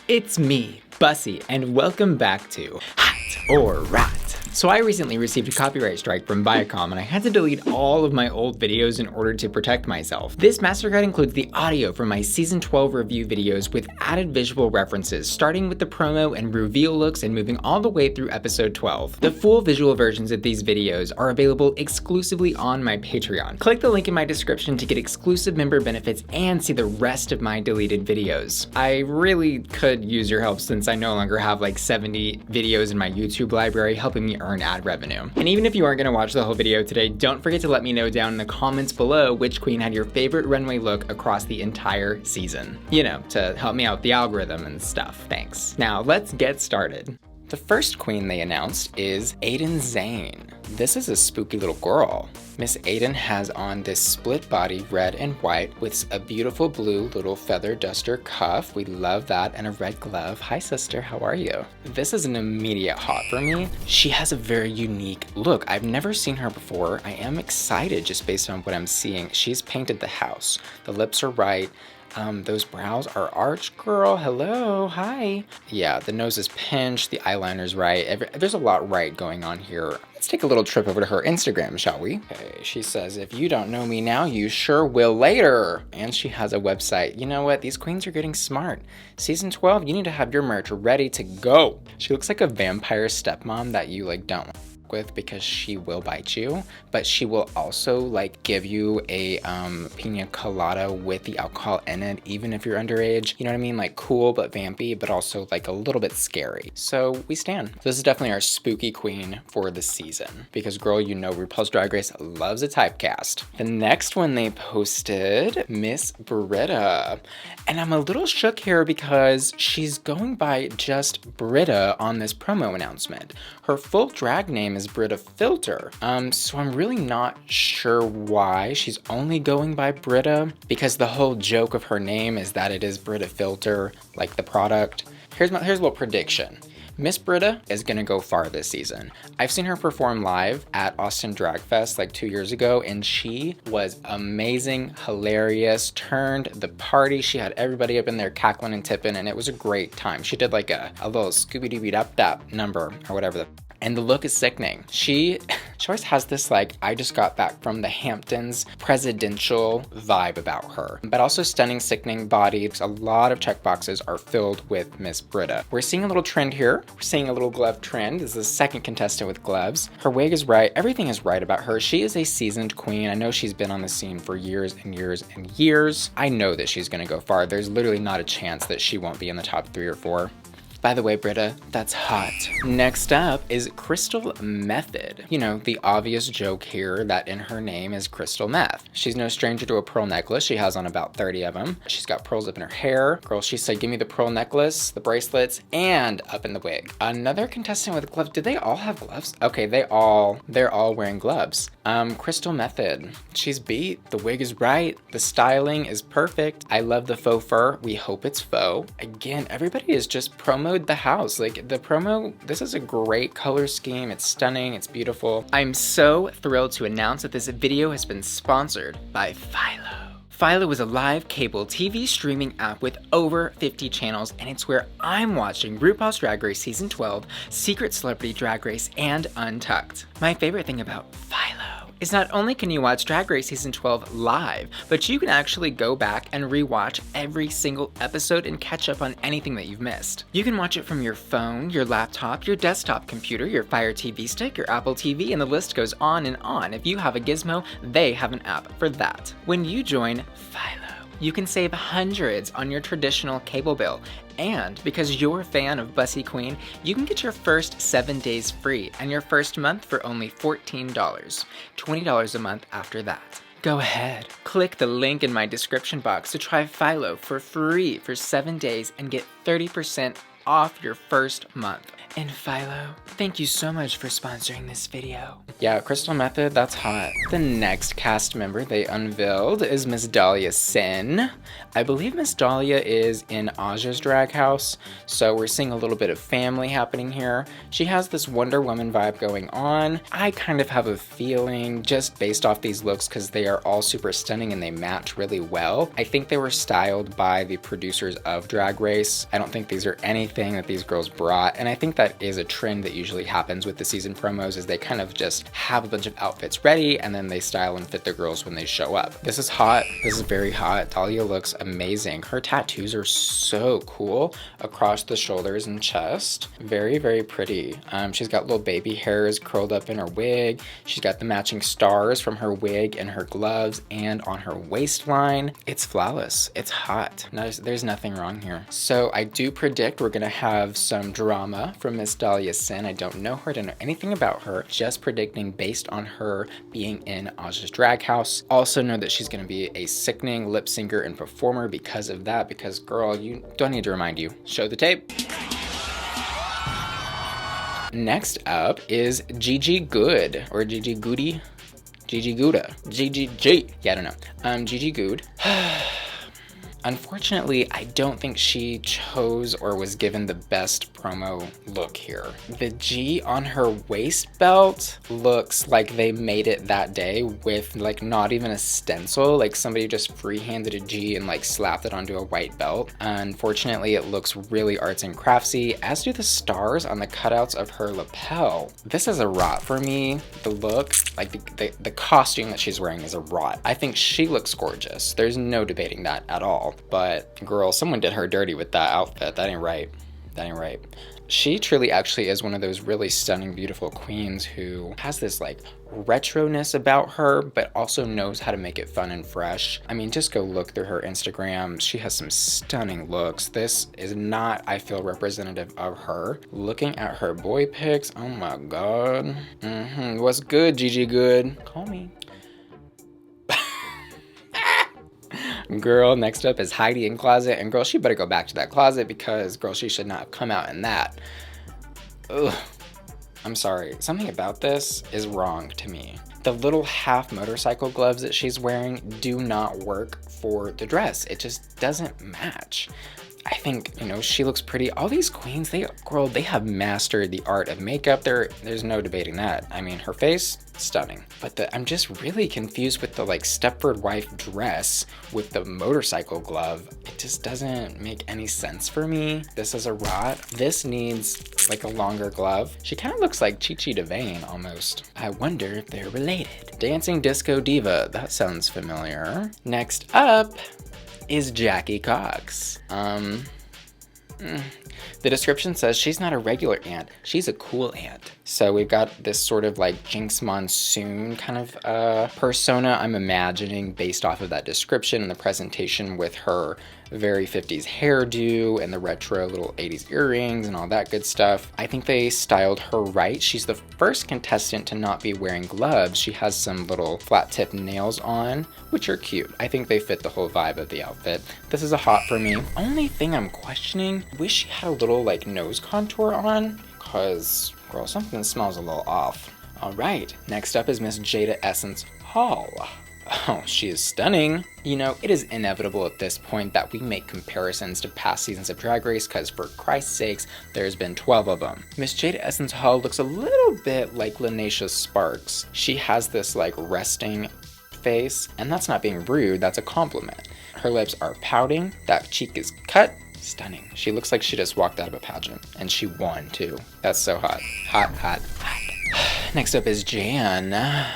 It's me, Bussy, and welcome back to Hot or Rot. So I recently received a copyright strike from Viacom and I had to delete all of my old videos in order to protect myself. This mastercut includes the audio from my season 12 review videos with added visual references, starting with the promo and reveal looks and moving all the way through episode 12. The full visual versions of these videos are available exclusively on my Patreon. Click the link in my description to get exclusive member benefits and see the rest of my deleted videos. I really could use your help since I no longer have like 70 videos in my YouTube library helping me earn ad revenue. And even if you aren't gonna watch the whole video today, don't forget to let me know down in the comments below which queen had your favorite runway look across the entire season. You know, to help me out with the algorithm and stuff. Thanks. Now let's get started. The first queen they announced is Aiden Zhane. This is a spooky little girl. Miss Aiden has on this split body red and white with a beautiful blue little feather duster cuff. We love that, and a red glove. Hi sister, how are you? This is an immediate hot for me. She has a very unique look. I've never seen her before. I am excited just based on what I'm seeing. She's painted the house. The lips are right. Those brows are arched, girl. Hello, hi. Yeah, the nose is pinched, the eyeliner's right. There's a lot right going on here. Let's take a little trip over to her Instagram, shall we? Okay, she says, if you don't know me now, you sure will later. And she has a website. You know what? These queens are getting smart. Season 12, you need to have your merch ready to go. She looks like a vampire stepmom that you like don't with because she will bite you, but she will also like give you a pina colada with the alcohol in it, even if you're underage. You know what I mean? Like cool but vampy, but also like a little bit scary. So we stand. This is definitely our spooky queen for the season because girl, you know RuPaul's Drag Race loves a typecast. The next one they posted, Miss Brita, and I'm a little shook here because she's going by just Brita on this promo announcement. Her full drag name is Brita Filter. So I'm really not sure why she's only going by Brita, because the whole joke of her name is that it is Brita Filter, like the product. Here's a little prediction. Miss Brita is gonna go far this season. I've seen her perform live at Austin Drag Fest like 2 years ago, and she was amazing, hilarious, turned the party. She had everybody up in there cackling and tipping, and it was a great time. She did like a little Scooby-Dooby-Dap-Dap number or whatever. And the look is sickening. She always has this like, I just got back from the Hamptons presidential vibe about her, but also stunning, sickening body. A lot of check boxes are filled with Miss Brita. We're seeing a little trend here. We're seeing a little glove trend. This is the second contestant with gloves. Her wig is right. Everything is right about her. She is a seasoned queen. I know she's been on the scene for years and years and years. I know that she's gonna go far. There's literally not a chance that she won't be in the top 3 or 4. By the way, Brita, that's hot. Next up is Crystal Methyd. You know, the obvious joke here that in her name is Crystal Meth. She's no stranger to a pearl necklace. She has on about 30 of them. She's got pearls up in her hair. Girl, she said, give me the pearl necklace, the bracelets, and up in the wig. Another contestant with gloves. Did they all have gloves? Okay, they're all wearing gloves. Crystal Methyd. She's beat. The wig is right. The styling is perfect. I love the faux fur. We hope it's faux. Again, everybody is just promoted the house. Like the promo, this is a great color scheme. It's stunning. It's beautiful. I'm so thrilled to announce that this video has been sponsored by Philo. Philo is a live cable TV streaming app with over 50 channels, and it's where I'm watching RuPaul's Drag Race Season 12, Secret Celebrity Drag Race, and Untucked. My favorite thing about Philo is not only can you watch Drag Race Season 12 live, but you can actually go back and rewatch every single episode and catch up on anything that you've missed. You can watch it from your phone, your laptop, your desktop computer, your Fire TV stick, your Apple TV, and the list goes on and on. If you have a gizmo, they have an app for that. When you join Philo, you can save hundreds on your traditional cable bill. And because you're a fan of Bussy Queen, you can get your first 7 days free and your first month for only $14, $20 a month after that. Go ahead, click the link in my description box to try Philo for free for 7 days and get 30% off your first month. And Philo, thank you so much for sponsoring this video. Yeah, Crystal Methyd, that's hot. The next cast member they unveiled is Miss Dahlia Sin. I believe Miss Dahlia is in Aja's drag house, so we're seeing a little bit of family happening here. She has this Wonder Woman vibe going on. I kind of have a feeling, just based off these looks, because they are all super stunning and they match really well. I think they were styled by the producers of Drag Race. I don't think these are anything that these girls brought, and I think that is a trend that usually happens with the season promos, is they kind of just have a bunch of outfits ready and then they style and fit the girls when they show up. This is hot. This is very hot. Dahlia looks amazing. Her tattoos are so cool across the shoulders and chest. Very, very pretty. She's got little baby hairs curled up in her wig. She's got the matching stars from her wig and her gloves and on her waistline. It's flawless. It's hot. There's nothing wrong here. So I do predict we're gonna have some drama from Miss Dahlia Sin. I don't know her, I don't know anything about her, just predicting based on her being in Aja's drag house. Also know that she's gonna be a sickening lip syncer and performer because of that, because girl, you don't need to remind you. Show the tape. Next up is Gigi Goode, or Gigi Goode? Gigi Goode. Gigi. Yeah, I don't know. Gigi Goode. Unfortunately, I don't think she chose or was given the best promo look here. The G on her waist belt looks like they made it that day with like not even a stencil, like somebody just free-handed a G and like slapped it onto a white belt. Unfortunately, it looks really arts and craftsy, as do the stars on the cutouts of her lapel. This is a rot for me. The look, like the costume that she's wearing is a rot. I think she looks gorgeous. There's no debating that at all. But girl, someone did her dirty with that outfit. That ain't right. That ain't right. She truly actually is one of those really stunning, beautiful queens who has this like retroness about her, but also knows how to make it fun and fresh. I mean, just go look through her Instagram. She has some stunning looks. This is not, I feel, representative of her. Looking at her boy pics, oh my God. What's good, Gigi Goode? Call me. Girl, next up is Heidi N Closet, and girl, she better go back to that closet because girl, she should not have come out in that. Ugh. I'm sorry, something about this is wrong to me. The little half motorcycle gloves that she's wearing do not work for the dress. It just doesn't match. I think, you know, she looks pretty. All these queens, they have mastered the art of makeup. There's no debating that. I mean, her face, stunning. But I'm just really confused with the like Stepford wife dress with the motorcycle glove. It just doesn't make any sense for me. This is a rot. This needs like a longer glove. She kind of looks like Chi DeVayne almost. I wonder if they're related. Dancing Disco Diva, that sounds familiar. Next up is Jackie Cox. The description says she's not a regular aunt, she's a cool aunt. So we've got this sort of like Jinx Monsoon kind of persona I'm imagining based off of that description and the presentation with her very 50s hairdo and the retro little 80s earrings and all that good stuff. I think they styled her right. She's the first contestant to not be wearing gloves. She has some little flat tip nails on, which are cute. I think they fit the whole vibe of the outfit. This is a hot for me. Only thing I'm questioning, wish she had a little like nose contour on, cause girl, something smells a little off. All right, next up is Miss Jaida Essence Hall. Oh, she is stunning. You know, it is inevitable at this point that we make comparisons to past seasons of Drag Race because for Christ's sakes, there's been 12 of them. Miss Jaida Essence Hall looks a little bit like Linacia Sparks. She has this like resting face, and that's not being rude, that's a compliment. Her lips are pouting, that cheek is cut. Stunning. She looks like she just walked out of a pageant, and she won too. That's so hot. Hot, hot, hot. Next up is Jan.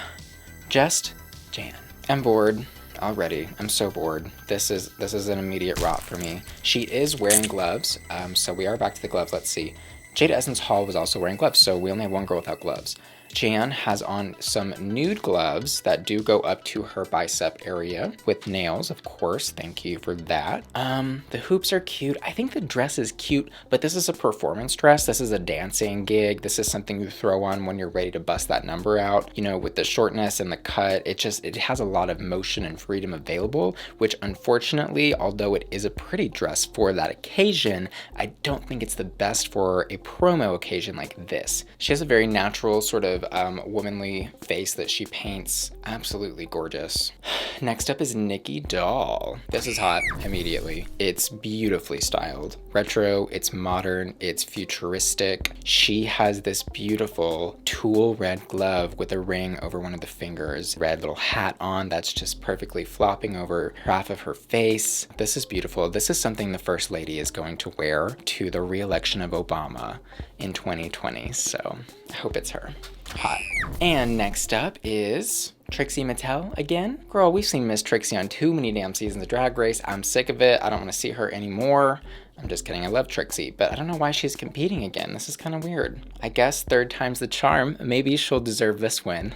Just Jan. I'm bored already. I'm so bored. This is an immediate rot for me. She is wearing gloves, so we are back to the gloves. Let's see. Jaida Essence Hall was also wearing gloves, so we only have one girl without gloves. Jan has on some nude gloves that do go up to her bicep area with nails, of course. Thank you for that. The hoops are cute. I think the dress is cute, but this is a performance dress. This is a dancing gig. This is something you throw on when you're ready to bust that number out. You know, with the shortness and the cut, it has a lot of motion and freedom available, which unfortunately, although it is a pretty dress for that occasion, I don't think it's the best for a promo occasion like this. She has a very natural sort of womanly face that she paints. Absolutely gorgeous. Next up is Nicky Doll. This is hot immediately. It's beautifully styled. Retro, it's modern, it's futuristic. She has this beautiful tulle red glove with a ring over one of the fingers, red little hat on that's just perfectly flopping over half of her face. This is beautiful. This is something the First Lady is going to wear to the re-election of Obama in 2020, so I hope it's her. Hot. And next up is Trixie Mattel again. Girl, we've seen Miss Trixie on too many damn seasons of Drag Race. I'm sick of it. I don't want to see her anymore. I'm just kidding, I love Trixie, but I don't know why she's competing again. This is kind of weird. I guess third time's the charm. Maybe she'll deserve this win.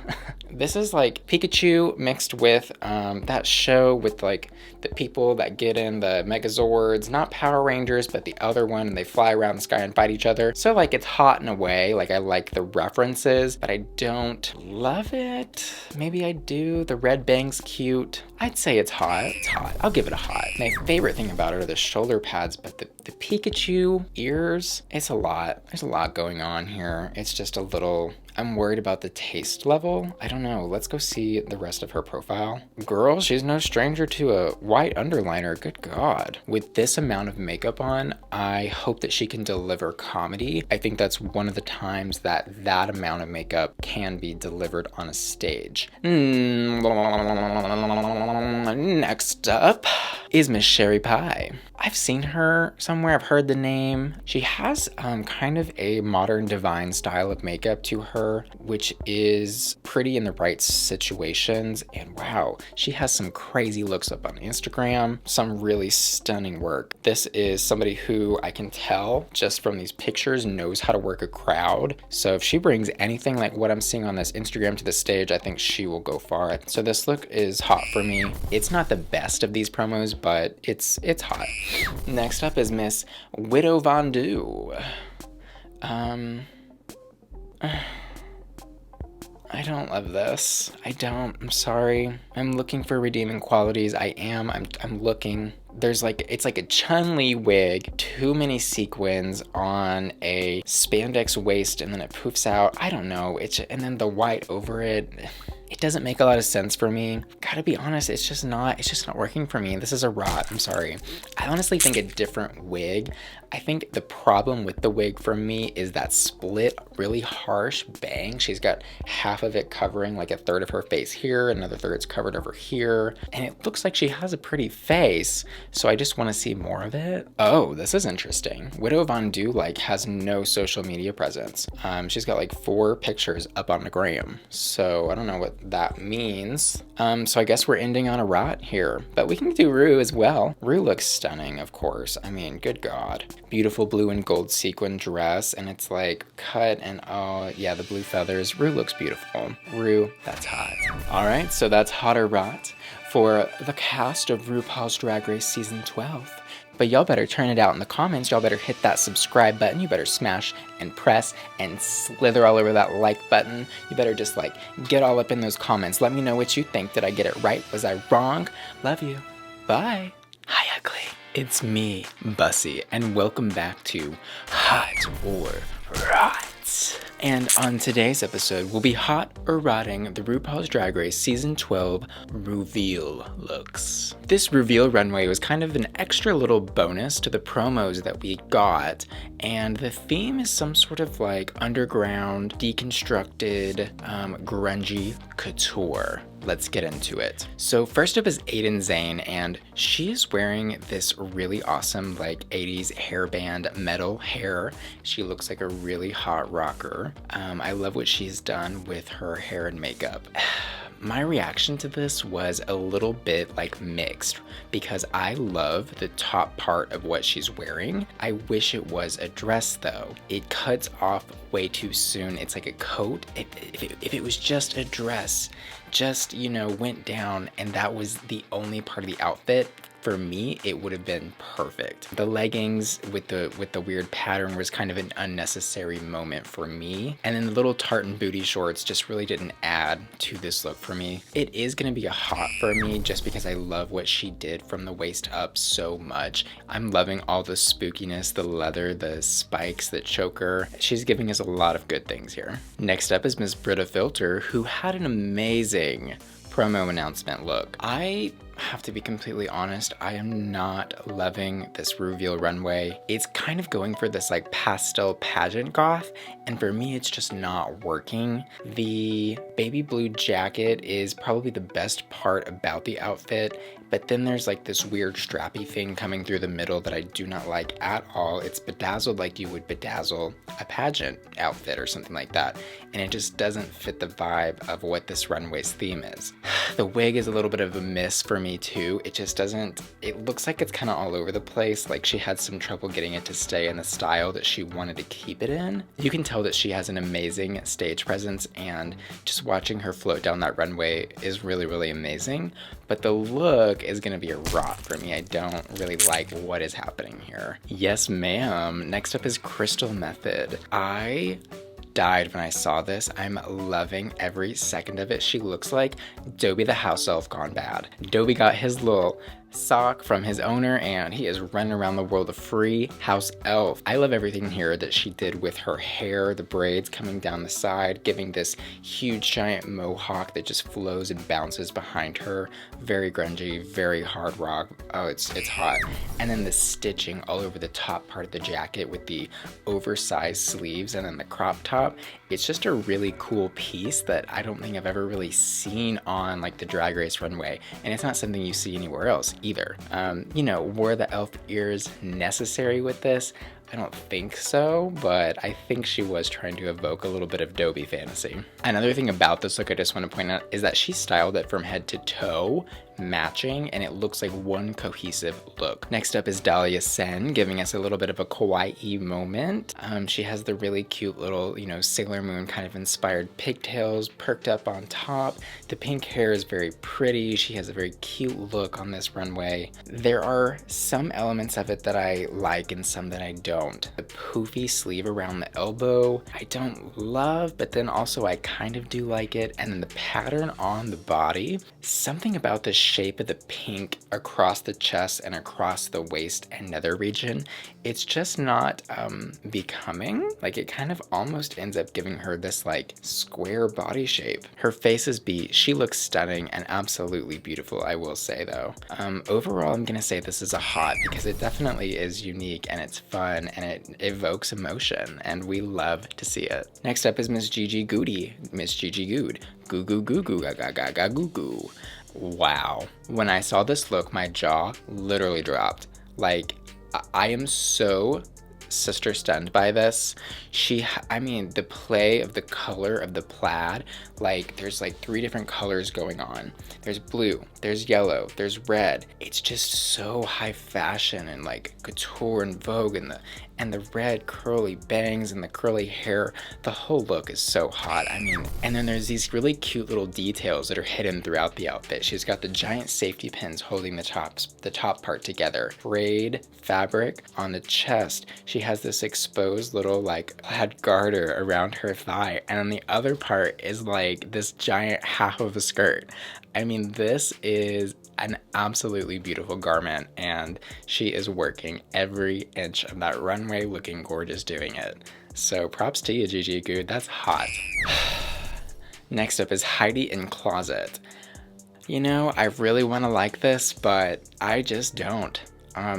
This is like Pikachu mixed with that show with like the people that get in the Megazords, not Power Rangers, but the other one, and they fly around the sky and fight each other. So like it's hot in a way, like I like the references, but I don't love it. Maybe I do. The red bang's cute. I'd say it's hot. It's hot. I'll give it a hot. My favorite thing about it are the shoulder pads, but the Pikachu ears, it's a lot. There's a lot going on here. It's just a little, I'm worried about the taste level. I don't know. Let's go see the rest of her profile. Girl, she's no stranger to a white underliner. Good God. With this amount of makeup on, I hope that she can deliver comedy. I think that's one of the times that that amount of makeup can be delivered on a stage. Next up is Miss Sherry Pie. I've seen her somewhere. I've heard the name. She has kind of a modern divine style of makeup to her, which is pretty in the right situations. And wow, she has some crazy looks up on Instagram, some really stunning work. This is somebody who I can tell just from these pictures knows how to work a crowd. So if she brings anything like what I'm seeing on this Instagram to the stage, I think she will go far. So this look is hot for me. It's not the best of these promos, but it's hot. Next up is Miss Widow Von Du. I don't love this. I don't. I'm sorry. I'm looking for redeeming qualities. I'm looking. There's like, it's like a Chun-Li wig, too many sequins on a spandex waist, and then it poofs out. I don't know. And then the white over it. It doesn't make a lot of sense for me. Gotta be honest, it's just not working for me. This is a rot, I'm sorry. I honestly think a different wig. I think the problem with the wig for me is that split, really harsh bang. She's got half of it covering like a third of her face here, another third's covered over here. And it looks like she has a pretty face, so I just wanna see more of it. Oh, this is interesting. Widow Von Du like has no social media presence. She's got like 4 pictures up on the gram. So I don't know what that means. So I guess we're ending on a rot here, but we can do Rue as well. Rue looks stunning, of course. I mean, good God. Beautiful blue and gold sequin dress, and it's like cut and oh yeah, the blue feathers. Rue looks beautiful. Rue, that's hot. All right, so that's hot or rot for the cast of RuPaul's Drag Race Season 12. But y'all better turn it out in the comments. Y'all better hit that subscribe button. You better smash and press and slither all over that like button. You better just like get all up in those comments. Let me know what you think. Did I get it right? Was I wrong? Love you. Bye. Hi, ugly. It's me, Bussy, and welcome back to Hot or Rot. And on today's episode, we'll be hot or rotting the RuPaul's Drag Race Season 12 Ruveal looks. This Ruveal runway was kind of an extra little bonus to the promos that we got, and the theme is some sort of like underground, deconstructed, grungy couture. Let's get into it. So first up is Aiden Zhane, and she is wearing this really awesome like 80s hairband metal hair. She looks like a really hot rocker. I love what she's done with her hair and makeup. My reaction to this was a little bit like mixed because I love the top part of what she's wearing. I wish it was a dress though. It cuts off way too soon. It's like a coat. If it was just a dress, just, you know, went down and that was the only part of the outfit, for me, it would have been perfect. The leggings with the weird pattern was kind of an unnecessary moment for me. And then the little tartan booty shorts just really didn't add to this look for me. It is gonna be a hot for me just because I love what she did from the waist up so much. I'm loving all the spookiness, the leather, the spikes, the choker. She's giving us a lot of good things here. Next up is Miss Brita Filter, who had an amazing promo announcement look. I have to be completely honest, I am not loving this Ruveal runway. It's kind of going for this like pastel pageant goth, and for me it's just not working. The baby blue jacket is probably the best part about the outfit, but then there's like this weird strappy thing coming through the middle that I do not like at all. It's bedazzled like you would bedazzle a pageant outfit or something like that, and it just doesn't fit the vibe of what this runway's theme is. The wig is a little bit of a miss for me too. It just doesn't, it looks like it's kind of all over the place, like she had some trouble getting it to stay in the style that she wanted to keep it in. You can tell that she has an amazing stage presence, and just watching her float down that runway is really, really amazing, but the look is gonna be a rot for me. I don't really like what is happening here. Yes ma'am. Next up is Crystal Methyd. I died when I saw this. I'm loving every second of it. She looks like Dobie the house elf gone bad. Dobie got his little sock from his owner and he is running around the world a free house elf. I love everything here that she did with her hair, the braids coming down the side, giving this huge giant mohawk that just flows and bounces behind her. Very grungy, very hard rock. Oh, it's hot. And then the stitching all over the top part of the jacket with the oversized sleeves and then the crop top. It's just a really cool piece that I don't think I've ever really seen on like the Drag Race runway, and it's not something you see anywhere else either. You know, were the elf ears necessary with this? I don't think so, but I think she was trying to evoke a little bit of Dobie fantasy. Another thing about this look I just want to point out is that she styled it from head to toe, matching, and it looks like one cohesive look. Next up is Dahlia Sin, giving us a little bit of a kawaii moment. She has the really cute little, you know, Sailor Moon kind of inspired pigtails perked up on top. The pink hair is very pretty. She has a very cute look on this runway. There are some elements of it that I like and some that I don't. The poofy sleeve around the elbow, I don't love, but then also I kind of do like it. And then the pattern on the body, something about the shape of the pink across the chest and across the waist and nether region, it's just not becoming. Like it kind of almost ends up giving her this like square body shape. Her face is beat. She looks stunning and absolutely beautiful, I will say though. Overall, I'm gonna say this is a hot because it definitely is unique and it's fun and it evokes emotion and we love to see it. Next up is Miss Gigi Goode. Miss Gigi Goode. Goo goo goo goo ga ga ga ga goo goo. Wow. When I saw this look, my jaw literally dropped. Like, I am so sister stunned by this. I mean, the play of the color of the plaid, like there's like 3 different colors going on. There's blue, there's yellow, there's red. It's just so high fashion and like couture and Vogue, and the red curly bangs and the curly hair. The whole look is so hot. I mean, and then there's these really cute little details that are hidden throughout the outfit. She's got the giant safety pins holding the top part together. Braid fabric on the chest. She has this exposed little like plaid garter around her thigh, and then the other part is like this giant half of a skirt. I mean, this is an absolutely beautiful garment, and she is working every inch of that runway, looking gorgeous doing it. So props to you, Gigi Goode. That's hot. Next up is Heidi N Closet. You know, I really want to like this, but I just don't.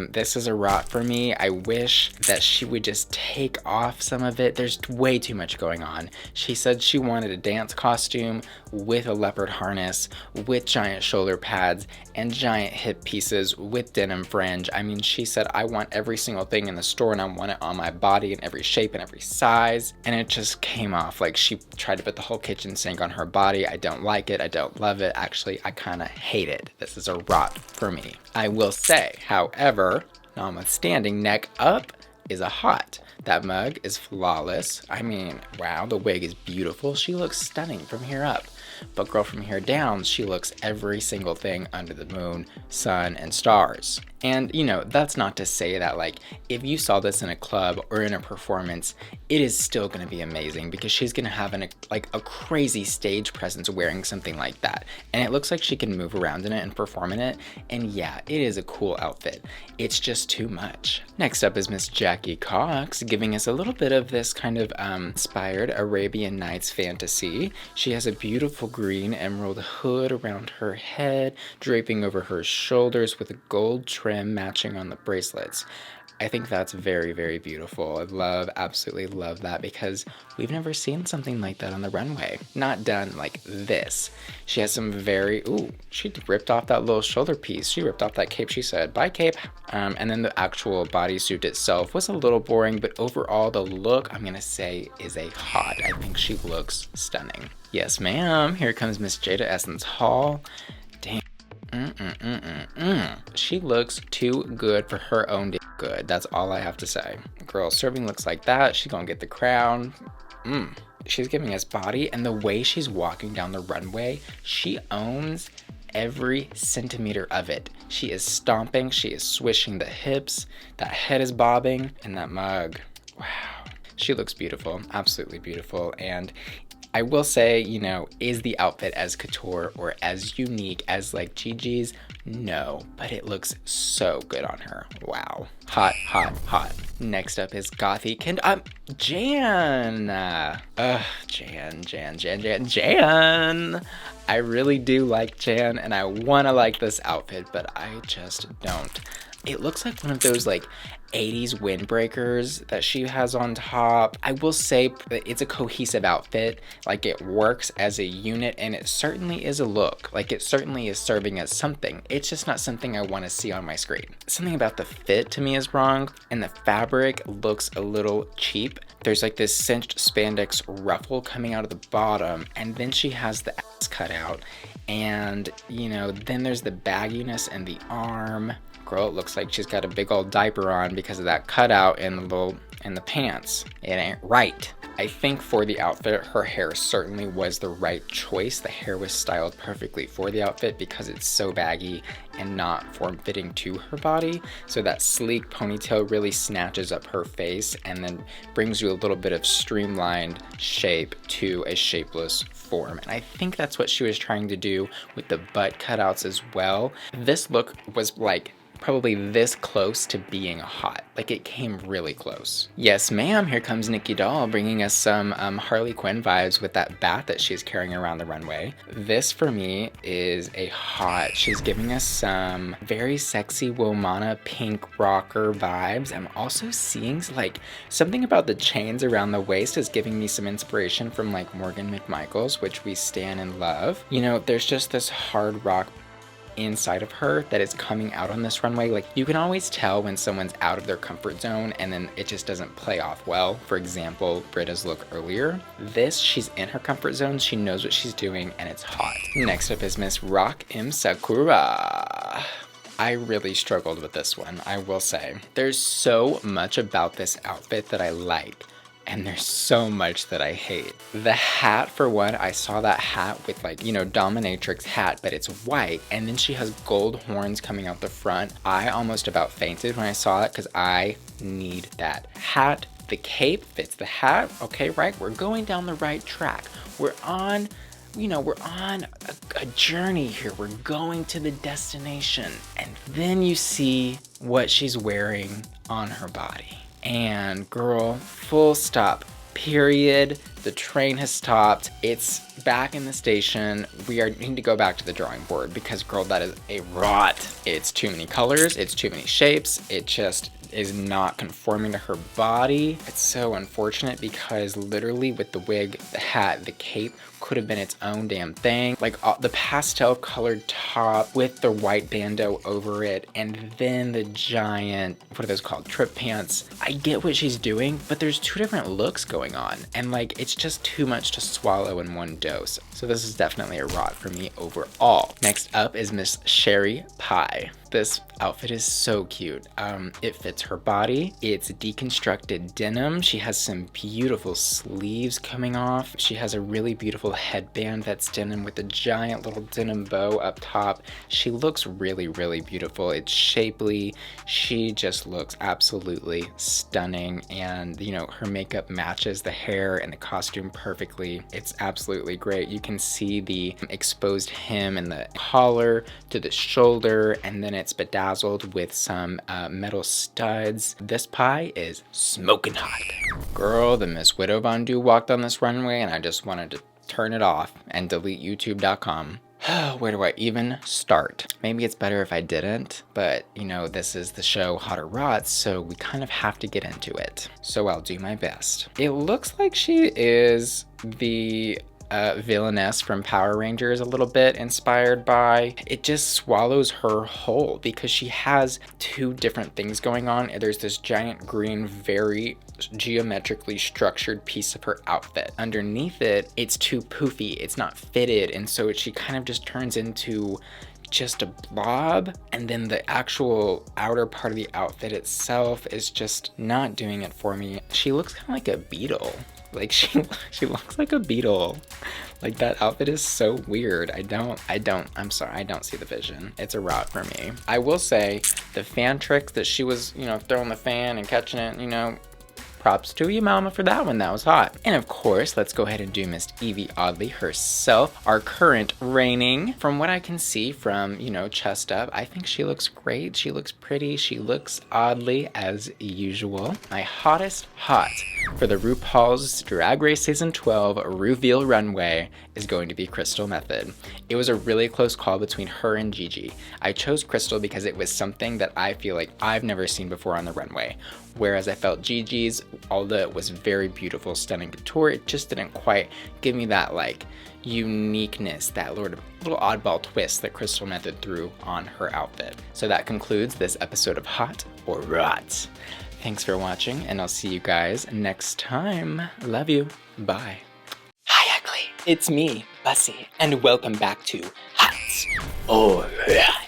This is a rot for me. I wish that she would just take off some of it. There's way too much going on. She said she wanted a dance costume with a leopard harness, with giant shoulder pads, and giant hip pieces with denim fringe. I mean, she said, I want every single thing in the store and I want it on my body in every shape and every size. And it just came off like she tried to put the whole kitchen sink on her body. I don't like it. I don't love it. Actually, I kind of hate it. This is a rot for me. I will say, however, notwithstanding, neck up is a hot. That mug is flawless. I mean, wow, the wig is beautiful. She looks stunning from here up. But girl, from here down, she looks every single thing under the moon, sun, and stars. And, you know, that's not to say that, like, if you saw this in a club or in a performance, it is still going to be amazing because she's going to have a crazy stage presence wearing something like that. And it looks like she can move around in it and perform in it. And yeah, it is a cool outfit. It's just too much. Next up is Miss Jackie Cox, giving us a little bit of this kind of inspired Arabian Nights fantasy. She has a beautiful green emerald hood around her head, draping over her shoulders with a gold trim matching on the bracelets. I think that's very, very beautiful. I absolutely love that because we've never seen something like that on the runway. Not done like this. She has some she ripped off that little shoulder piece. She ripped off that cape. She said, bye cape. And then the actual bodysuit itself was a little boring, but overall the look, I'm gonna say, is a hot. I think she looks stunning. Yes, ma'am. Here comes Miss Jaida Essence Hall. Damn. She looks too good for her own good. That's all I have to say. Girl, serving looks like that. She's gonna get the crown. She's giving us body, and the way she's walking down the runway, she owns every centimeter of it. She is stomping, she is swishing the hips, that head is bobbing, and that mug. Wow. She looks beautiful, absolutely beautiful, and I will say, you know, is the outfit as couture or as unique as like Gigi's? No, but it looks so good on her. Wow. Hot, hot, hot. Next up is Gothy Jan. Jan. I really do like Jan and I want to like this outfit, but I just don't. It looks like one of those like 80s windbreakers that she has on top. I will say it's a cohesive outfit. Like it works as a unit and it certainly is a look. Like it certainly is serving as something. It's just not something I want to see on my screen. Something about the fit to me is wrong and the fabric looks a little cheap. There's like this cinched spandex ruffle coming out of the bottom and then she has the ass cut out and you know, then there's the bagginess and the arm. Girl, it looks like she's got a big old diaper on because of that cutout in the pants. It ain't right. I think for the outfit, her hair certainly was the right choice. The hair was styled perfectly for the outfit because it's so baggy and not form-fitting to her body. So that sleek ponytail really snatches up her face and then brings you a little bit of streamlined shape to a shapeless form. And I think that's what she was trying to do with the butt cutouts as well. This look was like probably this close to being hot. Like it came really close. Yes, ma'am. Here comes Nicky Doll bringing us some Harley Quinn vibes with that bat that she's carrying around the runway. This for me is a hot. She's giving us some very sexy Womana pink rocker vibes. I'm also seeing like something about the chains around the waist is giving me some inspiration from like Morgan McMichaels, which we stan and love. You know, there's just this hard rock inside of her that is coming out on this runway. Like you can always tell when someone's out of their comfort zone and then it just doesn't play off well. For example, Brita's look earlier. This, she's in her comfort zone, she knows what she's doing and it's hot. Next up is Miss Rock M Sakura. I really struggled with this one, I will say. There's so much about this outfit that I like. And there's so much that I hate. The hat, for one, I saw that hat with like, you know, dominatrix hat, but it's white. And then she has gold horns coming out the front. I almost about fainted when I saw it because I need that hat. The cape fits the hat. Okay, right? We're going down the right track. We're on, you know, we're on a journey here. We're going to the destination. And then you see what she's wearing on her body. And girl, full stop. period. The train has stopped. It's back in the station. We need to go back to the drawing board because, girl, that is a rot. It's too many colors. It's too many shapes. It just is not conforming to her body. It's so unfortunate because literally with the wig, the hat, the cape could have been its own damn thing. Like the pastel colored top with the white bandeau over it, and then the giant, what are those called, trip pants. I get what she's doing, but there's two different looks going on, and like it's just too much to swallow in one dose. So this is definitely a rot for me overall. Next up is Miss Sherry Pie. This outfit is so cute. It fits her body. It's deconstructed denim. She has some beautiful sleeves coming off. She has a really beautiful headband that's denim with a giant little denim bow up top. She looks really, really beautiful. It's shapely. She just looks absolutely stunning, and you know, her makeup matches the hair and the costume perfectly. It's absolutely great. You can see the exposed hem and the collar to the shoulder, and then it's bedazzled with some metal studs. This pie is smoking hot. Girl, the Miss Widow Von Du walked on this runway and I just wanted to turn it off and delete youtube.com. Where do I even start? Maybe it's better if I didn't, but you know, this is the show Hot or Rot, so we kind of have to get into it. So I'll do my best. It looks like she is the villainess from Power Rangers, a little bit inspired by. It just swallows her whole because she has two different things going on. There's this giant green, very geometrically structured piece of her outfit. Underneath it, it's too poofy, it's not fitted, and so she kind of just turns into just a blob, and then the actual outer part of the outfit itself is just not doing it for me. She looks kind of like a beetle. Like she looks like a beetle. Like that outfit is so weird. I'm sorry, I don't see the vision. It's a rot for me. I will say the fan tricks that she was, you know, throwing the fan and catching it, you know, props to you, mama, for that one. That was hot. And of course, let's go ahead and do Miss Evie Oddly herself, our current reigning. From what I can see from, you know, chest up, I think she looks great. She looks pretty. She looks oddly as usual. My hottest hot for the RuPaul's Drag Race Season 12 Ruveal runway is going to be Crystal Methyd. It was a really close call between her and Gigi. I chose Crystal because it was something that I feel like I've never seen before on the runway. Whereas I felt Gigi's, although it was very beautiful, stunning couture, it just didn't quite give me that like uniqueness, that little oddball twist that Crystal Methyd threw on her outfit. So that concludes this episode of Hot or Rot. Thanks for watching, and I'll see you guys next time. Love you. Bye. Hi, ugly. It's me, Bussy, and welcome back to Hot or Rot.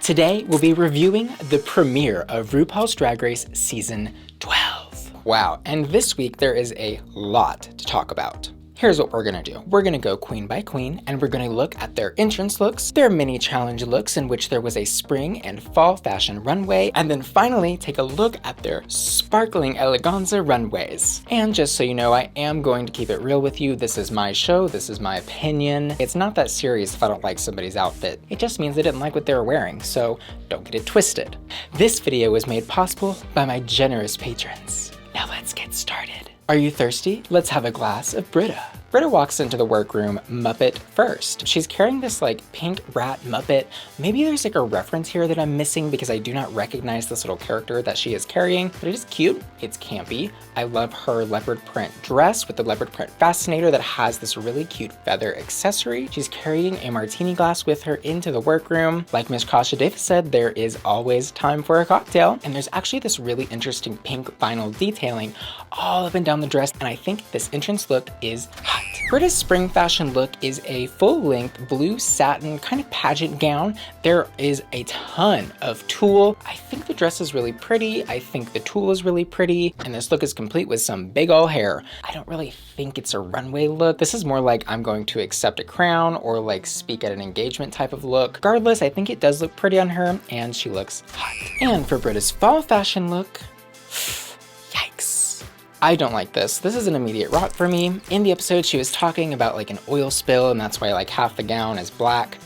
Today, we'll be reviewing the premiere of RuPaul's Drag Race Season 12. Wow, and this week there is a lot to talk about. Here's what we're gonna do. We're gonna go queen by queen, and we're gonna look at their entrance looks, their mini challenge looks in which there was a spring and fall fashion runway, and then finally take a look at their sparkling eleganza runways. And just so you know, I am going to keep it real with you. This is my show, this is my opinion. It's not that serious if I don't like somebody's outfit. It just means I didn't like what they were wearing, so don't get it twisted. This video was made possible by my generous patrons. Now let's get started. Are you thirsty? Let's have a glass of Brita. Brita walks into the workroom Muppet first. She's carrying this like pink rat Muppet. Maybe there's like a reference here that I'm missing because I do not recognize this little character that she is carrying, but it is cute. It's campy. I love her leopard print dress with the leopard print fascinator that has this really cute feather accessory. She's carrying a martini glass with her into the workroom. Like Miss Kasha Davis said, there is always time for a cocktail. And there's actually this really interesting pink vinyl detailing all up and down the dress, and I think this entrance look is hot. Brita's spring fashion look is a full-length blue satin kind of pageant gown. There is a ton of tulle. I think the dress is really pretty. I think the tulle is really pretty, and this look is complete with some big ol' hair. I don't really think it's a runway look. This is more like I'm going to accept a crown or like speak at an engagement type of look. Regardless, I think it does look pretty on her, and she looks hot. And for Brita's fall fashion look, yikes. I don't like this. This is an immediate rot for me. In the episode, she was talking about like an oil spill, and that's why like half the gown is black.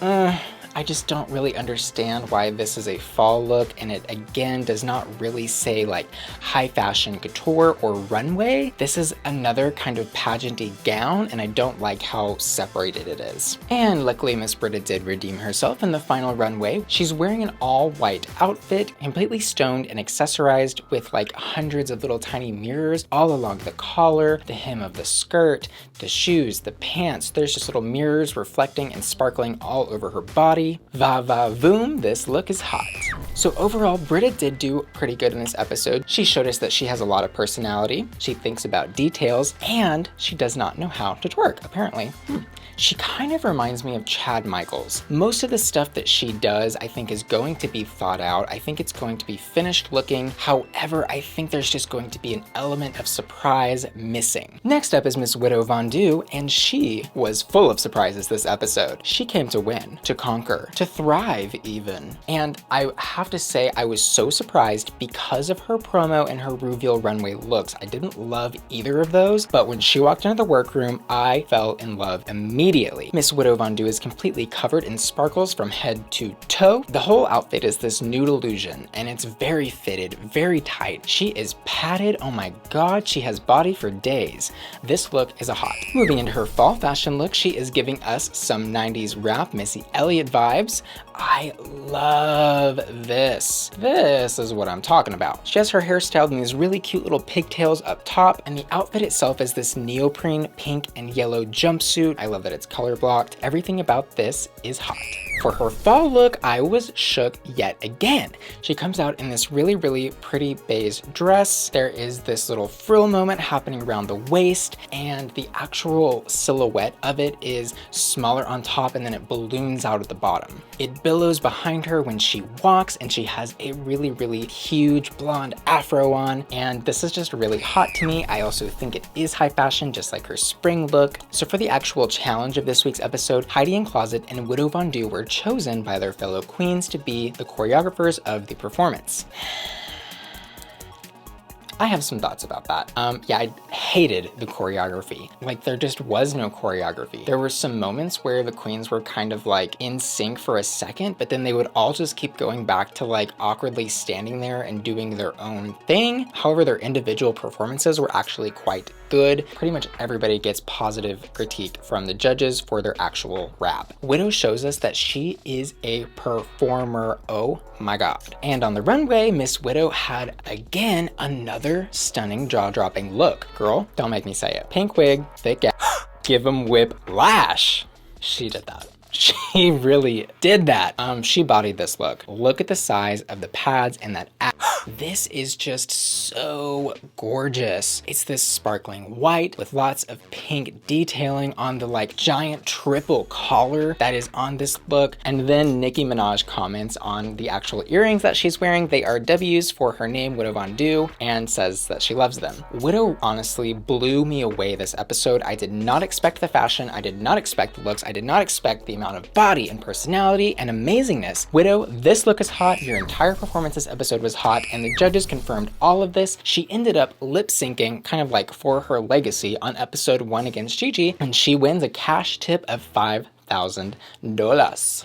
I just don't really understand why this is a fall look, and it again does not really say like high fashion couture or runway. This is another kind of pageanty gown, and I don't like how separated it is. And luckily Miss Brita did redeem herself in the final runway. She's wearing an all white outfit, completely stoned and accessorized with like hundreds of little tiny mirrors all along the collar, the hem of the skirt, the shoes, the pants. There's just little mirrors reflecting and sparkling all over her body. Va va voom, this look is hot. So overall, Brita did do pretty good in this episode. She showed us that she has a lot of personality, she thinks about details, and she does not know how to twerk, apparently. She kind of reminds me of Chad Michaels. Most of the stuff that she does, I think, is going to be thought out. I think it's going to be finished looking. However, I think there's just going to be an element of surprise missing. Next up is Miss Widow Von Du, and she was full of surprises this episode. She came to win, to conquer, to thrive even. And I have to say, I was so surprised because of her promo and her Ruveal runway looks. I didn't love either of those, but when she walked into the workroom, I fell in love immediately. Miss Widow Von Du is completely covered in sparkles from head to toe. The whole outfit is this nude illusion, and it's very fitted, very tight. She is padded, oh my god, she has body for days. This look is a hot. Moving into her fall fashion look, she is giving us some 90s rap Missy Elliott vibes. I love this. This is what I'm talking about. She has her hair styled in these really cute little pigtails up top, and the outfit itself is this neoprene pink and yellow jumpsuit. I love that it's color blocked. Everything about this is hot. For her fall look, I was shook yet again. She comes out in this really, really pretty beige dress. There is this little frill moment happening around the waist, and the actual silhouette of it is smaller on top, and then it balloons out at the bottom. It billows behind her when she walks, and she has a really, really huge blonde afro on, and this is just really hot to me. I also think it is high fashion, just like her spring look. So for the actual challenge of this week's episode, Heidi N Closet and Widow Von Du were chosen by their fellow queens to be the choreographers of the performance. I have some thoughts about that. Yeah, I hated the choreography. Like, there just was no choreography. There were some moments where the queens were kind of like in sync for a second, but then they would all just keep going back to like awkwardly standing there and doing their own thing. However, their individual performances were actually quite good. Pretty much everybody gets positive critique from the judges for their actual rap. Widow shows us that she is a performer, oh my god. And on the runway, Miss Widow had again another stunning jaw-dropping look. Girl, don't make me say it. Pink wig, thick ass, give 'em whiplash. She did that. She really did that. She bodied this look. Look at the size of the pads and that ass. This is just so gorgeous. It's this sparkling white with lots of pink detailing on the like giant triple collar that is on this look. And then Nicki Minaj comments on the actual earrings that she's wearing. They are W's for her name, Widow Von Du, and says that she loves them. Widow honestly blew me away this episode. I did not expect the fashion. I did not expect the looks. I did not expect the amount of body and personality and amazingness. Widow, this look is hot. Your entire performance this episode was hot, and the judges confirmed all of this. She ended up lip syncing, kind of like for her legacy, on episode 1 against Gigi, and she wins a cash tip of $5,000.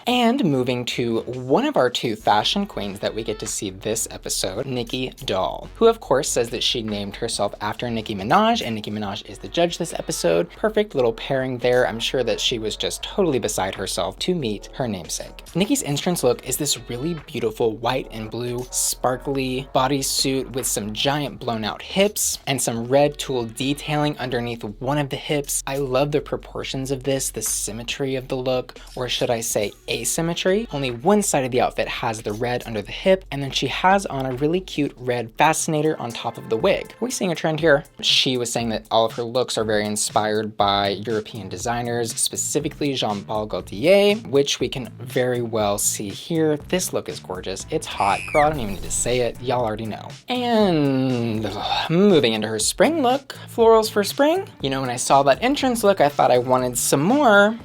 And moving to one of our 2 fashion queens that we get to see this episode, Nicky Doll, who of course says that she named herself after Nicki Minaj, and Nicki Minaj is the judge this episode. Perfect little pairing there. I'm sure that she was just totally beside herself to meet her namesake. Nicki's entrance look is this really beautiful white and blue sparkly bodysuit with some giant blown out hips and some red tulle detailing underneath one of the hips. I love the proportions of this, the symmetry of the look, or should I say asymmetry. Only one side of the outfit has the red under the hip, and then she has on a really cute red fascinator on top of the wig. Are we seeing a trend here? She was saying that all of her looks are very inspired by European designers, specifically Jean-Paul Gaultier, which we can very well see here. This look is gorgeous. It's hot. Girl, I don't even need to say it. Y'all already know. And moving into her spring look, florals for spring. You know, when I saw that entrance look, I thought I wanted some more.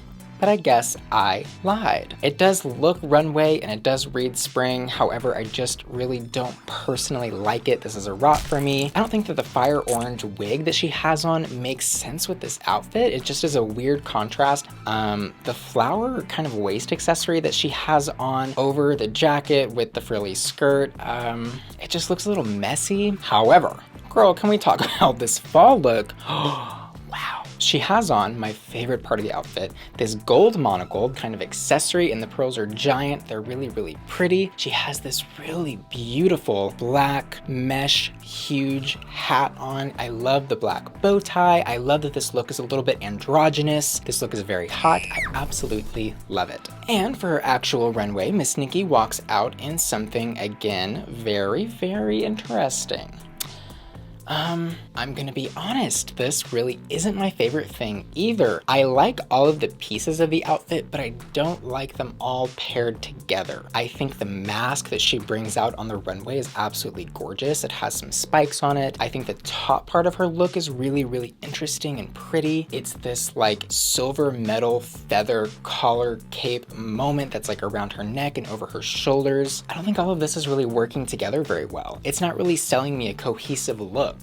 but I guess I lied. It does look runway and it does read spring, however, I just really don't personally like it. This is a rot for me. I don't think that the fire orange wig that she has on makes sense with this outfit. It just is a weird contrast. The flower kind of waist accessory that she has on over the jacket with the frilly skirt, it just looks a little messy. However, girl, can we talk about this fall look? Wow. She has on my favorite part of the outfit, this gold monocle kind of accessory, and the pearls are giant. They're really, really pretty. She has this really beautiful black mesh huge hat on. I love the black bow tie. I love that this look is a little bit androgynous. This look is very hot. I absolutely love it. And for her actual runway, Miss Nicky walks out in something, again, very, very interesting. I'm gonna be honest, this really isn't my favorite thing either. I like all of the pieces of the outfit, but I don't like them all paired together. I think the mask that she brings out on the runway is absolutely gorgeous. It has some spikes on it. I think the top part of her look is really, really interesting and pretty. It's this like silver metal feather collar cape moment that's like around her neck and over her shoulders. I don't think all of this is really working together very well. It's not really selling me a cohesive look.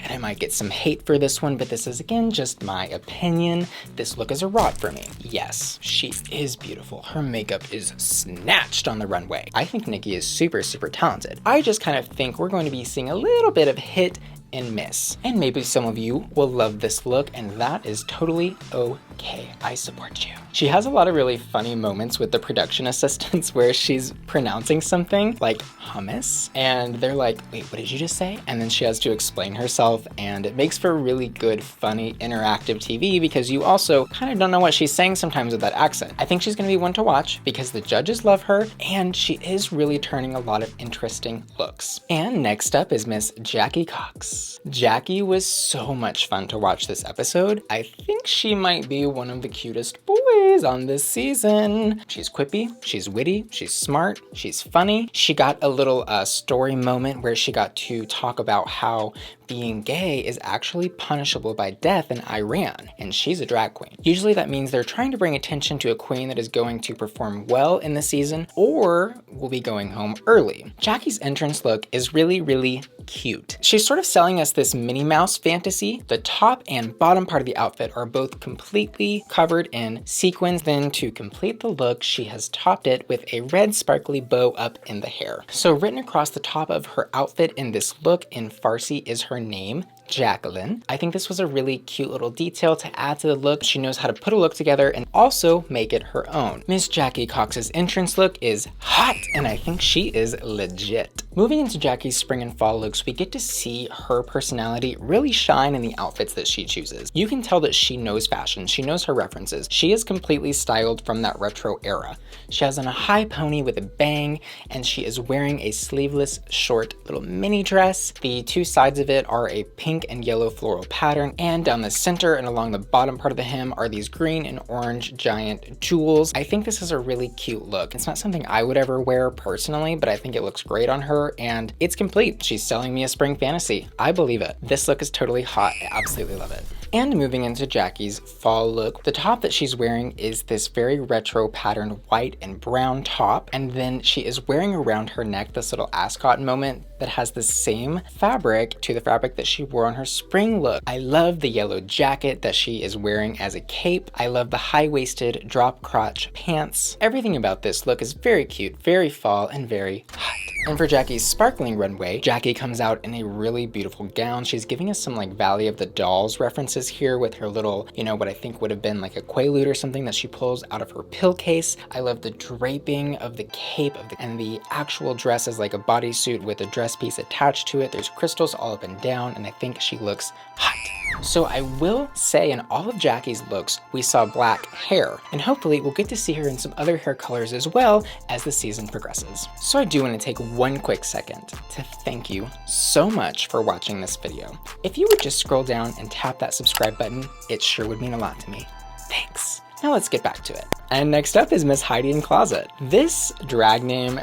And I might get some hate for this one, but this is again just my opinion. This look is a rot for me. Yes, she is beautiful. Her makeup is snatched on the runway. I think Nicky is super, super talented. I just kind of think we're going to be seeing a little bit of hit and miss. And maybe some of you will love this look, and that is totally okay. I support you. She has a lot of really funny moments with the production assistants where she's pronouncing something like hummus, and they're like, wait, what did you just say? And then she has to explain herself, and it makes for really good, funny, interactive TV because you also kind of don't know what she's saying sometimes with that accent. I think she's gonna be one to watch because the judges love her, and she is really turning a lot of interesting looks. And next up is Miss Jackie Cox. Jackie was so much fun to watch this episode. I think she might be one of the cutest boys on this season. She's quippy, she's witty, she's smart, she's funny. She got a little story moment where she got to talk about how being gay is actually punishable by death in Iran, and she's a drag queen. Usually that means they're trying to bring attention to a queen that is going to perform well in the season or will be going home early. Jackie's entrance look is really, really cute. She's sort of selling us this Minnie Mouse fantasy. The top and bottom part of the outfit are both completely covered in sequins. Then to complete the look, she has topped it with a red sparkly bow up in the hair. So written across the top of her outfit in this look in Farsi is her name, Jacqueline. I think this was a really cute little detail to add to the look. She knows how to put a look together and also make it her own. Miss Jackie Cox's entrance look is hot, and I think she is legit. Moving into Jackie's spring and fall looks, we get to see her personality really shine in the outfits that she chooses. You can tell that she knows fashion, she knows her references. She is completely styled from that retro era. She has on a high pony with a bang, and she is wearing a sleeveless short little mini dress. The two sides of it are a pink and yellow floral pattern, and down the center and along the bottom part of the hem are these green and orange giant jewels. I think this is a really cute look. It's not something I would ever wear personally, but I think it looks great on her, and it's complete. She's selling me a spring fantasy. I believe it. This look is totally hot. I absolutely love it. And moving into Jackie's fall look, the top that she's wearing is this very retro patterned white and brown top, and then she is wearing around her neck this little ascot moment that has the same fabric to the fabric that she wore on her spring look. I love the yellow jacket that she is wearing as a cape. I love the high-waisted drop crotch pants. Everything about this look is very cute, very fall, and very hot. And for Jackie's sparkling runway, Jackie comes out in a really beautiful gown. She's giving us some like Valley of the Dolls references here with her little, you know, what I think would have been like a quaalude or something that she pulls out of her pill case. I love the draping of the cape and the actual dress is like a bodysuit with a dress piece attached to it. There's crystals all up and down, and I think she looks hot. So I will say in all of Jackie's looks, we saw black hair, and hopefully we'll get to see her in some other hair colors as well as the season progresses. So I do want to take one quick second to thank you so much for watching this video. If you would just scroll down and tap that subscribe button, it sure would mean a lot to me. Thanks. Now let's get back to it. And next up is Miss Heidi N Closet. This drag name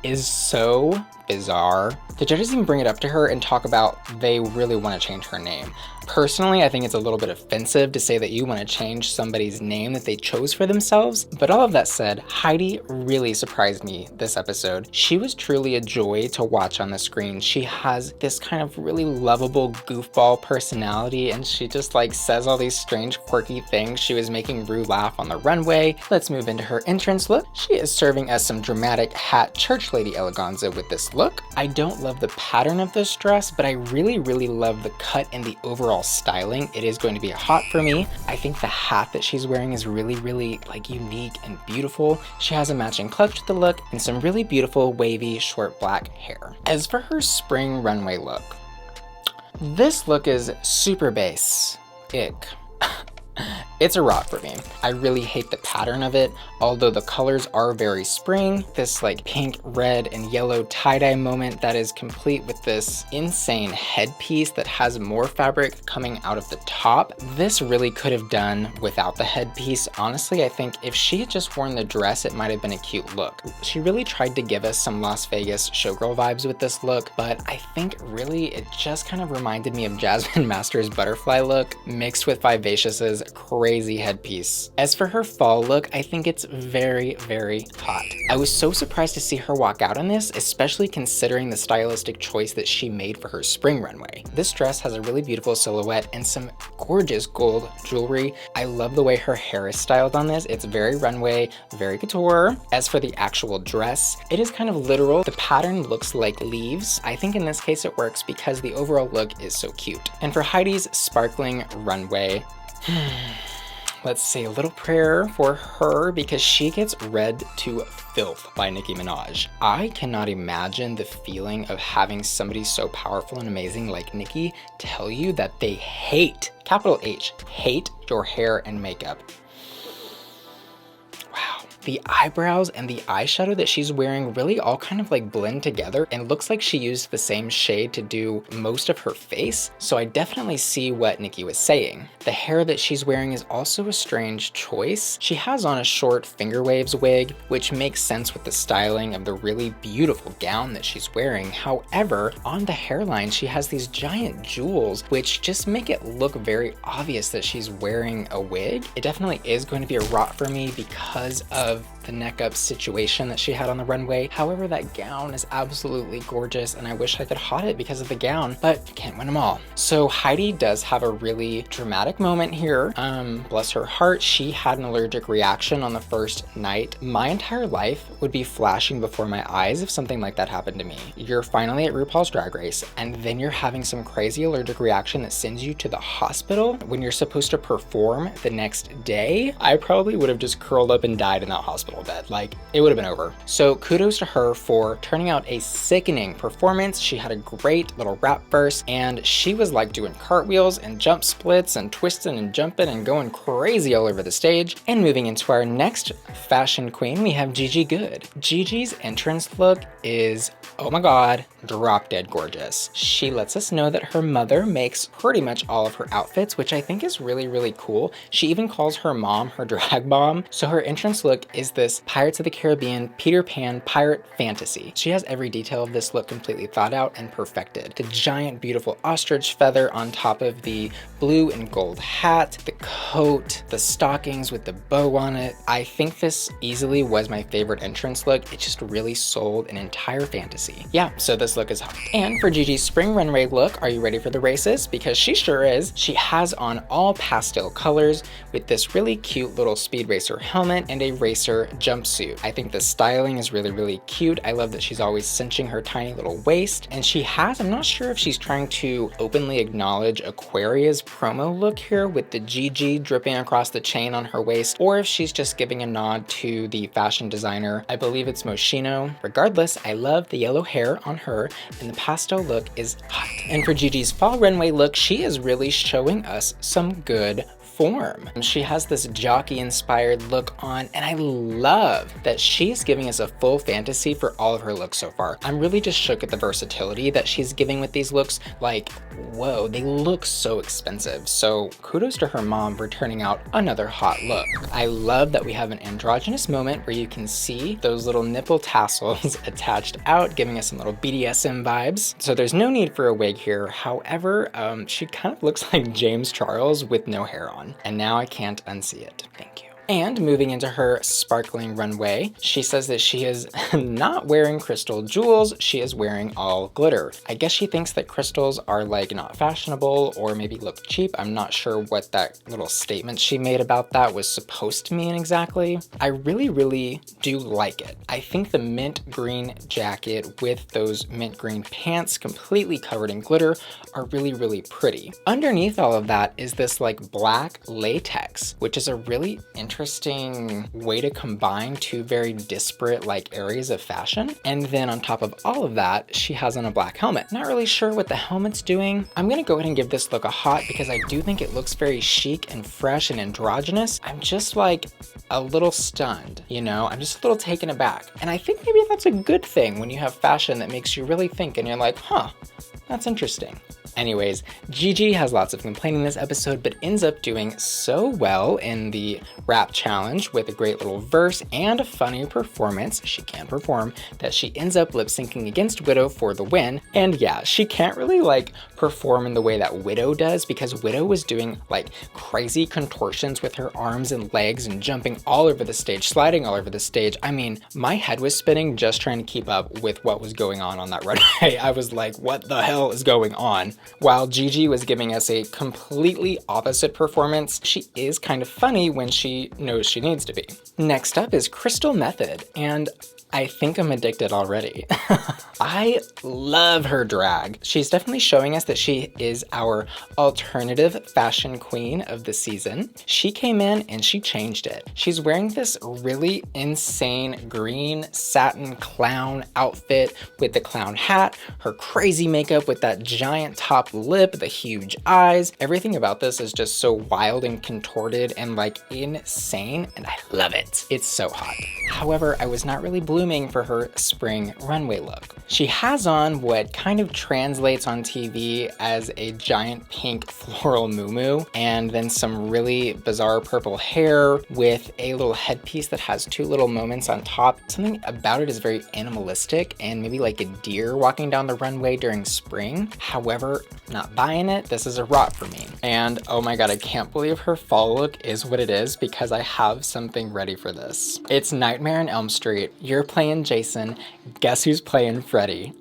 is so bizarre. The judges even bring it up to her and talk about they really want to change her name. Personally, I think it's a little bit offensive to say that you want to change somebody's name that they chose for themselves. But all of that said, Heidi really surprised me this episode. She was truly a joy to watch on the screen. She has this kind of really lovable goofball personality, and she just like says all these strange quirky things. She was making Rue laugh on the runway. Let's move into her entrance look. She is serving us some dramatic hat church lady eleganza with this look. I don't love the pattern of this dress, but I really love the cut and the overall styling. It is going to be a hot for me. I think the hat that she's wearing is really like unique and beautiful. She has a matching clutch to the look and some really beautiful wavy short black hair. As for her spring runway look, this look is super base. Ick. It's a rock for me. I really hate the pattern of it, although the colors are very spring. This like pink, red, and yellow tie-dye moment that is complete with this insane headpiece that has more fabric coming out of the top. This really could have done without the headpiece. Honestly, I think if she had just worn the dress, it might have been a cute look. She really tried to give us some Las Vegas showgirl vibes with this look, but I think really it just kind of reminded me of Jasmine Masters' butterfly look mixed with Vivacious's crazy headpiece. As for her fall look, I think it's very hot. I was so surprised to see her walk out on this, especially considering the stylistic choice that she made for her spring runway. This dress has a really beautiful silhouette and some gorgeous gold jewelry. I love the way her hair is styled on this. It's very runway, very couture. As for the actual dress, it is kind of literal. The pattern looks like leaves. I think in this case it works because the overall look is so cute. And for Heidi's sparkling runway, let's say a little prayer for her because she gets read to filth by Nicki Minaj. I cannot imagine the feeling of having somebody so powerful and amazing like Nicki tell you that they hate, capital H, hate your hair and makeup. The eyebrows and the eyeshadow that she's wearing really all kind of like blend together and looks like she used the same shade to do most of her face. So I definitely see what Nicki was saying. The hair that she's wearing is also a strange choice. She has on a short finger waves wig, which makes sense with the styling of the really beautiful gown that she's wearing. However, on the hairline, she has these giant jewels, which just make it look very obvious that she's wearing a wig. It definitely is going to be a rot for me because of the neck up situation that she had on the runway. However, that gown is absolutely gorgeous and I wish I could hot it because of the gown, but can't win them all. So Heidi does have a really dramatic moment here. Bless her heart, she had an allergic reaction on the first night. My entire life would be flashing before my eyes if something like that happened to me. You're finally at Rupaul's Drag Race and then you're having some crazy allergic reaction that sends you to the hospital when you're supposed to perform the next day. I probably would have just curled up and died in that hospital bed. Like, it would have been over. So kudos to her for turning out a sickening performance. She had a great little rap verse and she was like doing cartwheels and jump splits and twisting and jumping and going crazy all over the stage. And moving into our next fashion queen, we have Gigi Goode. Gigi's entrance look is, oh my god, drop dead gorgeous. She lets us know that her mother makes pretty much all of her outfits, which I think is really cool. She even calls her mom her drag bomb. So her entrance look is this Pirates of the Caribbean Peter Pan pirate fantasy. She has every detail of this look completely thought out and perfected. The giant beautiful ostrich feather on top of the blue and gold hat, the coat, the stockings with the bow on it. I think this easily was my favorite entrance look. It just really sold an entire fantasy. Yeah, so this look is hot. And for Gigi's spring runway look, are you ready for the races? Because she sure is. She has on all pastel colors with this really cute little speed racer helmet and a racer jumpsuit. I think the styling is really cute. I love that she's always cinching her tiny little waist. And she has, I'm not sure if she's trying to openly acknowledge Aquaria's promo look here with the Gigi dripping across the chain on her waist, or if she's just giving a nod to the fashion designer. I believe it's Moschino. Regardless, I love the yellow hair on her and the pastel look is hot. And for Gigi's fall runway look, she is really showing us some good perform. She has this jockey-inspired look on, and I love that she's giving us a full fantasy for all of her looks so far. I'm really just shook at the versatility that she's giving with these looks. Like, whoa, they look so expensive. So kudos to her mom for turning out another hot look. I love that we have an androgynous moment where you can see those little nipple tassels attached out, giving us some little BDSM vibes. So there's no need for a wig here. However, she kind of looks like James Charles with no hair on. And now I can't unsee it. Thank you. And moving into her sparkling runway, she says that she is not wearing crystal jewels, she is wearing all glitter. I guess she thinks that crystals are like not fashionable or maybe look cheap. I'm not sure what that little statement she made about that was supposed to mean exactly. I really do like it. I think the mint green jacket with those mint green pants completely covered in glitter are really pretty. Underneath all of that is this like black latex, which is a really interesting way to combine two very disparate like areas of fashion. And then on top of all of that, she has on a black helmet. Not really sure what the helmet's doing. I'm gonna go ahead and give this look a hot because I do think it looks very chic and fresh and androgynous. I'm just like a little stunned, you know? I'm just a little taken aback. And I think maybe that's a good thing when you have fashion that makes you really think and you're like, huh, that's interesting. Anyways, Gigi has lots of complaining this episode, but ends up doing so well in the rap challenge with a great little verse and a funny performance, she can perform, that she ends up lip syncing against Widow for the win. And yeah, she can't really like perform in the way that Widow does because Widow was doing like crazy contortions with her arms and legs and jumping all over the stage, sliding all over the stage. I mean, my head was spinning just trying to keep up with what was going on that runway. I was like, what the hell is going on? While Gigi was giving us a completely opposite performance, she is kind of funny when she knows she needs to be. Next up is Crystal Methyd, and I think I'm addicted already. I love her drag. She's definitely showing us that she is our alternative fashion queen of the season. She came in and she changed it. She's wearing this really insane green satin clown outfit with the clown hat, her crazy makeup with that giant top lip, the huge eyes. Everything about this is just so wild and contorted and like insane, and I love it. It's so hot. However, I was not really blooming for her spring runway look. She has on what kind of translates on TV as a giant pink floral muumuu, and then some really bizarre purple hair with a little headpiece that has two little moments on top. Something about it is very animalistic and maybe like a deer walking down the runway during spring. However, not buying it. This is a rot for me. And oh my god, I can't believe her fall look is what it is because I have something ready for this. It's Nightmare on Elm Street. You're playing Jason. Guess who's playing Freddy?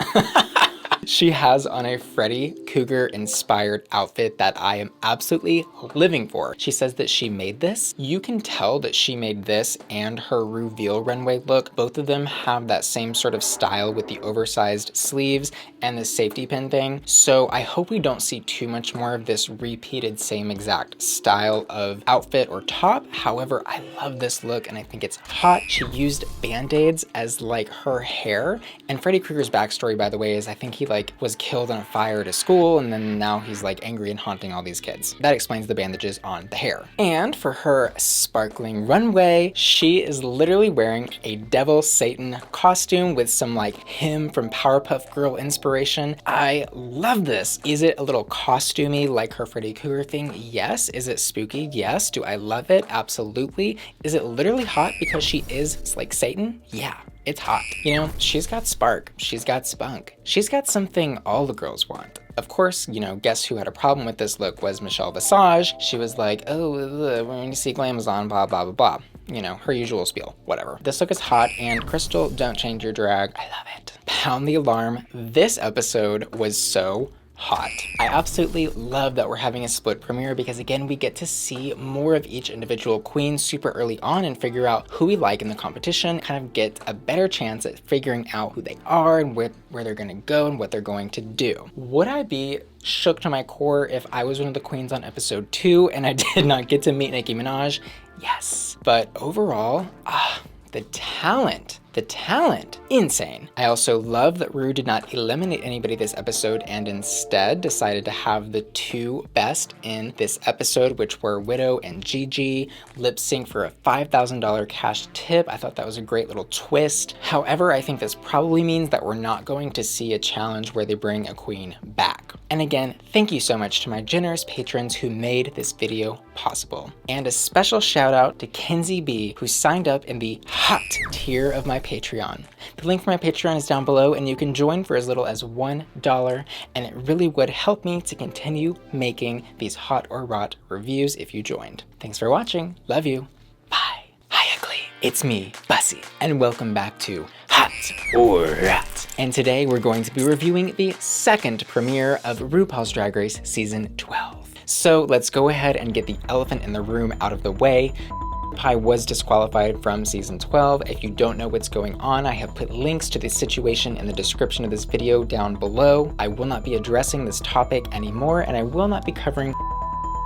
She has on a Freddy Krueger inspired outfit that I am absolutely living for. She says that she made this. You can tell that she made this and her Ruveal runway look. Both of them have that same sort of style with the oversized sleeves and the safety pin thing. So I hope we don't see too much more of this repeated same exact style of outfit or top. However, I love this look and I think it's hot. She used band-aids as like her hair. And Freddy Krueger's backstory, by the way, is I think he like was killed in a fire at a school and then now he's like angry and haunting all these kids. That explains the bandages on the hair. And for her sparkling runway, she is literally wearing a Devil Satan costume with some like him from Powerpuff Girl inspiration. I love this. Is it a little costumey like her Freddy Krueger thing? Yes. Is it spooky? Yes. Do I love it? Absolutely. Is it literally hot because she is like Satan? Yeah. It's hot. You know, she's got spark, she's got spunk, she's got something all the girls want. Of course, you know, guess who had a problem with this look was Michelle Visage. She was like, oh, when you see glamazon, blah, blah, blah, blah. You know, her usual spiel, whatever. This look is hot, and Crystal, don't change your drag. I love it. Pound the alarm. This episode was so hot. I absolutely love that we're having a split premiere because again, we get to see more of each individual queen super early on and figure out who we like in the competition, kind of get a better chance at figuring out who they are and where they're gonna go and what they're going to do. Would I be shook to my core if I was one of the queens on episode 2 and I did not get to meet Nicki Minaj? Yes. But overall, the talent The talent, insane. I also love that Ru did not eliminate anybody this episode and instead decided to have the two best in this episode, which were Widow and Gigi, lip sync for a $5,000 cash tip. I thought that was a great little twist. However, I think this probably means that we're not going to see a challenge where they bring a queen back. And again, thank you so much to my generous patrons who made this video possible. And a special shout out to Kenzie B, who signed up in the hot tier of my Patreon. The link for my Patreon is down below and you can join for as little as $1, and it really would help me to continue making these hot or rot reviews if you joined. Thanks for watching. Love you. Bye. Hi ugly. It's me, Bussy, and welcome back to Hot or Rot. And today we're going to be reviewing the second premiere of RuPaul's Drag Race Season 12. So let's go ahead and get the elephant in the room out of the way. Pie was disqualified from season 12. If you don't know what's going on, I have put links to the situation in the description of this video down below. I will not be addressing this topic anymore, and I will not be covering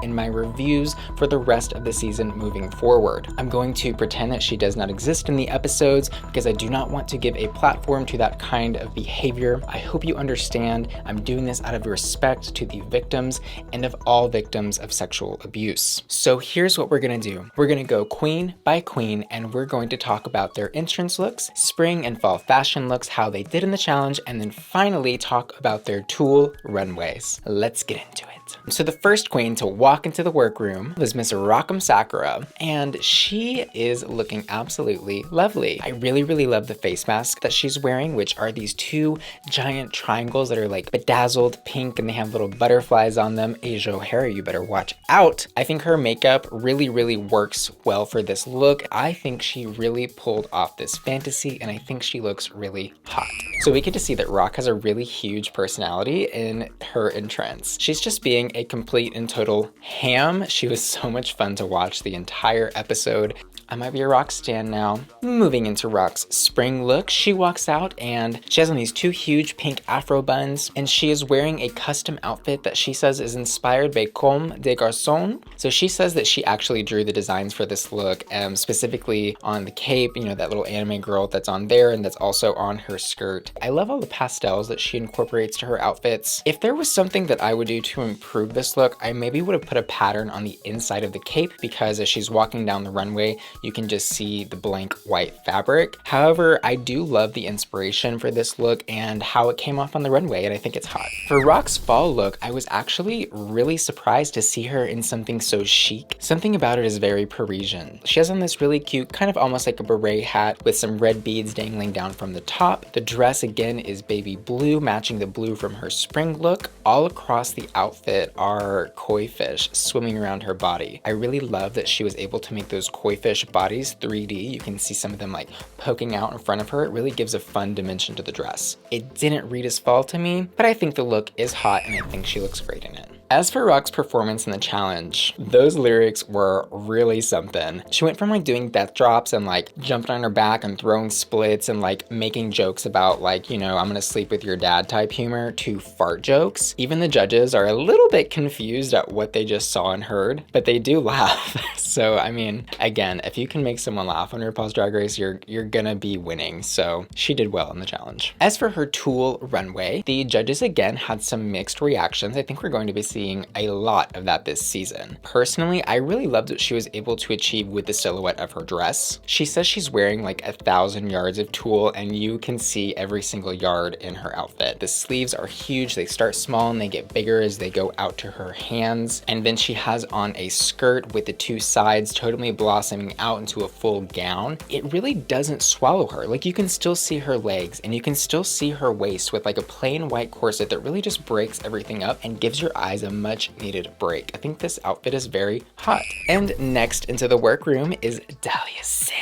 in my reviews for the rest of the season moving forward. I'm going to pretend that she does not exist in the episodes because I do not want to give a platform to that kind of behavior. I hope you understand I'm doing this out of respect to the victims and of all victims of sexual abuse. So here's what we're gonna do. We're gonna go queen by queen and we're going to talk about their entrance looks, spring and fall fashion looks, how they did in the challenge, and then finally talk about their tulle runways. Let's get into it. So the first queen to walk into the workroom was Miss Rock'em Sakura, and she is looking absolutely lovely. I really love the face mask that she's wearing, which are these two giant triangles that are like bedazzled pink and they have little butterflies on them. Asia O'Hara, you better watch out. I think her makeup really works well for this look. I think she really pulled off this fantasy and I think she looks really hot. So we get to see that Rock has a really huge personality in her entrance. She's just being a complete and total ham. She was so much fun to watch the entire episode. I might be a Rock stan now. Moving into Rock's spring look, she walks out and she has on these two huge pink afro buns and she is wearing a custom outfit that she says is inspired by Comme des Garçons. So she says that she actually drew the designs for this look, specifically on the cape, you know, that little anime girl that's on there and that's also on her skirt. I love all the pastels that she incorporates to her outfits. If there was something that I would do to improve this look, I maybe would have put a pattern on the inside of the cape because as she's walking down the runway, you can just see the blank white fabric. However, I do love the inspiration for this look and how it came off on the runway, and I think it's hot. For Rock's fall look, I was actually really surprised to see her in something so chic. Something about it is very Parisian. She has on this really cute, kind of almost like a beret hat with some red beads dangling down from the top. The dress again is baby blue, matching the blue from her spring look. All across the outfit are koi fish swimming around her body. I really love that she was able to make those koi fish bodies 3D. You can see some of them like poking out in front of her. It really gives a fun dimension to the dress. It didn't read as fall to me, but I think the look is hot and I think she looks great in it. As for Rock's performance in the challenge, those lyrics were really something. She went from like doing death drops and like jumping on her back and throwing splits and like making jokes about like, you know, I'm gonna sleep with your dad type humor to fart jokes. Even the judges are a little bit confused at what they just saw and heard, but they do laugh. So, I mean, again, if you can make someone laugh on RuPaul's Drag Race, you're gonna be winning. So she did well in the challenge. As for her tulle runway, the judges again had some mixed reactions. I think we're going to be seeing a lot of that this season. Personally, I really loved what she was able to achieve with the silhouette of her dress. She says she's wearing like 1,000 yards of tulle and you can see every single yard in her outfit. The sleeves are huge. They start small and they get bigger as they go out to her hands. And then she has on a skirt with the two sides totally blossoming out into a full gown. It really doesn't swallow her. Like you can still see her legs and you can still see her waist with like a plain white corset that really just breaks everything up and gives your eyes a much needed break. I think this outfit is very hot. And next into the workroom is Dahlia Sin.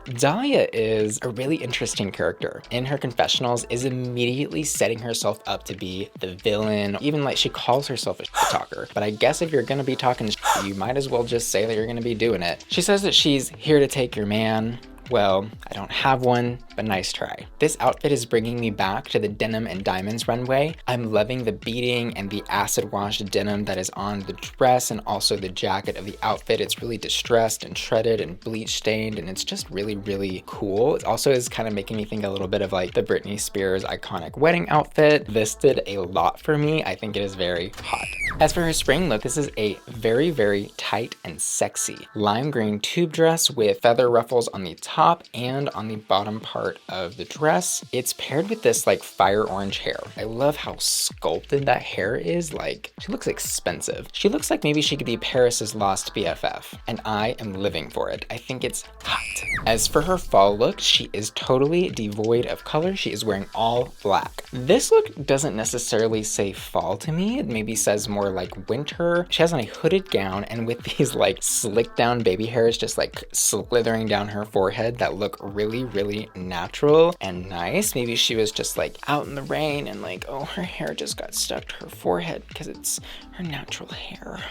Dahlia is a really interesting character. In her confessionals is immediately setting herself up to be the villain. Even like she calls herself a shit talker. But I guess if you're gonna be talking shit, you might as well just say that you're gonna be doing it. She says that she's here to take your man, Well, I don't have one, but nice try. This outfit is bringing me back to the denim and diamonds runway. I'm loving the beading and the acid washed denim that is on the dress and also the jacket of the outfit. It's really distressed and shredded and bleach stained, and it's just really, really cool. It also is kind of making me think a little bit of like the Britney Spears iconic wedding outfit. This did a lot for me. I think it is very hot. As for her spring look, this is a very, very tight and sexy lime green tube dress with feather ruffles on the top and on the bottom part of the dress. It's paired with this like fire orange hair. I love how sculpted that hair is. Like, she looks expensive. She looks like maybe she could be Paris's lost BFF, and I am living for it. I think it's hot. As for her fall look, she is totally devoid of color. She is wearing all black. This look doesn't necessarily say fall to me. It maybe says more like winter. She has on a hooded gown and with these like slicked down baby hairs just like slithering down her forehead that look really, really natural and nice. Maybe she was just like out in the rain and like, oh, her hair just got stuck to her forehead because it's her natural hair.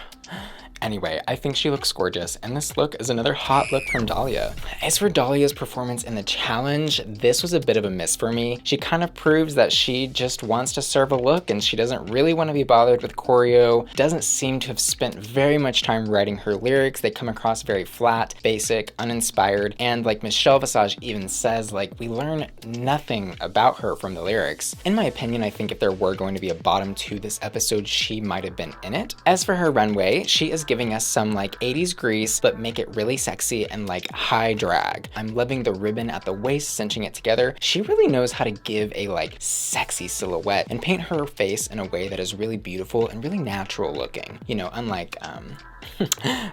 Anyway, I think she looks gorgeous, and this look is another hot look from Dahlia. As for Dahlia's performance in the challenge, this was a bit of a miss for me. She kind of proves that she just wants to serve a look and she doesn't really want to be bothered with choreo. Doesn't seem to have spent very much time writing her lyrics. They come across very flat, basic, uninspired, and like Michelle Visage even says, like, we learn nothing about her from the lyrics. In my opinion, I think if there were going to be a bottom to this episode, she might have been in it. As for her runway, she is giving us some like 80s grease, but make it really sexy and like high drag. I'm loving the ribbon at the waist, cinching it together. She really knows how to give a like sexy silhouette and paint her face in a way that is really beautiful and really natural looking. You know, unlike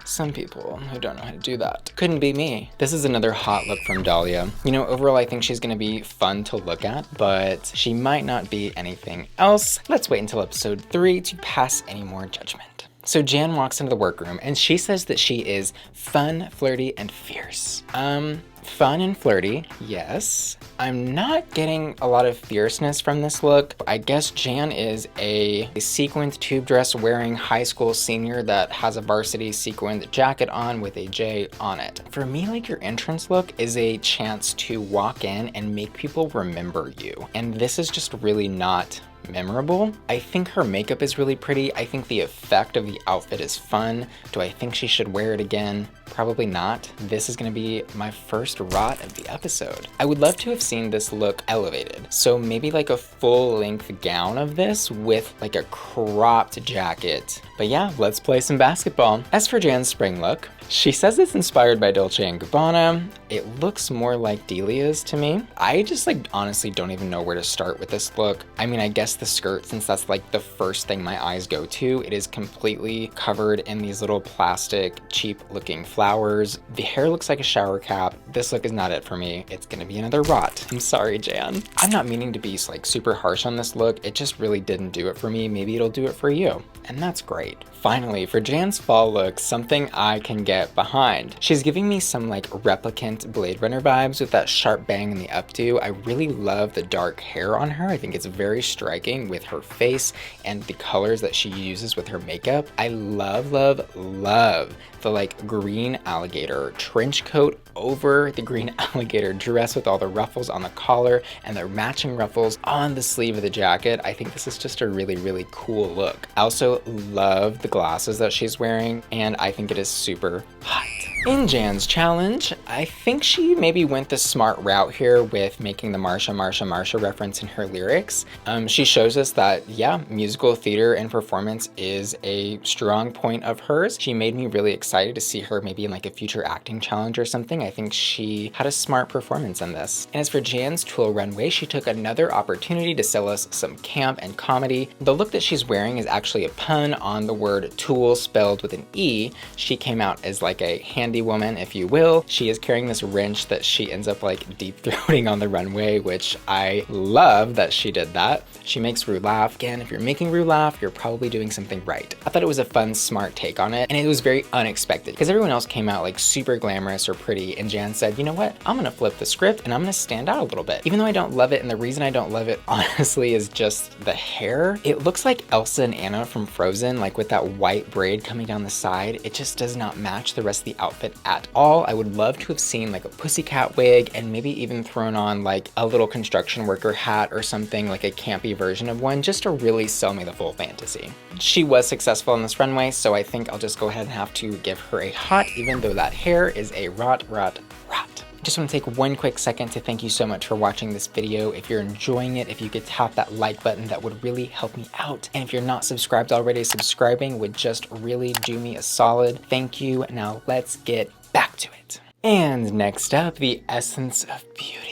some people who don't know how to do that. Couldn't be me. This is another hot look from Dahlia. You know, overall, I think she's gonna be fun to look at, but she might not be anything else. Let's wait until episode 3 to pass any more judgment. So Jan walks into the workroom and she says that she is fun, flirty, and fierce. Fun and flirty, yes. I'm not getting a lot of fierceness from this look. I guess Jan is a sequined tube dress wearing high school senior that has a varsity sequined jacket on with a J on it. For me, like, your entrance look is a chance to walk in and make people remember you. And this is just really not memorable. I think her makeup is really pretty. I think the effect of the outfit is fun. Do I think she should wear it again? Probably not. This is gonna be my first rot of the episode. I would love to have seen this look elevated. So maybe like a full length gown of this with like a cropped jacket. But yeah, let's play some basketball. As for Jan's spring look, she says it's inspired by Dolce & Gabbana. It looks more like Delia's to me. I just like honestly don't even know where to start with this look. I mean, I guess the skirt, since that's like the first thing my eyes go to. It is completely covered in these little plastic, cheap looking flowers. The hair looks like a shower cap. This look is not it for me. It's gonna be another rot. I'm sorry, Jan. I'm not meaning to be like super harsh on this look. It just really didn't do it for me. Maybe it'll do it for you. And that's great. Finally, for Jan's fall look, something I can get behind. She's giving me some like replicant Blade Runner vibes with that sharp bang in the updo. I really love the dark hair on her. I think it's very striking with her face and the colors that she uses with her makeup. I love, love, love the like green alligator trench coat over the green alligator dress with all the ruffles on the collar and the matching ruffles on the sleeve of the jacket. I think this is just a really, really cool look. I also love the glasses that she's wearing, and I think it is super hot. In Jan's challenge, I think she maybe went the smart route here with making the Marsha reference in her lyrics. She shows us that, yeah, musical theater and performance is a strong point of hers. She made me really excited to see her maybe in like a future acting challenge or something. I think she had a smart performance in this. And as for Jan's Tulle runway, she took another opportunity to sell us some camp and comedy. The look that she's wearing is actually a pun on the word tool spelled with an E. She came out as like a handy woman, if you will. She is carrying this wrench that she ends up like deep throating on the runway, which I love that she did that. She makes Rue laugh. Again, if you're making Rue laugh, you're probably doing something right. I thought it was a fun, smart take on it, and it was very unexpected because everyone else came out like super glamorous or pretty, and Jan said, you know what, I'm gonna flip the script and I'm gonna stand out a little bit. Even though I don't love it, and the reason I don't love it honestly is just the hair. It looks like Elsa and Anna from Frozen, like with that white braid coming down the side. It just does not match the rest of the outfit. outfit at all. I would love to have seen like a pussycat wig and maybe even thrown on like a little construction worker hat or something, like a campy version of one, just to really sell me the full fantasy. She was successful in this runway, so I think I'll just go ahead and have to give her a hot, even though that hair is a rot. Just want to take one quick second to thank you so much for watching this video. If you're enjoying it, if you could tap that like button, that would really help me out. And if you're not subscribed already, subscribing would just really do me a solid. Thank you. Now let's get back to it. And next up, the essence of beauty.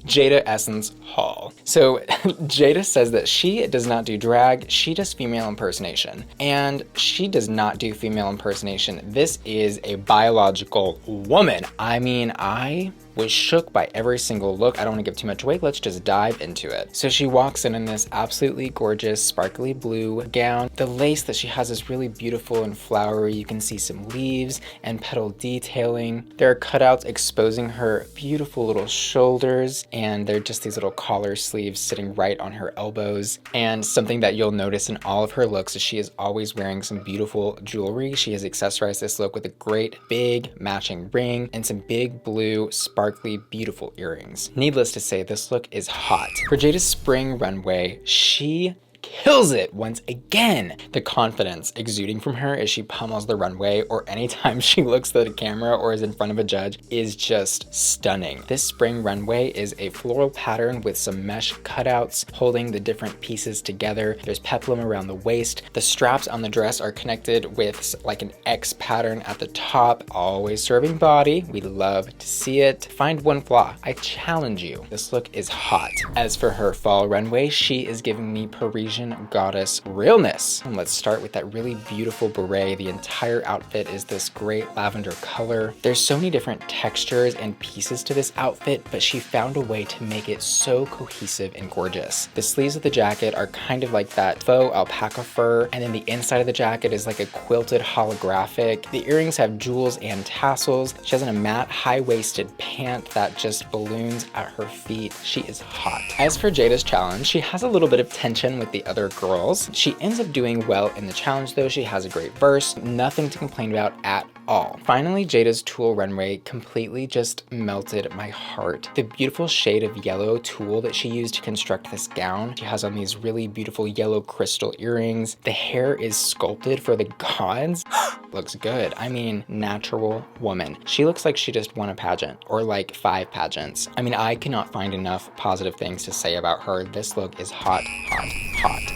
Jaida Essence Haul. So Jaida says that she does not do drag, she does female impersonation. And she does not do female impersonation. This is a biological woman. I mean, I was shook by every single look. I don't want to give too much away. Let's just dive into it. So she walks in this absolutely gorgeous sparkly blue gown. The lace that she has is really beautiful and flowery. You can see some leaves and petal detailing. There are cutouts exposing her beautiful little shoulders, and they're just these little collar sleeves sitting right on her elbows. And something that you'll notice in all of her looks is she is always wearing some beautiful jewelry. She has accessorized this look with a great big matching ring and some big blue sparkly beautiful earrings. Needless to say, this look is hot. For Jaida's spring runway, she kills it once again. The confidence exuding from her as she pummels the runway, or anytime she looks at the camera or is in front of a judge, is just stunning. This spring runway is a floral pattern with some mesh cutouts holding the different pieces together. There's peplum around the waist. The straps on the dress are connected with like an X pattern at the top, always serving body. We love to see it. Find one flaw. I challenge you. This look is hot. As for her fall runway, she is giving me Parisian goddess realness. And let's start with that really beautiful beret. The entire outfit is this great lavender color. There's so many different textures and pieces to this outfit, but she found a way to make it so cohesive and gorgeous. The sleeves of the jacket are kind of like that faux alpaca fur, and then the inside of the jacket is like a quilted holographic. The earrings have jewels and tassels. She has a matte high-waisted pant that just balloons at her feet. She is hot. As for Jaida's challenge, she has a little bit of tension with the other girls. She ends up doing well in the challenge though. She has a great verse, nothing to complain about at all. Finally, Jaida's tulle runway completely just melted my heart. The beautiful shade of yellow tulle that she used to construct this gown. She has on these really beautiful yellow crystal earrings. The hair is sculpted for the gods. Looks good. I mean, natural woman. She looks like she just won a pageant, or like 5 pageants. I mean, I cannot find enough positive things to say about her. This look is hot.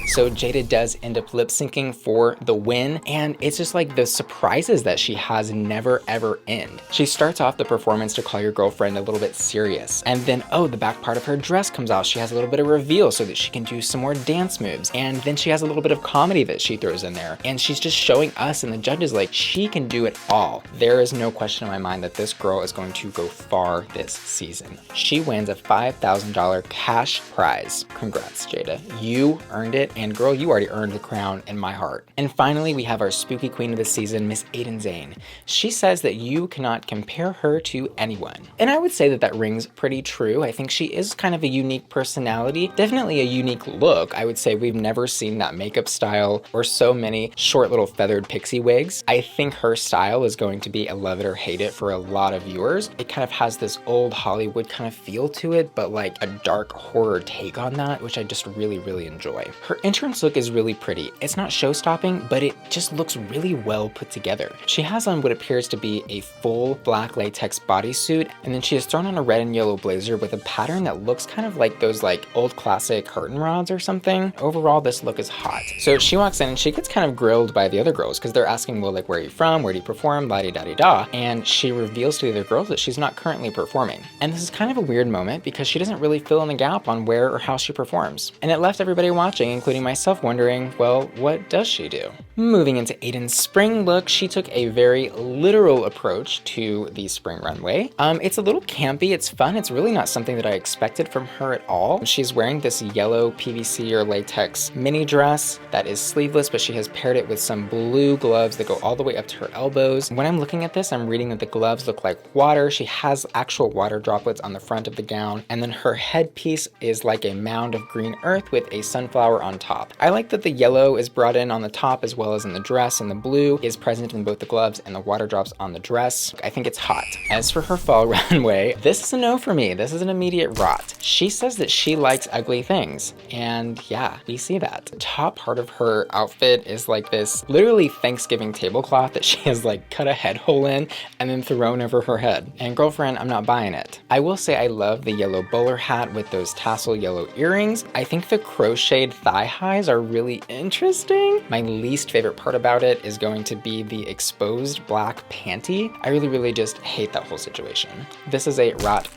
So Jaida does end up lip syncing for the win, and it's just like the surprises that she has never ever end. She starts off the performance to Call Your Girlfriend a little bit serious, and then the back part of her dress comes off. She has a little bit of reveal so that she can do some more dance moves, and then she has a little bit of comedy that she throws in there, and she's just showing us and the judges like she can do it all. There is no question in my mind that this girl is going to go far this season. She wins a $5,000 cash prize. Congrats, Jaida. You earned it, and girl, you already earned the crown in my heart. And finally, we have our spooky queen of the season, Miss Aiden Zhane. She says that you cannot compare her to anyone. And I would say that that rings pretty true. I think she is kind of a unique personality, definitely a unique look. I would say we've never seen that makeup style or so many short little feathered pixie wigs. I think her style is going to be a love it or hate it for a lot of viewers. It kind of has this old Hollywood kind of feel to it, but like a dark horror take on that, which I just really enjoy. Her entrance look is really pretty. It's not show-stopping, but it just looks really well put together. She has on what appears to be a full black latex bodysuit, and then she has thrown on a red and yellow blazer with a pattern that looks kind of like those like old classic curtain rods or something. Overall, this look is hot. So she walks in and she gets kind of grilled by the other girls because they're asking, well, like, where are you from? Where do you perform? La-di-da-di-da. And she reveals to the other girls that she's not currently performing. And this is kind of a weird moment because she doesn't really fill in the gap on where or how she performs. And it left everybody watching, including myself, wondering, well, what does she do? Moving into Aiden's spring look, she took a very literal approach to the spring runway. It's a little campy, it's fun, it's really not something that I expected from her at all. She's wearing this yellow PVC or latex mini dress that is sleeveless, but she has paired it with some blue gloves that go all the way up to her elbows. When I'm looking at this, I'm reading that the gloves look like water. She has actual water droplets on the front of the gown, and then her headpiece is like a mound of green earth with a sunflower on top. I like that the yellow is brought in on the top as well well as in the dress, and the blue is present in both the gloves and the water drops on the dress. I think it's hot. As for her fall runway, this is a no for me. This is an immediate rot. She says that she likes ugly things, and yeah, we see that. The top part of her outfit is like this literally Thanksgiving tablecloth that she has like cut a head hole in and then thrown over her head. And girlfriend, I'm not buying it. I will say I love the yellow bowler hat with those tassel yellow earrings. I think the crocheted thigh highs are really interesting. My least favorite part about it is going to be the exposed black panty. I really just hate that whole situation. This is a rot.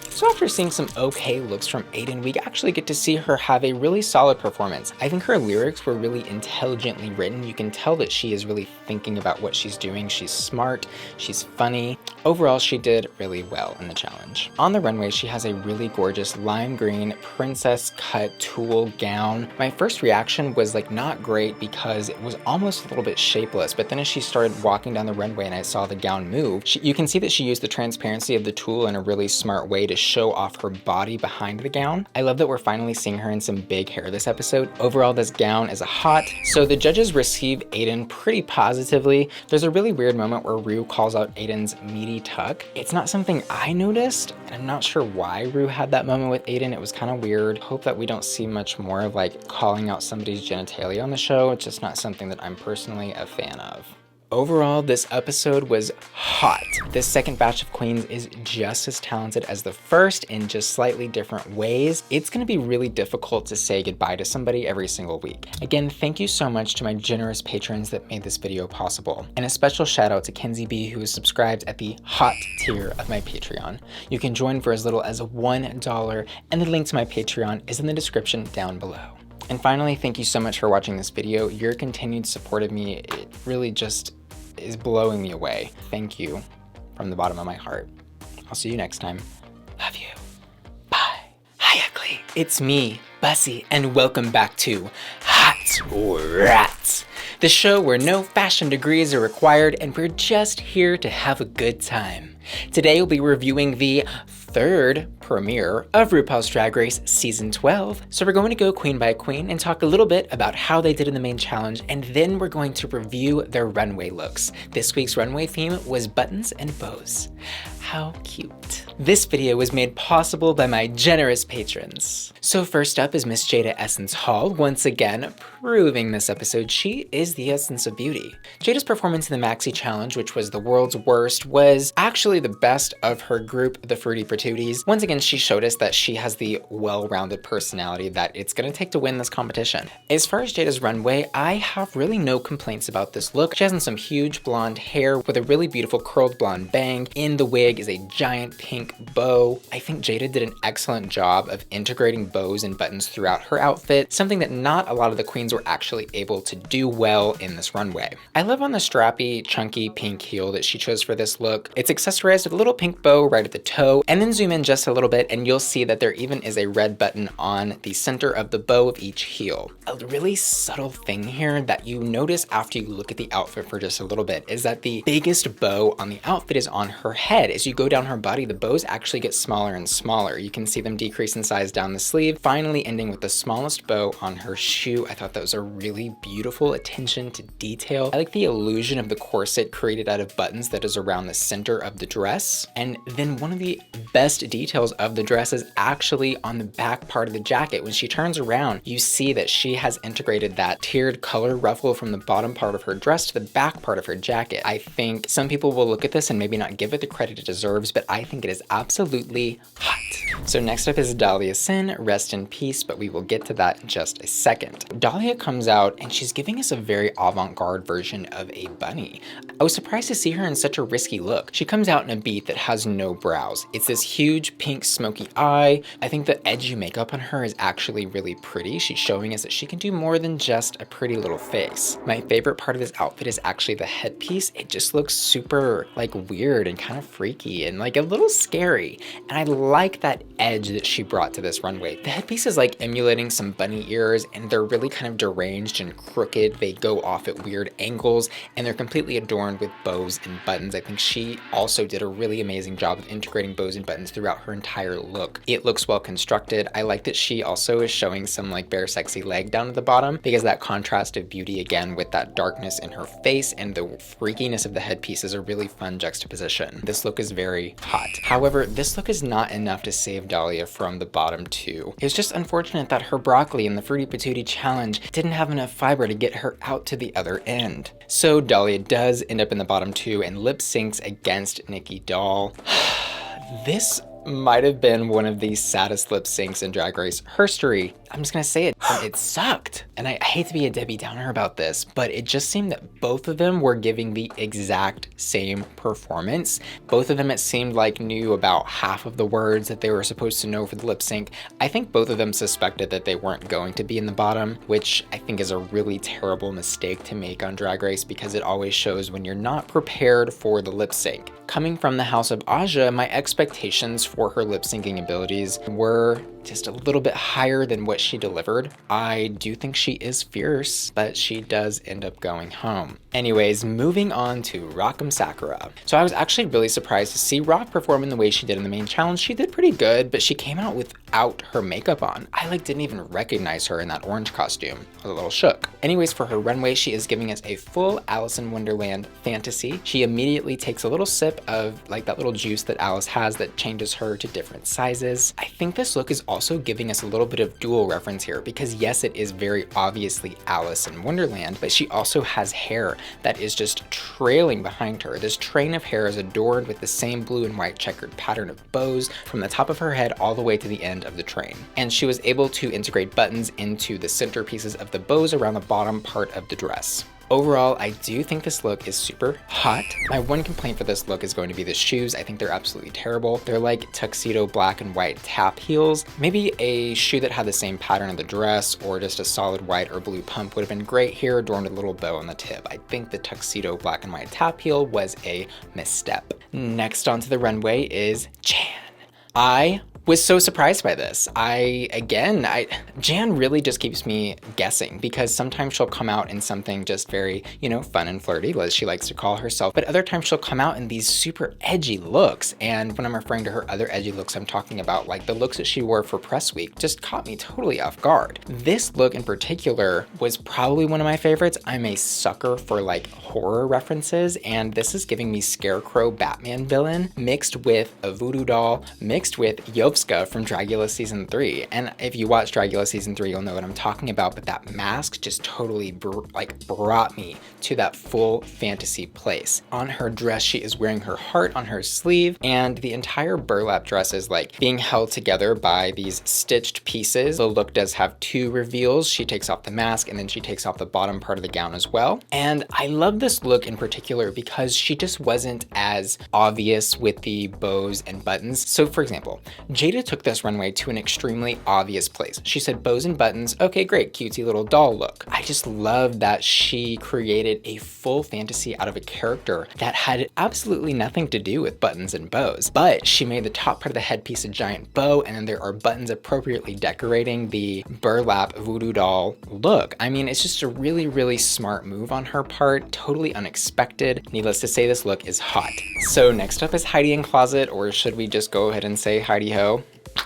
So after seeing some okay looks from Aiden, we actually get to see her have a really solid performance. I think her lyrics were really intelligently written. You can tell that she is really thinking about what she's doing. She's smart, she's funny. Overall, she did really well in the challenge. On the runway, she has a really gorgeous lime green princess cut tulle gown. My first reaction was like not great because it was almost a little bit shapeless, but then as she started walking down the runway and I saw the gown move, you can see that she used the transparency of the tulle in a really smart way to show off her body behind the gown. I love that we're finally seeing her in some big hair this episode. Overall, this gown is a hot. So the judges receive Aiden pretty positively. There's a really weird moment where Rue calls out Aiden's meaty tuck. It's not something I noticed, and I'm not sure why Rue had that moment with Aiden. It was kind of weird. Hope that we don't see much more of like calling out somebody's genitalia on the show. It's just not something that I'm personally a fan of. Overall, this episode was hot. This second batch of queens is just as talented as the first in just slightly different ways. It's gonna be really difficult to say goodbye to somebody every single week. Again, thank you so much to my generous patrons that made this video possible. And a special shout out to Kenzie B, who is subscribed at the hot tier of my Patreon. You can join for as little as $1, and the link to my Patreon is in the description down below. And finally, thank you so much for watching this video. Your continued support of me, it really just is blowing me away. Thank you from the bottom of my heart. I'll see you next time. Love you. Bye. Hi, ugly. It's me, Bussy, and welcome back to Hot or Rats, the show where no fashion degrees are required and we're just here to have a good time. Today we'll be reviewing the third premiere of RuPaul's Drag Race Season 12. So we're going to go queen by queen and talk a little bit about how they did in the main challenge, and then we're going to review their runway looks. This week's runway theme was buttons and bows. How cute. This video was made possible by my generous patrons. So first up is Miss Jaida Essence Hall, once again proving this episode she is the essence of beauty. Jaida's performance in the Maxi Challenge, which was the world's worst, was actually the best of her group, the Fruity Patooties. Once again, she showed us that she has the well-rounded personality that it's gonna take to win this competition. As far as Jaida's runway, I have really no complaints about this look. She has some huge blonde hair with a really beautiful curled blonde bang. In the wig is a giant pink bow. I think Jaida did an excellent job of integrating bows and buttons throughout her outfit, something that not a lot of the queens were actually able to do well in this runway. I love on the strappy, chunky pink heel that she chose for this look. It's accessorized with a little pink bow right at the toe, and then zoom in just a little bit and you'll see that there even is a red button on the center of the bow of each heel. A really subtle thing here that you notice after you look at the outfit for just a little bit is that the biggest bow on the outfit is on her head. As you go down her body, the bows actually get smaller and smaller. You can see them decrease in size down the sleeve, finally ending with the smallest bow on her shoe. I thought that was a really beautiful attention to detail. I like the illusion of the corset created out of buttons that is around the center of the dress. And then one of the best details of the dress is actually on the back part of the jacket. When she turns around, you see that she has integrated that tiered color ruffle from the bottom part of her dress to the back part of her jacket. I think some people will look at this and maybe not give it the credit it deserves, but I think it is absolutely hot. So next up is Dahlia Sin, rest in peace, but we will get to that in just a second. Dahlia comes out and she's giving us a very avant-garde version of a bunny. I was surprised to see her in such a risky look. She comes out in a beat that has no brows. It's this huge pink smoky eye. I think the edgy makeup on her is actually really pretty. She's showing us that she can do more than just a pretty little face. My favorite part of this outfit is actually the headpiece. It just looks super like weird and kind of freaky and like a little scary. scary. And I like that edge that she brought to this runway. The headpiece is like emulating some bunny ears, and they're really kind of deranged and crooked. They go off at weird angles, and they're completely adorned with bows and buttons. I think she also did a really amazing job of integrating bows and buttons throughout her entire look. It looks well constructed. I like that she also is showing some like bare sexy leg down at the bottom, because that contrast of beauty again with that darkness in her face and the freakiness of the headpiece is a really fun juxtaposition. This look is very hot. However, this look is not enough to save Dahlia from the bottom two. It's just unfortunate that her broccoli in the Fruity Patootie challenge didn't have enough fiber to get her out to the other end. So Dahlia does end up in the bottom two and lip syncs against Nicky Doll. This might have been one of the saddest lip syncs in Drag Race history. I'm just gonna say it, it sucked. And I hate to be a Debbie Downer about this, but it just seemed that both of them were giving the exact same performance. Both of them, it seemed like, knew about half of the words that they were supposed to know for the lip sync. I think both of them suspected that they weren't going to be in the bottom, which I think is a really terrible mistake to make on Drag Race, because it always shows when you're not prepared for the lip sync. Coming from the house of Aja, my expectations for her lip syncing abilities were just a little bit higher than what she delivered. I do think she is fierce, but she does end up going home. Anyways, moving on to Rock'em Sakura. So I was actually really surprised to see Rock perform in the way she did in the main challenge. She did pretty good, but she came out without her makeup on. I didn't even recognize her in that orange costume. I was a little shook. Anyways, for her runway, she is giving us a full Alice in Wonderland fantasy. She immediately takes a little sip of like that little juice that Alice has that changes her to different sizes. I think this look is also giving us a little bit of dual reference here, because yes, it is very obviously Alice in Wonderland, but she also has hair that is just trailing behind her. This train of hair is adorned with the same blue and white checkered pattern of bows from the top of her head all the way to the end of the train. And she was able to integrate buttons into the centerpieces of the bows around the bottom part of the dress. Overall, I do think this look is super hot. My one complaint for this look is going to be the shoes. I think they're absolutely terrible. They're like tuxedo black and white tap heels. Maybe a shoe that had the same pattern of the dress, or just a solid white or blue pump would have been great here, adorned with a little bow on the tip. I think the tuxedo black and white tap heel was a misstep. Next onto the runway is Jan. I was so surprised by this. Jan really just keeps me guessing, because sometimes she'll come out in something just very, fun and flirty, as she likes to call herself, but other times she'll come out in these super edgy looks. And when I'm referring to her other edgy looks, I'm talking about like the looks that she wore for press week just caught me totally off guard. This look in particular was probably one of my favorites. I'm a sucker for like horror references, and this is giving me Scarecrow Batman villain mixed with a voodoo doll, mixed with Yovska from Dragula Season 3. And if you watch Dragula Season 3, you'll know what I'm talking about, but that mask just totally brought me to that full fantasy place. On her dress, she is wearing her heart on her sleeve, and the entire burlap dress is like being held together by these stitched pieces. The look does have two reveals. She takes off the mask, and then she takes off the bottom part of the gown as well. And I love this look in particular because she just wasn't as obvious with the bows and buttons. So for example, Jaida took this runway to an extremely obvious place. She said bows and buttons, okay, great, cutesy little doll look. I just love that she created a full fantasy out of a character that had absolutely nothing to do with buttons and bows, but she made the top part of the headpiece a giant bow, and then there are buttons appropriately decorating the burlap voodoo doll look. I mean, it's just a really, really smart move on her part, totally unexpected. Needless to say, this look is hot. So next up is Heidi N Closet, or should we just go ahead and say Heidi Ho?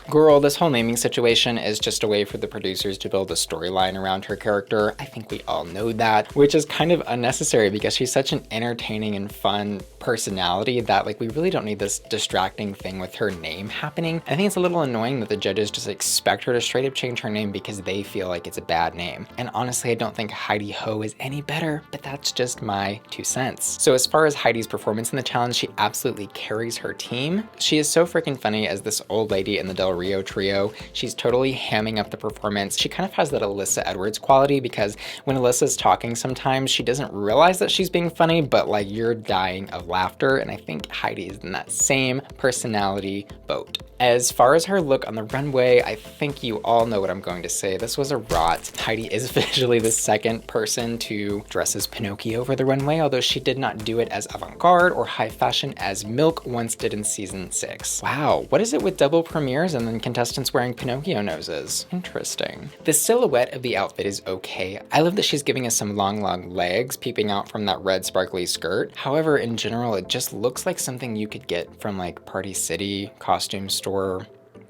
Girl, this whole naming situation is just a way for the producers to build a storyline around her character. I think we all know that, which is kind of unnecessary because she's such an entertaining and fun personality that like we really don't need this distracting thing with her name happening. I think it's a little annoying that the judges just expect her to straight up change her name because they feel like it's a bad name. And honestly, I don't think Heidi Ho is any better, but that's just my 2 cents. So as far as Heidi's performance in the challenge, she absolutely carries her team. She is so freaking funny as this old lady in the Del Rio trio. She's totally hamming up the performance. She kind of has that Alyssa Edwards quality because when Alyssa's talking sometimes she doesn't realize that she's being funny, but like you're dying of laughter, and I think Heidi is in that same personality boat. As far as her look on the runway, I think you all know what I'm going to say. This was a rot. Heidi is officially the second person to dress as Pinocchio for the runway, although she did not do it as avant-garde or high fashion as Milk once did in season 6. Wow, what is it with double premieres and then contestants wearing Pinocchio noses? Interesting. The silhouette of the outfit is okay. I love that she's giving us some long legs peeping out from that red sparkly skirt. However, in general, it just looks like something you could get from like Party City costume store.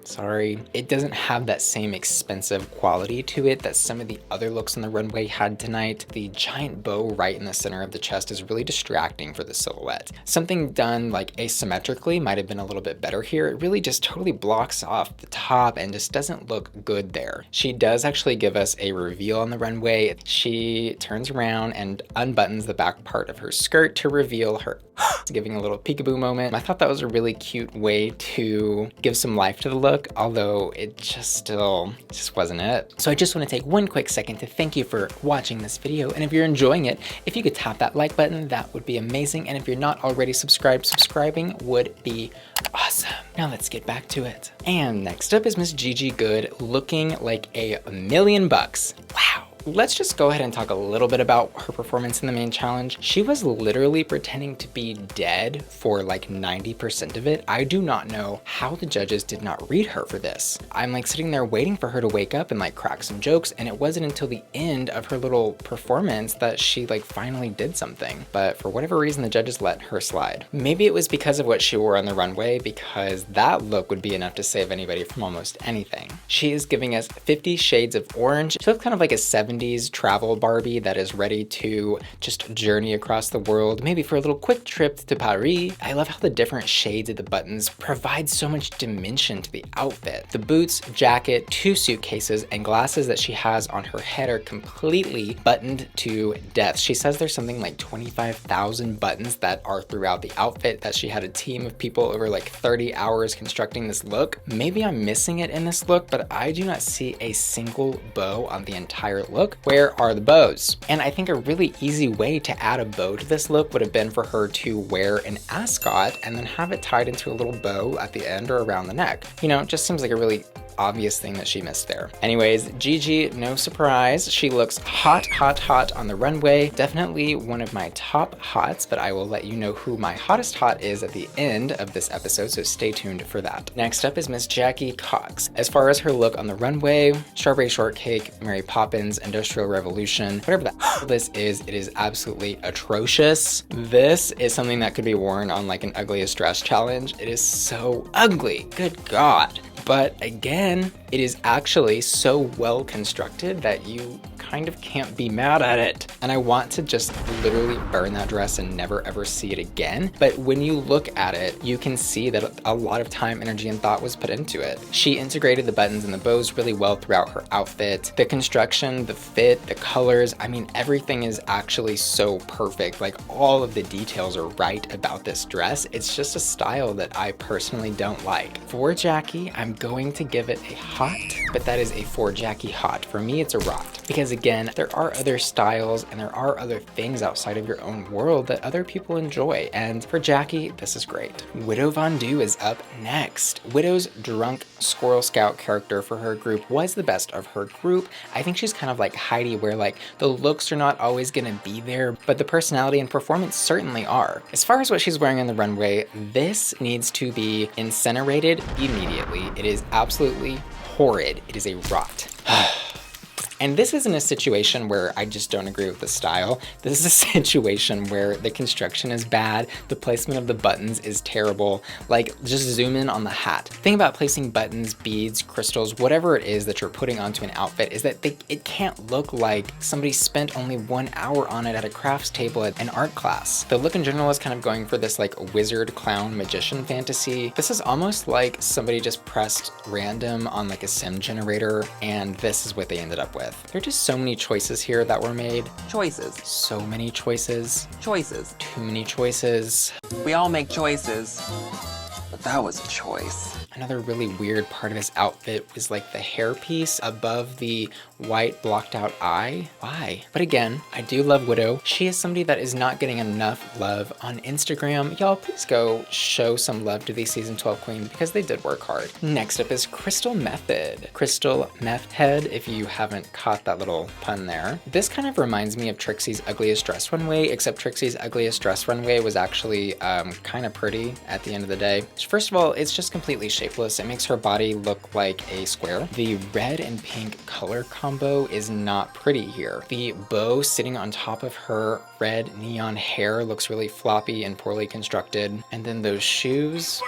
Sorry. It doesn't have that same expensive quality to it that some of the other looks on the runway had tonight. The giant bow right in the center of the chest is really distracting for the silhouette. Something done like asymmetrically might have been a little bit better here. It really just totally blocks off the top and just doesn't look good there. She does actually give us a reveal on the runway. She turns around and unbuttons the back part of her skirt to reveal her giving a little peekaboo moment. I thought that was a really cute way to give some life to the look, although it just wasn't it. So I just want to take one quick second to thank you for watching this video, and if you're enjoying it, if you could tap that like button, that would be amazing, and if you're not already subscribed, subscribing would be awesome. Now let's get back to it. And next up is Miss Gigi Goode looking like $1,000,000. Wow. Let's just go ahead and talk a little bit about her performance in the main challenge. She was literally pretending to be dead for like 90% of it. I do not know how the judges did not read her for this. I'm like sitting there waiting for her to wake up and like crack some jokes, and it wasn't until the end of her little performance that she like finally did something. But for whatever reason, the judges let her slide. Maybe it was because of what she wore on the runway, because that look would be enough to save anybody from almost anything. She is giving us 50 shades of orange. She looks kind of like a 70s travel Barbie that is ready to just journey across the world, maybe for a little quick trip to Paris. I love how the different shades of the buttons provide so much dimension to the outfit. The boots, jacket, 2 suitcases, and glasses that she has on her head are completely buttoned to death. She says there's something like 25,000 buttons that are throughout the outfit, that she had a team of people over like 30 hours constructing this look. Maybe I'm missing it in this look, but I do not see a single bow on the entire look. Where are the bows? And I think a really easy way to add a bow to this look would have been for her to wear an ascot and then have it tied into a little bow at the end or around the neck. You know, it just seems like a really obvious thing that she missed there. Anyways, Gigi, no surprise, she looks hot on the runway. Definitely one of my top hots, but I will let you know who my hottest hot is at the end of this episode, so stay tuned for that. Next up is Miss Jackie Cox. As far as her look on the runway, Strawberry Shortcake, Mary Poppins, Industrial Revolution, whatever the hell this is, it is absolutely atrocious. This is something that could be worn on like an ugliest dress challenge. It is so ugly, good God. But again, it is actually so well constructed that you kind of can't be mad at it. And I want to just literally burn that dress and never ever see it again. But when you look at it, you can see that a lot of time, energy, and thought was put into it. She integrated the buttons and the bows really well throughout her outfit. The construction, the fit, the colors, I mean, everything is actually so perfect. Like all of the details are right about this dress. It's just a style that I personally don't like. For Jackie, I'm going to give it a hot, but that is a for Jackie hot. For me, it's a rot. Because again, there are other styles and there are other things outside of your own world that other people enjoy. And for Jackie, this is great. Widow Von Du is up next. Widow's drunk Squirrel Scout character for her group was the best of her group. I think she's kind of like Heidi, where like the looks are not always gonna be there, but the personality and performance certainly are. As far as what she's wearing on the runway, this needs to be incinerated immediately. It is absolutely horrid. It is a rot. And this isn't a situation where I just don't agree with the style. This is a situation where the construction is bad, the placement of the buttons is terrible. Like, just zoom in on the hat. Think about placing buttons, beads, crystals, whatever it is that you're putting onto an outfit, is that it can't look like somebody spent only 1 hour on it at a crafts table at an art class. The look in general is kind of going for this like wizard, clown, magician fantasy. This is almost like somebody just pressed random on like a sim generator, and this is what they ended up with. There are just so many choices here that were made. Choices. So many choices. Choices. Too many choices. We all make choices, but that was a choice. Another really weird part of his outfit was like the hairpiece above the white blocked out eye. Why? But again, I do love Widow. She is somebody that is not getting enough love on Instagram. Y'all, please go show some love to these season 12 queens because they did work hard. Next up is Crystal Methyd. Crystal Methyd, if you haven't caught that little pun there. This kind of reminds me of Trixie's Ugliest Dress Runway, except Trixie's Ugliest Dress Runway was actually kind of pretty at the end of the day. First of all, it's just completely shapeless. It makes her body look like a square. The red and pink color combo is not pretty here. The bow sitting on top of her red neon hair looks really floppy and poorly constructed. And then those shoes.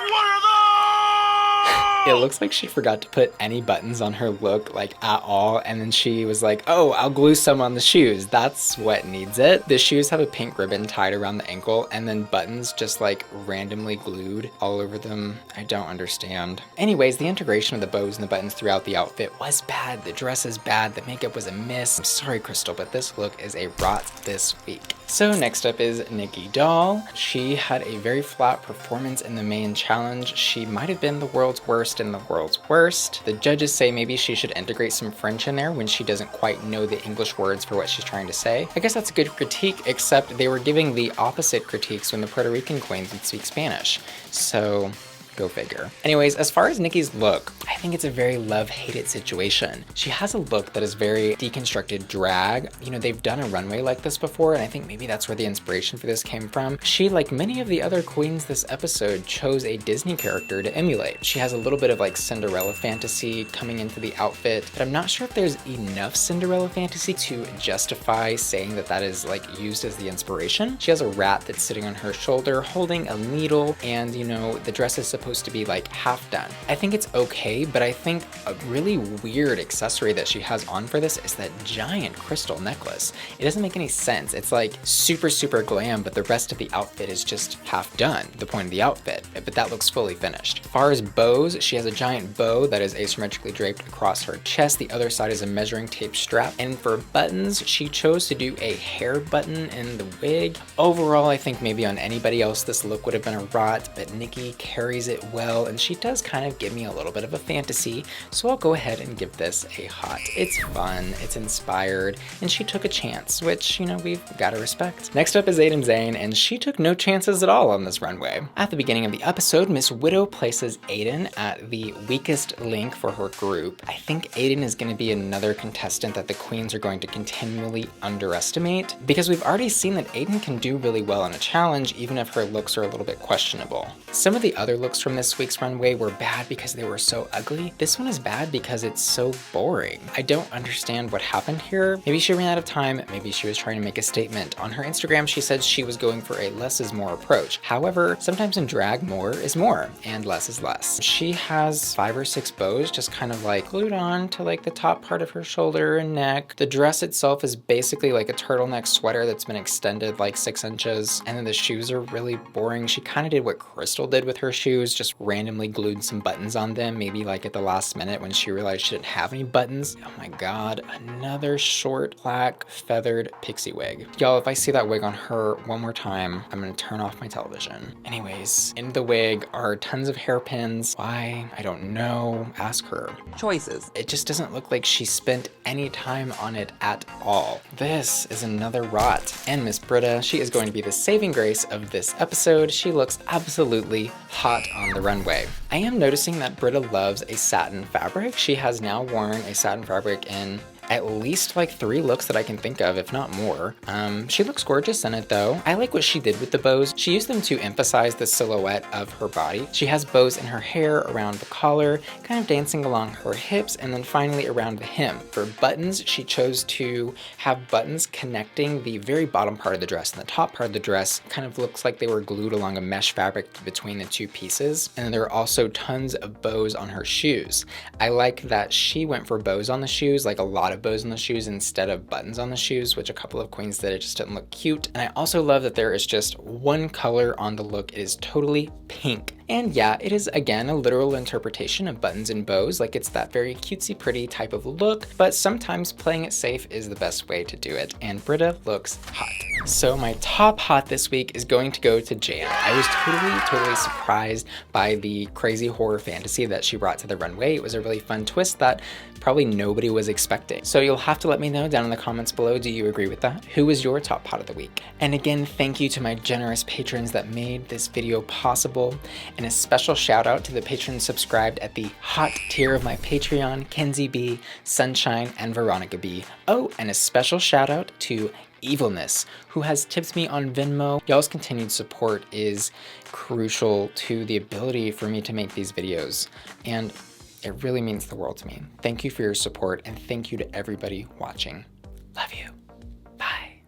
It looks like she forgot to put any buttons on her look, like at all, and then she was like, oh, I'll glue some on the shoes. That's what needs it. The shoes have a pink ribbon tied around the ankle and then buttons just like randomly glued all over them. I don't understand. Anyways, the integration of the bows and the buttons throughout the outfit was bad. The dress is bad. The makeup was a miss. I'm sorry, Crystal, but this look is a rot this week. So next up is Nicky Doll. She had a very flat performance in the main challenge. She might have been the world's worst in the world's worst. The judges say maybe she should integrate some French in there when she doesn't quite know the English words for what she's trying to say. I guess that's a good critique, except they were giving the opposite critiques when the Puerto Rican queens would speak Spanish. So go figure. Anyways, as far as Nicky's look, I think it's a very love-hated situation. She has a look that is very deconstructed drag. You know, they've done a runway like this before, and I think maybe that's where the inspiration for this came from. She, like many of the other queens this episode, chose a Disney character to emulate. She has a little bit of like Cinderella fantasy coming into the outfit, but I'm not sure if there's enough Cinderella fantasy to justify saying that that is like used as the inspiration. She has a rat that's sitting on her shoulder holding a needle, and you know, the dress is supposed to be like half done. I think it's okay, but I think a really weird accessory that she has on for this is that giant crystal necklace. It doesn't make any sense. It's like super, super glam, but the rest of the outfit is just half done, the point of the outfit, but that looks fully finished. As far as bows, she has a giant bow that is asymmetrically draped across her chest. The other side is a measuring tape strap. And for buttons, she chose to do a hair button in the wig. Overall, I think maybe on anybody else, this look would have been a rot, but Nicky carries it well, and she does kind of give me a little bit of a fantasy, so I'll go ahead and give this a hot. It's fun, it's inspired, and she took a chance, which, you know, we've got to respect. Next up is Aiden Zhane, and she took no chances at all on this runway. At the beginning of the episode, Miss Widow places Aiden at the weakest link for her group. I think Aiden is going to be another contestant that the queens are going to continually underestimate, because we've already seen that Aiden can do really well in a challenge, even if her looks are a little bit questionable. Some of the other looks from this week's runway were bad because they were so ugly. This one is bad because it's so boring. I don't understand what happened here. Maybe she ran out of time. Maybe she was trying to make a statement. On her Instagram, she said she was going for a less is more approach. However, sometimes in drag, more is more and less is less. She has 5 or 6 bows just kind of like glued on to like the top part of her shoulder and neck. The dress itself is basically like a turtleneck sweater that's been extended like 6 inches. And then the shoes are really boring. She kind of did what Crystal did with her shoes, just randomly glued some buttons on them, maybe like at the last minute when she realized she didn't have any buttons. Oh my god, another short black feathered pixie wig. Y'all, if I see that wig on her one more time, I'm gonna turn off my television. Anyways, in the wig are tons of hairpins. Why? I don't know. Ask her. Choices. It just doesn't look like she spent any time on it at all. This is another rot. And Miss Brita, she is going to be the saving grace of this episode. She looks absolutely hot on the runway. I am noticing that Brita loves a satin fabric. She has now worn a satin fabric in at least like 3 looks that I can think of, if not more. She looks gorgeous in it though. I like what she did with the bows. She used them to emphasize the silhouette of her body. She has bows in her hair, around the collar, kind of dancing along her hips, and then finally around the hem. For buttons, she chose to have buttons connecting the very bottom part of the dress, and the top part of the dress kind of looks like they were glued along a mesh fabric between the 2 pieces. And then there are also tons of bows on her shoes. I like that she went for bows on the shoes, like a lot of bows on the shoes instead of buttons on the shoes, which a couple of queens did. It just didn't look cute. And I also love that there is just one color on the look. It is totally pink. And yeah, it is again a literal interpretation of buttons and bows, like it's that very cutesy pretty type of look, but sometimes playing it safe is the best way to do it, and Brita looks hot. So my top hot this week is going to go to Jaida. I was totally surprised by the crazy horror fantasy that she brought to the runway. It was a really fun twist that probably nobody was expecting. So you'll have to let me know down in the comments below, do you agree with that? Who was your top hot of the week? And again, thank you to my generous patrons that made this video possible, and a special shout out to the patrons subscribed at the hot tier of my Patreon, Kenzie B, Sunshine, and Veronica B. Oh, and a special shout out to Evilness, who has tipped me on Venmo. Y'all's continued support is crucial to the ability for me to make these videos, and it really means the world to me. Thank you for your support, and thank you to everybody watching. Love you. Bye.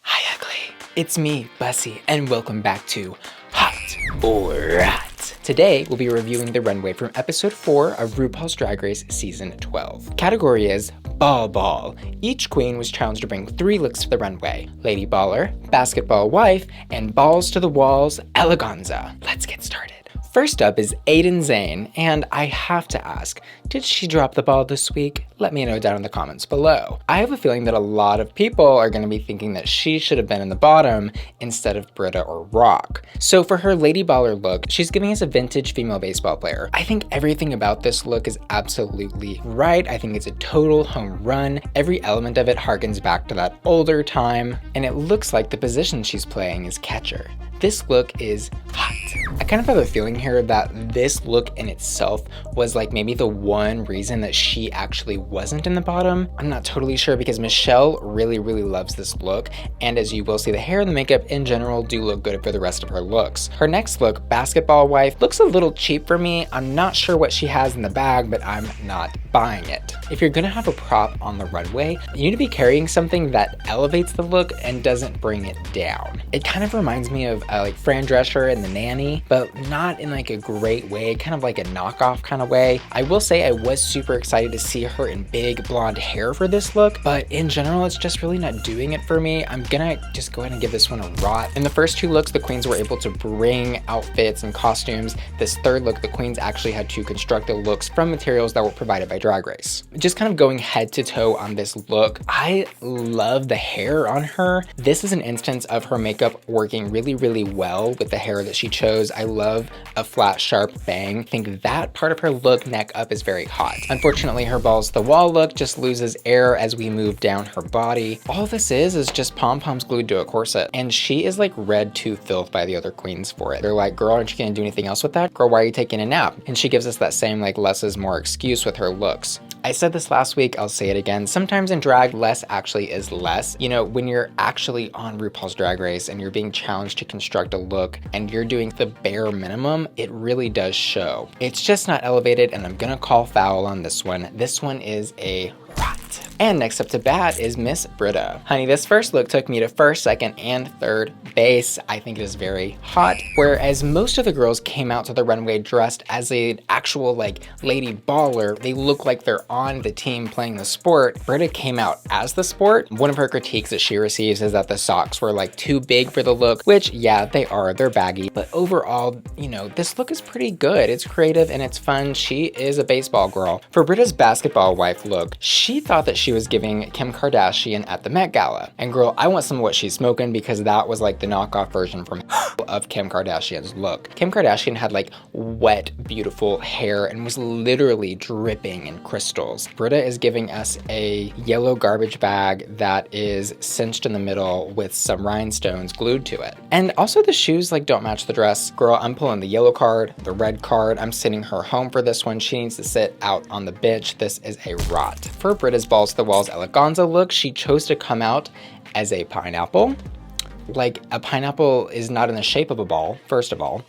Hi, ugly. It's me, Bussy, and welcome back to Hot or Rat. Today, we'll be reviewing the runway from episode 4 of RuPaul's Drag Race Season 12. Category is Ball Ball. Each queen was challenged to bring 3 looks to the runway: Lady Baller, Basketball Wife, and Balls to the Walls Eleganza. Let's get started. First up is Aiden Zhane, and I have to ask, did she drop the ball this week? Let me know down in the comments below. I have a feeling that a lot of people are going to be thinking that she should have been in the bottom instead of Brita or Rock. So for her Lady Baller look, she's giving us a vintage female baseball player. I think everything about this look is absolutely right. I think it's a total home run. Every element of it harkens back to that older time, and it looks like the position she's playing is catcher. This look is hot. I kind of have a feeling here that this look in itself was like maybe the one reason that she actually wasn't in the bottom. I'm not totally sure because Michelle really loves this look, and as you will see, the hair and the makeup in general do look good for the rest of her looks. Her next look, Basketball Wife, looks a little cheap for me. I'm not sure what she has in the bag, but I'm not buying it. If you're gonna have a prop on the runway, you need to be carrying something that elevates the look and doesn't bring it down. It kind of reminds me of like Fran Drescher and the Nanny, but not in like a great way, kind of like a knockoff kind of way. I will say I was super excited to see her in big blonde hair for this look, but in general, it's just really not doing it for me. I'm gonna just go ahead and give this one a rot. In the first 2 looks, the queens were able to bring outfits and costumes. This third look, the queens actually had to construct the looks from materials that were provided by Drag Race. Just kind of going head to toe on this look, I love the hair on her. This is an instance of her makeup working really well with the hair that she chose. I love a flat, sharp bang. I think that part of her look, neck up, is very hot. Unfortunately, her balls to the wall look just loses air as we move down her body. All this is just pom-poms glued to a corset, and she is like read to filth by the other queens for it. They're like, girl, aren't you gonna do anything else with that? Girl, why are you taking a nap? And she gives us that same like less is more excuse with her looks. I said this last week, I'll say it again. Sometimes in drag, less actually is less. You know, when you're actually on RuPaul's Drag Race and you're being challenged to construct a look and you're doing the bare minimum, it really does show. It's just not elevated, and I'm gonna call foul on this one. This one is a rot. And next up to bat is Miss Brita. Honey, this first look took me to first, second, and third base. I think it is very hot. Whereas most of the girls came out to the runway dressed as an actual like lady baller, they look like they're on the team playing the sport. Brita came out as the sport. One of her critiques that she receives is that the socks were like too big for the look, which yeah, they are, they're baggy. But overall, you know, this look is pretty good. It's creative and it's fun. She is a baseball girl. For Brita's Basketball Wife look, she thought that she was giving Kim Kardashian at the Met Gala. And girl, I want some of what she's smoking, because that was like the knockoff version from of Kim Kardashian's look. Kim Kardashian had like wet, beautiful hair and was literally dripping in crystals. Brita is giving us a yellow garbage bag that is cinched in the middle with some rhinestones glued to it. And also the shoes like don't match the dress. Girl, I'm pulling the yellow card, the red card. I'm sending her home for this one. She needs to sit out on the bench. This is a rot. For Brita's Balls to the Walls Eleganza look, she chose to come out as a pineapple. Like, a pineapple is not in the shape of a ball, first of all.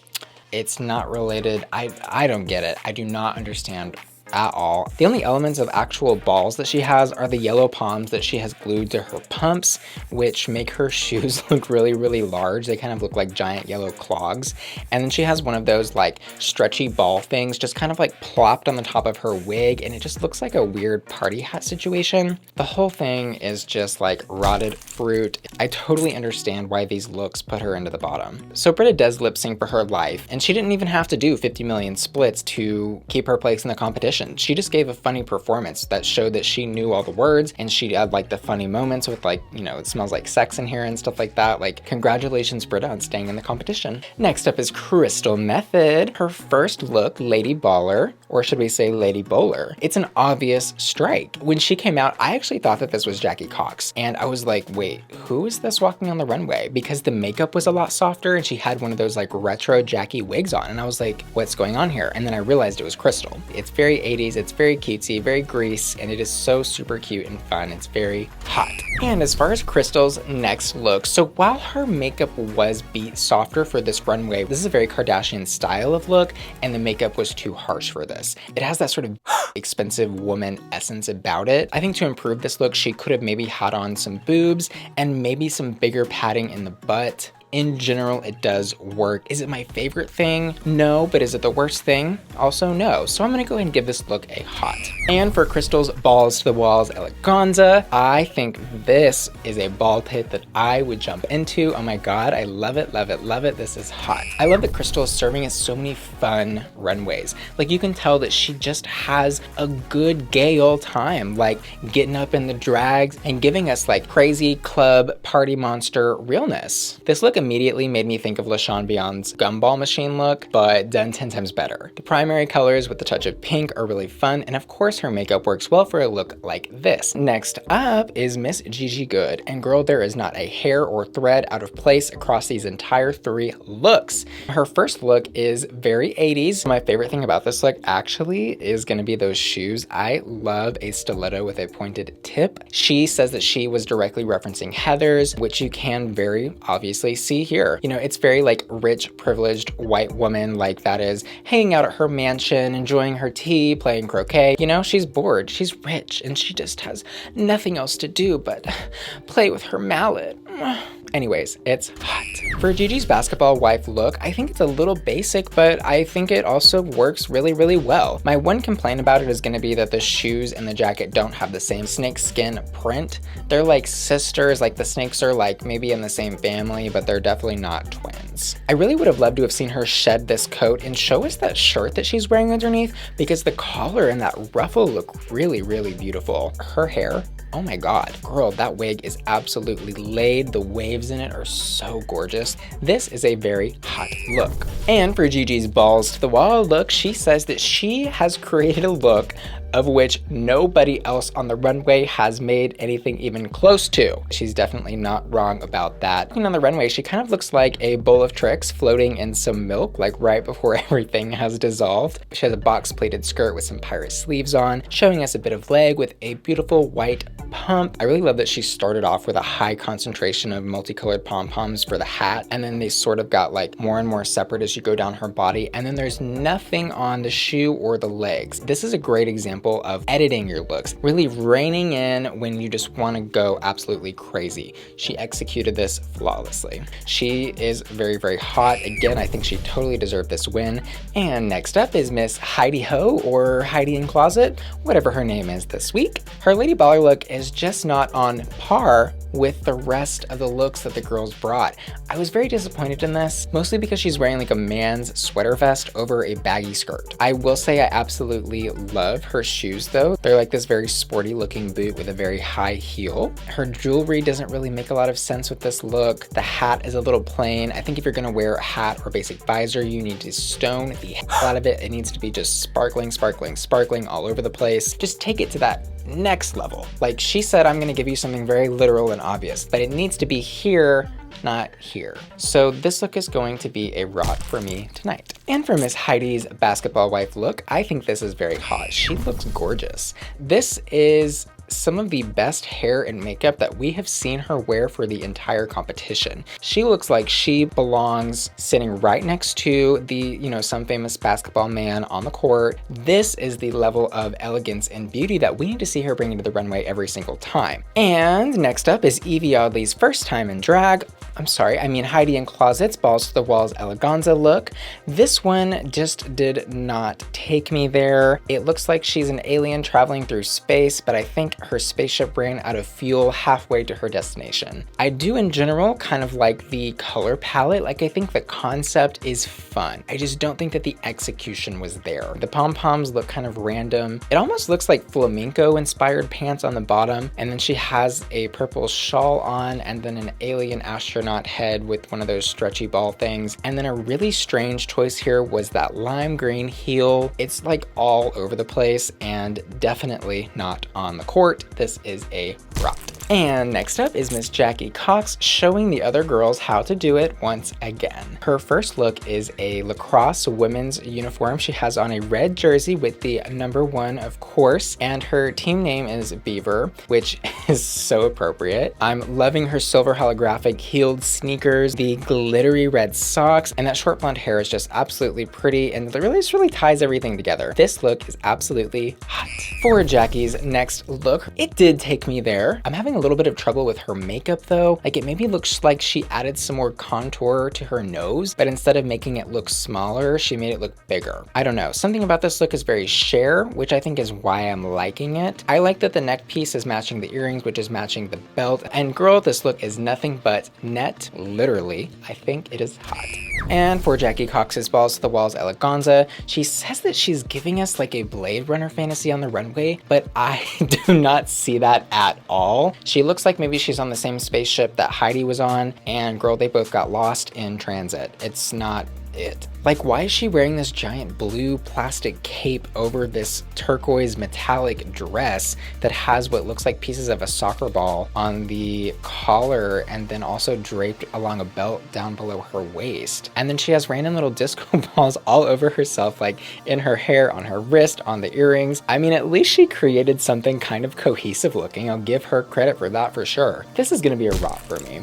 It's not related. I don't get it. I do not understand at all. The only elements of actual balls that she has are the yellow palms that she has glued to her pumps, which make her shoes look really, really large. They kind of look like giant yellow clogs. And then she has one of those like stretchy ball things just kind of like plopped on the top of her wig, and it just looks like a weird party hat situation. The whole thing is just like rotted fruit. I totally understand why these looks put her into the bottom. So Brita does lip sync for her life, and she didn't even have to do 50 million splits to keep her place in the competition. She just gave a funny performance that showed that she knew all the words, and she had like the funny moments with like, you know, it smells like sex in here and stuff like that. Like, congratulations, Brita, on staying in the competition. Next up is Crystal Methyd. Her first look, Lady Baller, or should we say Lady Bowler. It's an obvious strike. When she came out, I actually thought that this was Jackie Cox, and I was like, wait, who is this walking on the runway? Because the makeup was a lot softer, and she had one of those like retro Jackie wigs on, and I was like, what's going on here? And then I realized it was Crystal. It's very 80s, it's very cutesy, very grease, and it is so super cute and fun. It's very hot. And as far as Crystal's next look, so while her makeup was beat softer for this runway, this is a very Kardashian style of look, and the makeup was too harsh for this. It has that sort of expensive woman essence about it. I think to improve this look, she could have maybe had on some boobs and maybe some bigger padding in the butt. In general, it does work. Is it my favorite thing? No, but is it the worst thing? Also no. So I'm gonna go ahead and give this look a hot. And for Crystal's Balls to the Walls Eleganza, I think this is a ball pit that I would jump into. Oh my God, I love it, love it, love it. This is hot. I love that Crystal is serving us so many fun runways. Like, you can tell that she just has a good gay old time, like getting up in the drags and giving us like crazy club party monster realness. This look immediately made me think of LaShawn Beyond's gumball machine look, but done 10 times better. The primary colors with the touch of pink are really fun, and of course her makeup works well for a look like this. Next up is Miss Gigi Goode, and girl, there is not a hair or thread out of place across these entire 3 looks. Her first look is very 80s. My favorite thing about this look actually is gonna be those shoes. I love a stiletto with a pointed tip. She says that she was directly referencing Heather's, which you can very obviously see here. You know, it's very like rich, privileged white woman, like that is hanging out at her mansion, enjoying her tea, playing croquet. You know, she's bored, she's rich, and she just has nothing else to do but play with her mallet. Anyways, it's hot. For Gigi's basketball wife look, I think it's a little basic, but I think it also works really, really well. My one complaint about it is gonna be that the shoes and the jacket don't have the same snake skin print. They're like sisters, like the snakes are like maybe in the same family, but they're definitely not twins. I really would have loved to have seen her shed this coat and show us that shirt that she's wearing underneath, because the collar and that ruffle look really, really beautiful. Her hair, oh my God, girl, that wig is absolutely laid. The waves in it are so gorgeous. This is a very hot look. And for Gigi's Balls to the Wall look, she says that she has created a look of which nobody else on the runway has made anything even close to. She's definitely not wrong about that. And on the runway, she kind of looks like a bowl of tricks floating in some milk, like right before everything has dissolved. She has a box pleated skirt with some pirate sleeves on, showing us a bit of leg with a beautiful white pump. I really love that she started off with a high concentration of multicolored pom-poms for the hat, and then they sort of got like more and more separate as you go down her body, and then there's nothing on the shoe or the legs. This is a great example of editing your looks, really reining in when you just want to go absolutely crazy. She executed this flawlessly. She is very, very hot. Again, I think she totally deserved this win. And next up is Miss Heidi Ho, or Heidi N Closet, whatever her name is this week. Her Lady Baller look is just not on par with the rest of the looks that the girls brought. I was very disappointed in this, mostly because she's wearing like a man's sweater vest over a baggy skirt. I will say I absolutely love her shoes though. They're like this very sporty looking boot with a very high heel. Her jewelry doesn't really make a lot of sense with this look. The hat is a little plain. I think if you're gonna wear a hat or basic visor, you need to stone the hell out of it. It needs to be just sparkling, sparkling, sparkling all over the place. Just take it to that next level. Like she said, I'm gonna give you something very literal and obvious, but it needs to be here, not here. So this look is going to be a rot for me tonight. And for Miss Heidi's basketball wife look, I think this is very hot. She looks gorgeous. This is some of the best hair and makeup that we have seen her wear for the entire competition. She looks like she belongs sitting right next to the, you know, some famous basketball man on the court. This is the level of elegance and beauty that we need to see her bring into the runway every single time. And next up is Evie Oddly's first time in drag. Heidi N Closet's Balls to the Walls Eleganza look. This one just did not take me there. It looks like she's an alien traveling through space, but I think her spaceship ran out of fuel halfway to her destination. I do in general kind of like the color palette. Like, I think the concept is fun. I just don't think that the execution was there. The pom-poms look kind of random. It almost looks like flamenco inspired pants on the bottom, and then she has a purple shawl on and then an alien astronaut head with one of those stretchy ball things. And then a really strange choice here was that lime green heel. It's like all over the place and definitely not on the court. This is a rot. And next up is Miss Jackie Cox showing the other girls how to do it once again. Her first look is a lacrosse women's uniform. She has on a red jersey with the number 1, of course, and her team name is Beaver, which is so appropriate. I'm loving her silver holographic heeled sneakers, the glittery red socks, and that short blonde hair is just absolutely pretty, and it really ties everything together. This look is absolutely hot. For Jackie's next look, it did take me there. I'm having a little bit of trouble with her makeup though. Like, it maybe looks like she added some more contour to her nose, but instead of making it look smaller, she made it look bigger. I don't know. Something about this look is very Cher, which I think is why I'm liking it. I like that the neck piece is matching the earrings, which is matching the belt. And girl, this look is nothing but net, literally. I think it is hot. And for Jackie Cox's Balls to the Walls Eleganza, she says that she's giving us like a Blade Runner fantasy on the runway, but I do not see that at all. She looks like maybe she's on the same spaceship that Heidi was on, and girl, they both got lost in transit. It's not it. Like, why is she wearing this giant blue plastic cape over this turquoise metallic dress that has what looks like pieces of a soccer ball on the collar and then also draped along a belt down below her waist? And then she has random little disco balls all over herself, like in her hair, on her wrist, on the earrings. I mean, at least she created something kind of cohesive looking. I'll give her credit for that for sure. This is gonna be a rot for me.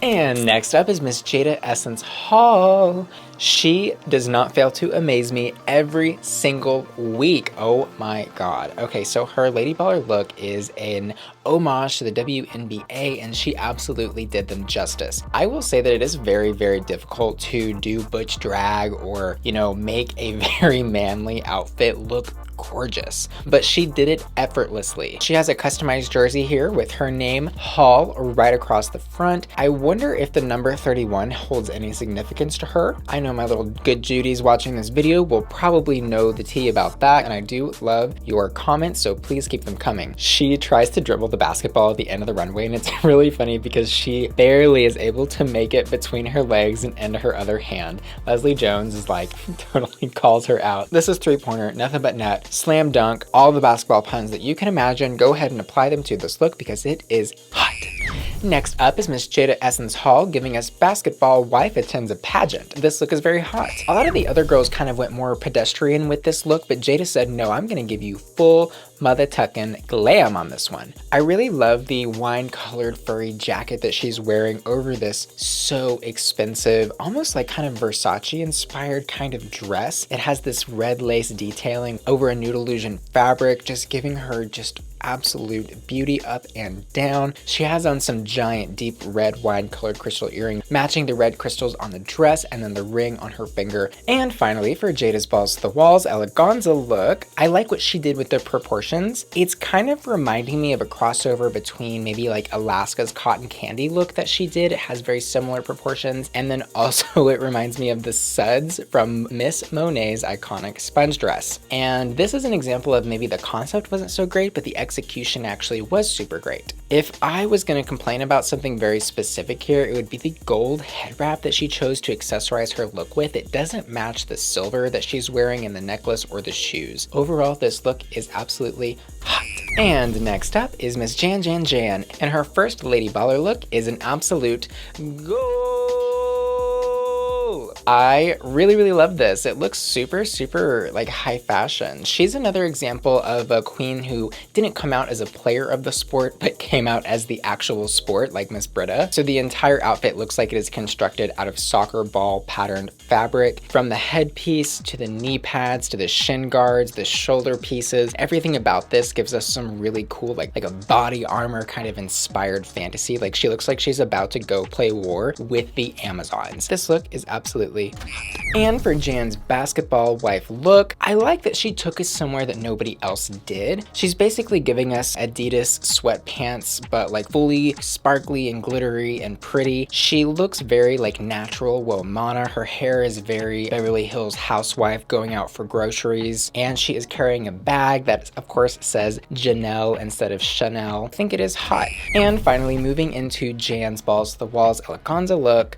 And next up is Miss Jaida Essence Hall. She does not fail to amaze me every single week. Oh my god. Okay, so her Lady Baller look is an homage to the WNBA, and she absolutely did them justice. I will say that it is very, very difficult to do butch drag or, you know, make a very manly outfit look gorgeous, but she did it effortlessly. She has a customized jersey here with her name, Hall, right across the front. I wonder if the number 31 holds any significance to her. I know my little good Judies watching this video will probably know the tea about that, and I do love your comments, so please keep them coming. She tries to dribble the basketball at the end of the runway, and it's really funny because she barely is able to make it between her legs and into her other hand. Leslie Jones is like, totally calls her out. This is three-pointer, nothing but net, slam dunk, all the basketball puns that you can imagine. Go ahead and apply them to this look because it is hot. Next up is Miss Jaida Essence Hall giving us Basketball Wife Attends a Pageant. This look is very hot. A lot of the other girls kind of went more pedestrian with this look, but Jaida said, no, I'm gonna give you full mother tuckin' glam on this one. I really love the wine colored furry jacket that she's wearing over this so expensive, almost like kind of Versace inspired kind of dress. It has this red lace detailing over a nude illusion fabric, just giving her just absolute beauty up and down. She has on some giant deep red wine colored crystal earrings matching the red crystals on the dress and then the ring on her finger. And finally, for Jaida's Balls to the Walls Eleganza look, I like what she did with the proportions. It's kind of reminding me of a crossover between maybe like Alaska's cotton candy look that she did. It has very similar proportions, and then also it reminds me of the suds from Miss Monet's iconic sponge dress. And this is an example of maybe the concept wasn't so great, but the execution actually was super great. If I was going to complain about something very specific here, it would be the gold head wrap that she chose to accessorize her look with. It doesn't match the silver that she's wearing in the necklace or the shoes. Overall, this look is absolutely hot. And next up is Miss Jan, and her first Lady Baller look is an absolute goal. I really love this. It looks super like high fashion. She's another example of a queen who didn't come out as a player of the sport, but came out as the actual sport, like Miss Brita. So the entire outfit looks like it is constructed out of soccer ball patterned fabric. From the headpiece to the knee pads to the shin guards, the shoulder pieces, everything about this gives us some really cool like a body armor kind of inspired fantasy. Like she looks like she's about to go play war with the Amazons. This look is absolutely hot. And for Jan's basketball wife look, I like that she took us somewhere that nobody else did. She's basically giving us Adidas sweatpants, but like fully sparkly and glittery and pretty. She looks very like natural Womana. Her hair is very Beverly Hills housewife going out for groceries, and she is carrying a bag that of course says Janelle instead of Chanel. I think it is hot. And finally, moving into Jan's balls to the walls eleganza look.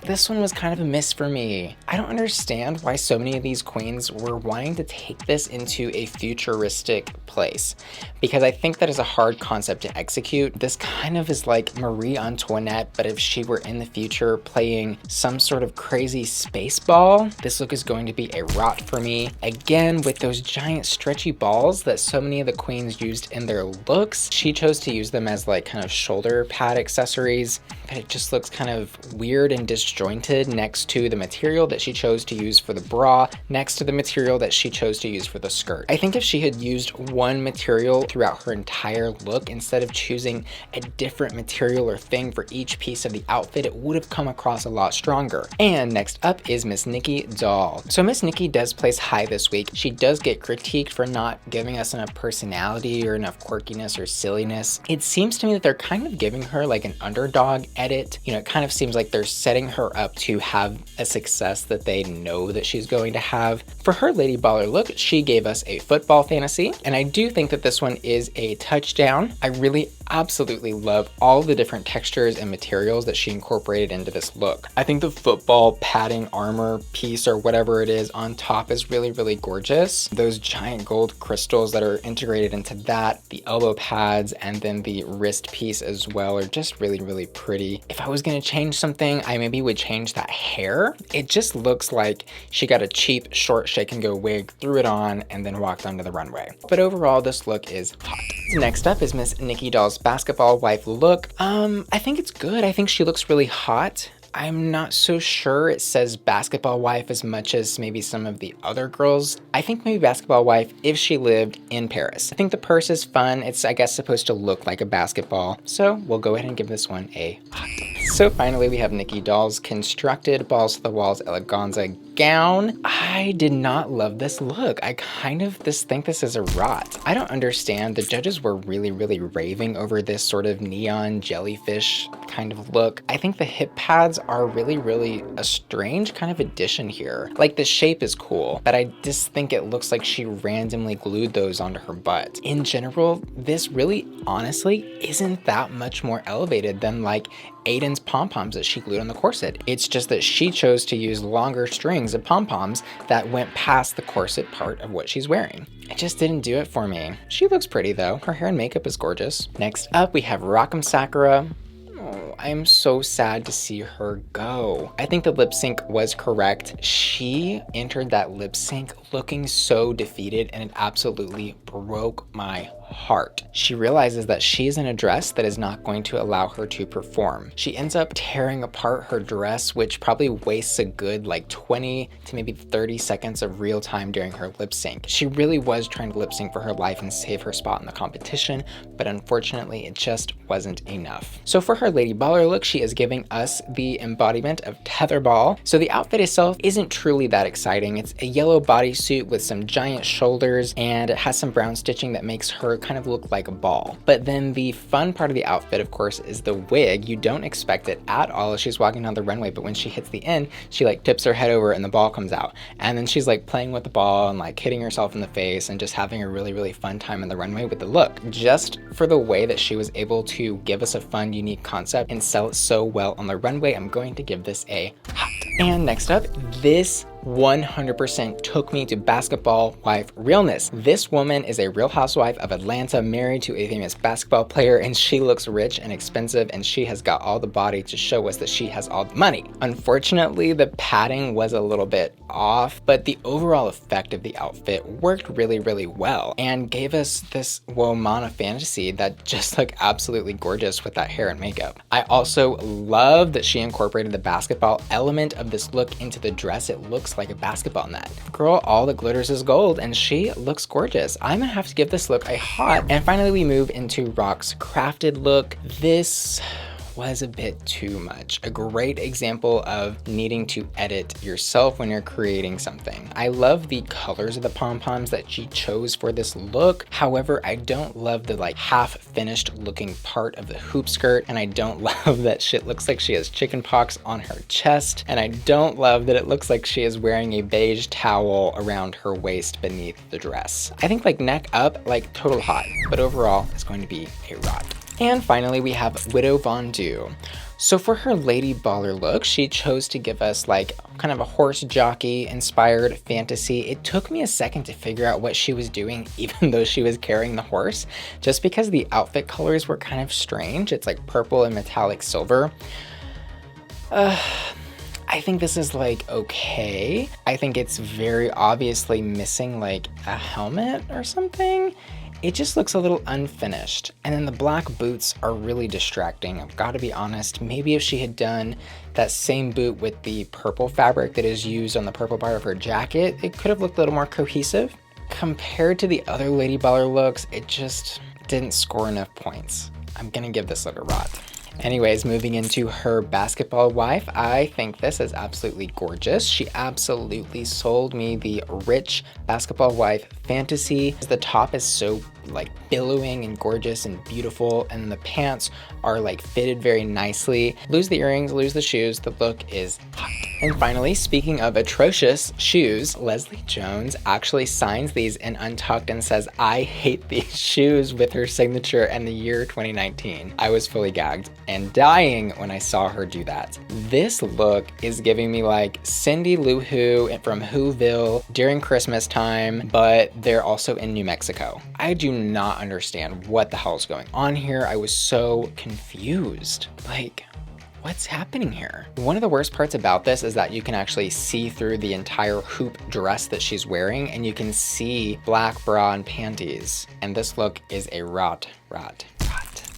This one was kind of a miss for me. I don't understand why so many of these queens were wanting to take this into a futuristic place, because I think that is a hard concept to execute. This kind of is like Marie Antoinette, but if she were in the future playing some sort of crazy space ball. This look is going to be a rot for me. Again, with those giant stretchy balls that so many of the queens used in their looks, she chose to use them as like kind of shoulder pad accessories, but it just looks kind of weird and disjointed next to the material that she chose to use for the bra, next to the material that she chose to use for the skirt. I think if she had used one material throughout her entire look instead of choosing a different material or thing for each piece of the outfit, it would have come across a lot stronger. And next up is Miss Nicky Doll. So Miss Nicky does place high this week. She does get critiqued for not giving us enough personality or enough quirkiness or silliness. It seems to me that they're kind of giving her like an underdog edit. You know, it kind of seems like they're setting her up to have a success that they know that she's going to have. For her Lady Baller look, she gave us a football fantasy, and I do think that this one is a touchdown. I really absolutely love all the different textures and materials that she incorporated into this look. I think the football padding armor piece or whatever it is on top is really gorgeous. Those giant gold crystals that are integrated into that, the elbow pads, and then the wrist piece as well are just really pretty. If I was gonna change something, I maybe would change that hair. It just looks like she got a cheap short shake and go wig, threw it on, and then walked onto the runway. But overall, this look is hot. Next up is Miss Nicky Doll's basketball wife look. I think it's good. I think she looks really hot. I'm not so sure it says basketball wife as much as maybe some of the other girls. I think maybe basketball wife if she lived in Paris. I think the purse is fun. It's, I guess, supposed to look like a basketball. So we'll go ahead and give this one a hot. So finally, we have Nicky Doll's constructed balls to the walls eleganza gown. I did not love this look. I kind of think this is a rot. I don't understand. The judges were really raving over this sort of neon jellyfish kind of look. I think the hip pads are really a strange kind of addition here. Like the shape is cool, but I just think it looks like she randomly glued those onto her butt. In general, this really honestly isn't that much more elevated than like Aiden's pom-poms that she glued on the corset. It's just that she chose to use longer strings of pom-poms that went past the corset part of what she's wearing. It just didn't do it for me. She looks pretty though. Her hair and makeup is gorgeous. Next up, we have Rock'em Sakura. Oh, I am so sad to see her go. I think the lip sync was correct. She entered that lip sync looking so defeated, and it absolutely broke my heart. She realizes that she's in a dress that is not going to allow her to perform. She ends up tearing apart her dress, which probably wastes a good like 20 to maybe 30 seconds of real time during her lip sync. She really was trying to lip sync for her life and save her spot in the competition, but unfortunately it just wasn't enough. So for her Lady Baller look, she is giving us the embodiment of tetherball. So the outfit itself isn't truly that exciting. It's a yellow bodysuit with some giant shoulders, and it has some brown stitching that makes her kind of look like a ball. But then the fun part of the outfit, of course, is the wig. You don't expect it at all as she's walking down the runway, but when she hits the end, she like tips her head over and the ball comes out. And then she's like playing with the ball and like hitting herself in the face and just having a really fun time on the runway with the look. Just for the way that she was able to give us a fun, unique concept and sell it so well on the runway, I'm going to give this a hot. And next up, this 100% took me to basketball wife realness. This woman is a real housewife of Atlanta, married to a famous basketball player, and she looks rich and expensive, and she has got all the body to show us that she has all the money. Unfortunately, the padding was a little bit off, but the overall effect of the outfit worked really, really well and gave us this Womana fantasy that just looked absolutely gorgeous with that hair and makeup. I also love that she incorporated the basketball element of this look into the dress. It looks like a basketball net. Girl, all the glitters is gold, and she looks gorgeous. I'm gonna have to give this look a hot. And finally, we move into Rock's crafted look. This was a bit too much. A great example of needing to edit yourself when you're creating something. I love the colors of the pom-poms that she chose for this look. However, I don't love the like half finished looking part of the hoop skirt, and I don't love that shit looks like she has chicken pox on her chest, and I don't love that it looks like she is wearing a beige towel around her waist beneath the dress. I think like neck up, like total hot, but overall it's going to be a rot. And finally, we have Widow Von Du. So for her Lady Baller look, she chose to give us like kind of a horse jockey inspired fantasy. It took me a second to figure out what she was doing, even though she was carrying the horse, just because the outfit colors were kind of strange. It's like purple and metallic silver. I think this is like okay. I think it's very obviously missing like a helmet or something. It just looks a little unfinished. And then the black boots are really distracting. I've got to be honest, maybe if she had done that same boot with the purple fabric that is used on the purple part of her jacket, it could have looked a little more cohesive. Compared to the other Lady Baller looks, it just didn't score enough points. I'm gonna give this look a rot. Anyways, moving into her basketball wife, I think this is absolutely gorgeous. She absolutely sold me the rich basketball wife fantasy. The top is so like billowing and gorgeous and beautiful, and the pants are like fitted very nicely. Lose the earrings, lose the shoes, the look is hot. And finally, speaking of atrocious shoes, Leslie Jones actually signs these in Untucked and says, "I hate these shoes," with her signature and the year 2019. I was fully gagged and dying when I saw her do that. This look is giving me like Cindy Lou Who from Whoville during Christmas time, but they're also in New Mexico. I do not understand what the hell is going on here. I was so confused. Like, what's happening here? One of the worst parts about this is that you can actually see through the entire hoop dress that she's wearing, and you can see black bra and panties. And this look is a rot.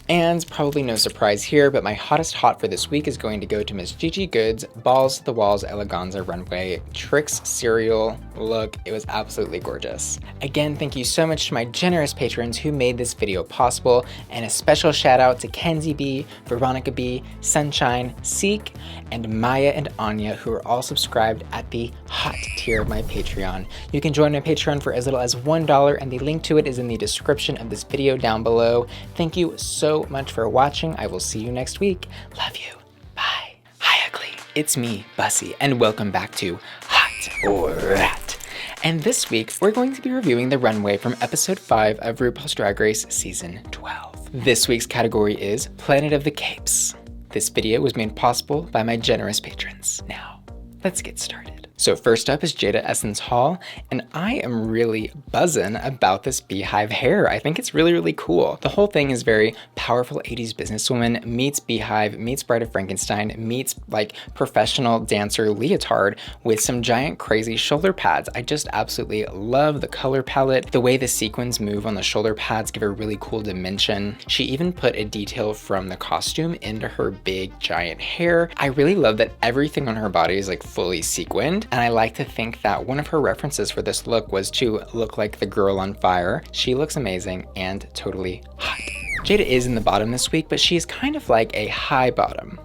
And probably no surprise here, but my hottest hot for this week is going to go to Miss Gigi Goode's Balls to the Walls Eleganza Runway Tricks cereal look. It was absolutely gorgeous. Again, thank you so much to my generous patrons who made this video possible, and a special shout out to Kenzie B, Veronica B, Sunshine, Seek, and Maya and Anya, who are all subscribed at the hot tier of my Patreon. You can join my Patreon for as little as $1, and the link to it is in the description of this video down below. Thank you so much for watching. I will see you next week. Love you. Bye. Hi, ugly. It's me, Bussy, and welcome back to Hot or Rat. And this week, we're going to be reviewing the runway from episode 5 of RuPaul's Drag Race season 12. This week's category is Planet of the Capes. This video was made possible by my generous patrons. Now, let's get started. So first up is Jaida Essence Hall, and I am really buzzing about this beehive hair. I think it's really, really cool. The whole thing is very powerful 80s businesswoman meets beehive, meets Bride of Frankenstein, meets like professional dancer leotard with some giant crazy shoulder pads. I just absolutely love the color palette. The way the sequins move on the shoulder pads give a really cool dimension. She even put a detail from the costume into her big giant hair. I really love that everything on her body is like fully sequined. And I like to think that one of her references for this look was to look like the girl on fire. She looks amazing and totally hot. Jaida is in the bottom this week, but she is kind of like a high bottom.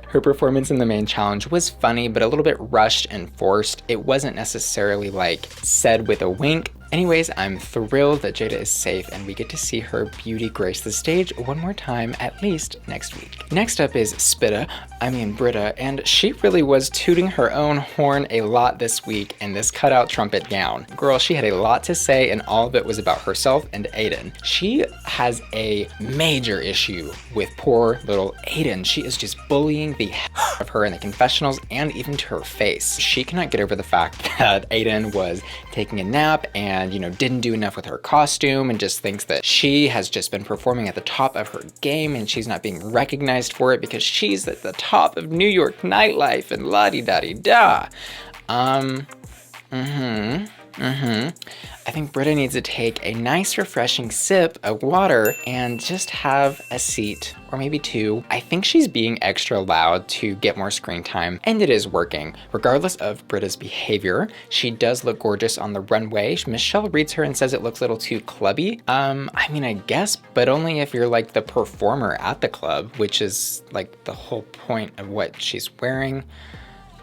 Her performance in the main challenge was funny, but a little bit rushed and forced. It wasn't necessarily like said with a wink. Anyways, I'm thrilled that Jaida is safe and we get to see her beauty grace the stage one more time, at least next week. Next up is Spitta I mean Brita, and she really was tooting her own horn a lot this week in this cutout trumpet gown. Girl, she had a lot to say, and all of it was about herself and Aiden. She has a major issue with poor little Aiden. She is just bullying the hell of her in the confessionals and even to her face. She cannot get over the fact that Aiden was taking a nap and, you know, didn't do enough with her costume and just thinks that she has just been performing at the top of her game and she's not being recognized for it because she's at the top of New York nightlife and la-di-da-di-da. I think Brita needs to take a nice refreshing sip of water and just have a seat, or maybe two. I think she's being extra loud to get more screen time, and it is working. Regardless of Brita's behavior, she does look gorgeous on the runway. Michelle reads her and says it looks a little too clubby. I mean, I guess, but only if you're like the performer at the club, which is like the whole point of what she's wearing.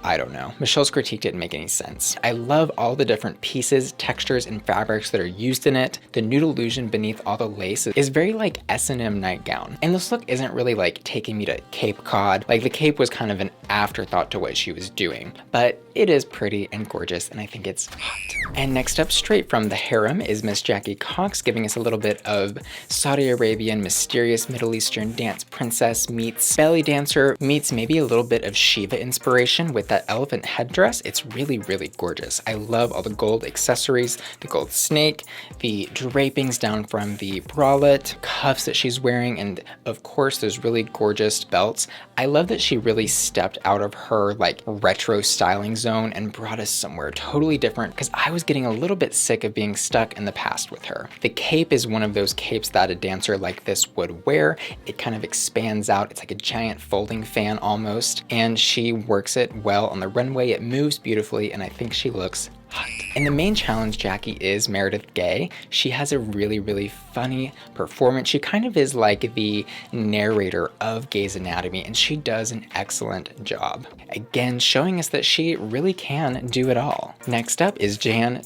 I don't know. Michelle's critique didn't make any sense. I love all the different pieces, textures, and fabrics that are used in it. The nude illusion beneath all the lace is very like S&M nightgown. And this look isn't really like taking me to Cape Cod. Like the cape was kind of an afterthought to what she was doing. But it is pretty and gorgeous, and I think it's hot. And next up, straight from the harem, is Miss Jackie Cox, giving us a little bit of Saudi Arabian mysterious Middle Eastern dance princess meets belly dancer meets maybe a little bit of Shiva inspiration with that elephant headdress. It's really, really gorgeous. I love all the gold accessories, the gold snake, the drapings down from the bralette, cuffs that she's wearing, and of course those really gorgeous belts. I love that she really stepped out of her like retro styling zone and brought us somewhere totally different, because I was getting a little bit sick of being stuck in the past with her. The cape is one of those capes that a dancer like this would wear. It kind of expands out. It's like a giant folding fan almost, and she works it well on the runway. It moves beautifully, and I think she looks hot. In the main challenge, Jackie is Meredith Gay. She has a really, really funny performance. She kind of is like the narrator of Grey's Anatomy, and she does an excellent job. Again, showing us that she really can do it all. Next up is Jan,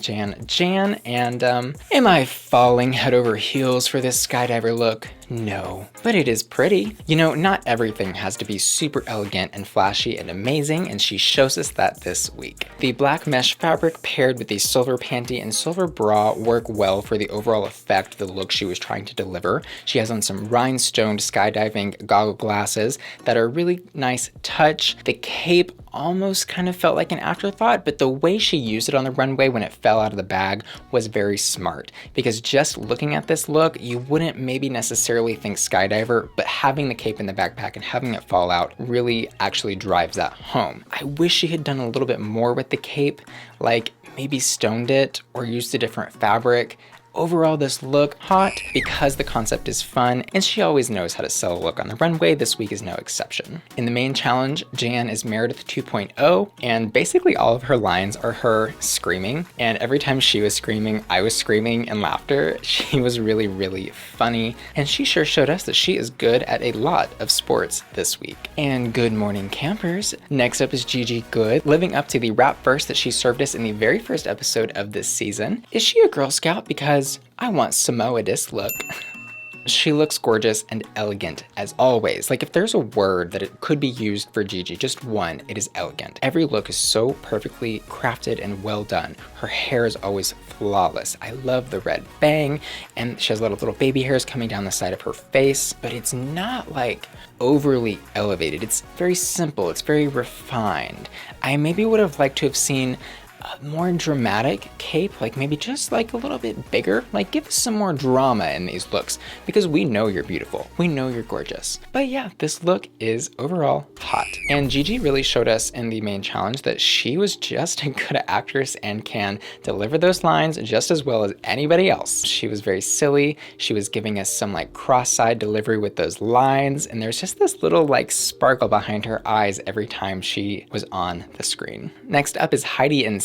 and am I falling head over heels for this skydiver look? No, but it is pretty. You know, not everything has to be super elegant and flashy and amazing, and she shows us that this week. The black mesh fabric paired with the silver panty and silver bra work well for the overall effect of the look she was trying to deliver. She has on some rhinestoned skydiving goggle glasses that are really nice touch. The cape almost kind of felt like an afterthought, but the way she used it on the runway when it fell out of the bag was very smart, because just looking at this look, you wouldn't maybe necessarily think skydiver, but having the cape in the backpack and having it fall out really actually drives that home. I wish she had done a little bit more with the cape, like maybe stoned it or used a different fabric. Overall, this look hot because the concept is fun, and she always knows how to sell a look on the runway. This week is no exception. In the main challenge, Jan is Meredith 2.0, and basically all of her lines are her screaming, and every time she was screaming, I was screaming in laughter. She was really, really funny, and she sure showed us that she is good at a lot of sports this week. And good morning, campers. Next up is Gigi Goode, living up to the rap verse that she served us in the very first episode of this season. Is she a Girl Scout? Because I want Samoa this look. She looks gorgeous and elegant as always. Like if there's a word that it could be used for Gigi, just one, it is elegant. Every look is so perfectly crafted and well done. Her hair is always flawless. I love the red bang, and she has little baby hairs coming down the side of her face, but it's not like overly elevated. It's very simple. It's very refined. I maybe would have liked to have seen a more dramatic cape, like maybe just like a little bit bigger. Like give us some more drama in these looks, because we know you're beautiful. We know you're gorgeous. But yeah, this look is overall hot. And Gigi really showed us in the main challenge that she was just a good actress and can deliver those lines just as well as anybody else. She was very silly. She was giving us some like cross-side delivery with those lines, and there's just this little like sparkle behind her eyes every time she was on the screen. Next up is Heidi N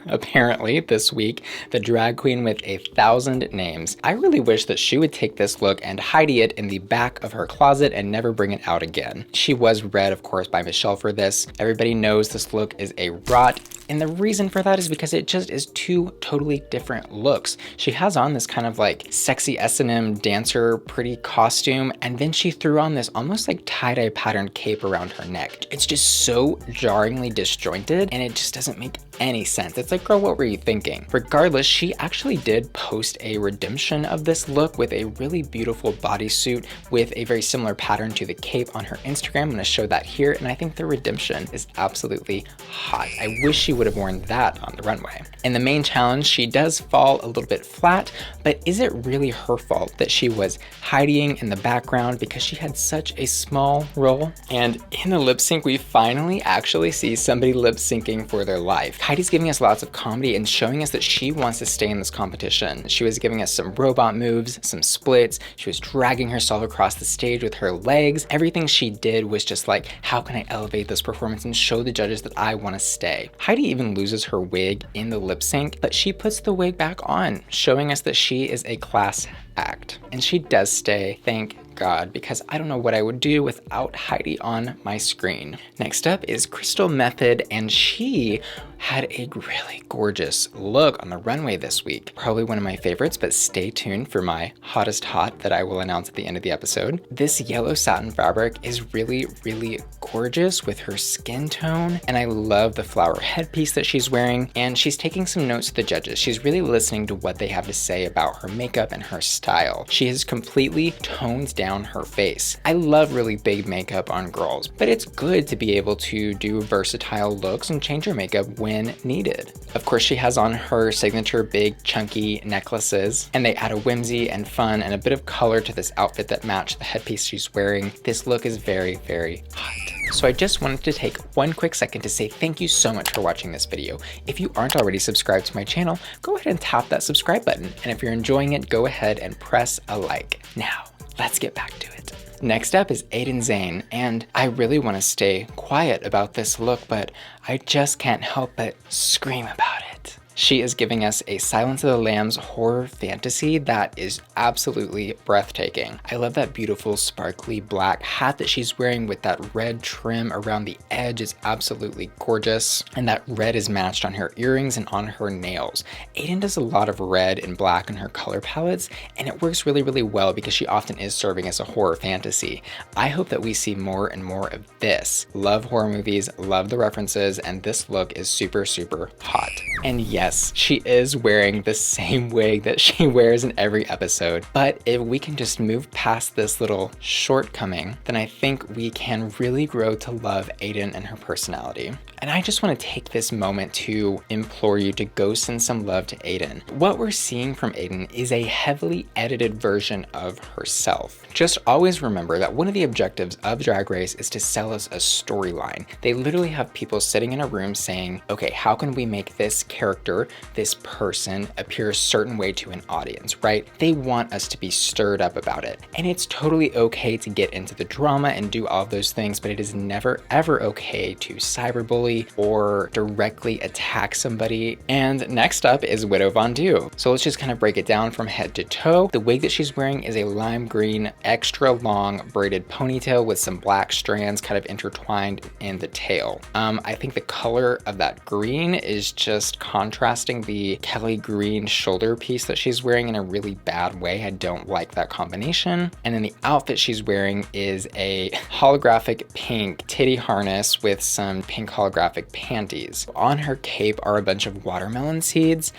apparently this week, the drag queen with 1,000 names. I really wish that she would take this look and hide it in the back of her closet and never bring it out again. She was read, of course, by Michelle for this. Everybody knows this look is a rot And the reason for that is because it just is two totally different looks. She has on this kind of like sexy S&M dancer pretty costume, and then she threw on this almost like tie-dye patterned cape around her neck. It's just so jarringly disjointed, and it just doesn't make any sense. It's like, girl, what were you thinking? Regardless, she actually did post a redemption of this look with a really beautiful bodysuit with a very similar pattern to the cape on her Instagram. I'm gonna show that here, and I think the redemption is absolutely hot. I wish she would have worn that on the runway. In the main challenge, she does fall a little bit flat, but is it really her fault that she was hiding in the background because she had such a small role? And in the lip sync, we finally actually see somebody lip syncing for their life. Heidi's giving us lots of comedy and showing us that she wants to stay in this competition. She was giving us some robot moves, some splits. She was dragging herself across the stage with her legs. Everything she did was just like, how can I elevate this performance and show the judges that I want to stay? Heidi even loses her wig in the lip sync, but she puts the wig back on, showing us that she is a class act. And she does stay, thank God, because I don't know what I would do without Heidi on my screen. Next up is Crystal Methyd, and she had a really gorgeous look on the runway this week. Probably one of my favorites, but stay tuned for my hottest hot that I will announce at the end of the episode. This yellow satin fabric is really, really gorgeous with her skin tone, and I love the flower headpiece that she's wearing, and she's taking some notes to the judges. She's really listening to what they have to say about her makeup and her style. She has completely toned down her face. I love really big makeup on girls, but it's good to be able to do versatile looks and change your makeup when needed. Of course, she has on her signature big chunky necklaces, and they add a whimsy and fun and a bit of color to this outfit that match the headpiece she's wearing. This look is very, very hot. So I just wanted to take one quick second to say thank you so much for watching this video. If you aren't already subscribed to my channel, go ahead and tap that subscribe button. And if you're enjoying it, go ahead and press a like. Now, let's get back to it. Next up is Aiden Zhane, and I really want to stay quiet about this look, but I just can't help but scream about it. She is giving us a Silence of the Lambs horror fantasy that is absolutely breathtaking. I love that beautiful sparkly black hat that she's wearing with that red trim around the edge. Is absolutely gorgeous, and that red is matched on her earrings and on her nails. Aiden does a lot of red and black in her color palettes, and it works really, really well because she often is serving as a horror fantasy. I hope that we see more and more of this. Love horror movies, love the references, and this look is super, super hot. And yes, she is wearing the same wig that she wears in every episode, but if we can just move past this little shortcoming, then I think we can really grow to love Aiden and her personality. And I just want to take this moment to implore you to go send some love to Aiden. What we're seeing from Aiden is a heavily edited version of herself. Just always remember that one of the objectives of Drag Race is to sell us a storyline. They literally have people sitting in a room saying, okay, how can we make this character, this person, appear a certain way to an audience, right? They want us to be stirred up about it. And it's totally okay to get into the drama and do all those things, but it is never, ever okay to cyberbully or directly attack somebody. And next up is Widow Von Du. So let's just kind of break it down from head to toe. The wig that she's wearing is a lime green, extra long braided ponytail with some black strands kind of intertwined in the tail. I think the color of that green is just contrasting the Kelly green shoulder piece that she's wearing in a really bad way. I don't like that combination. And then the outfit she's wearing is a holographic pink titty harness with some pink holographic panties. On her cape are a bunch of watermelon seeds.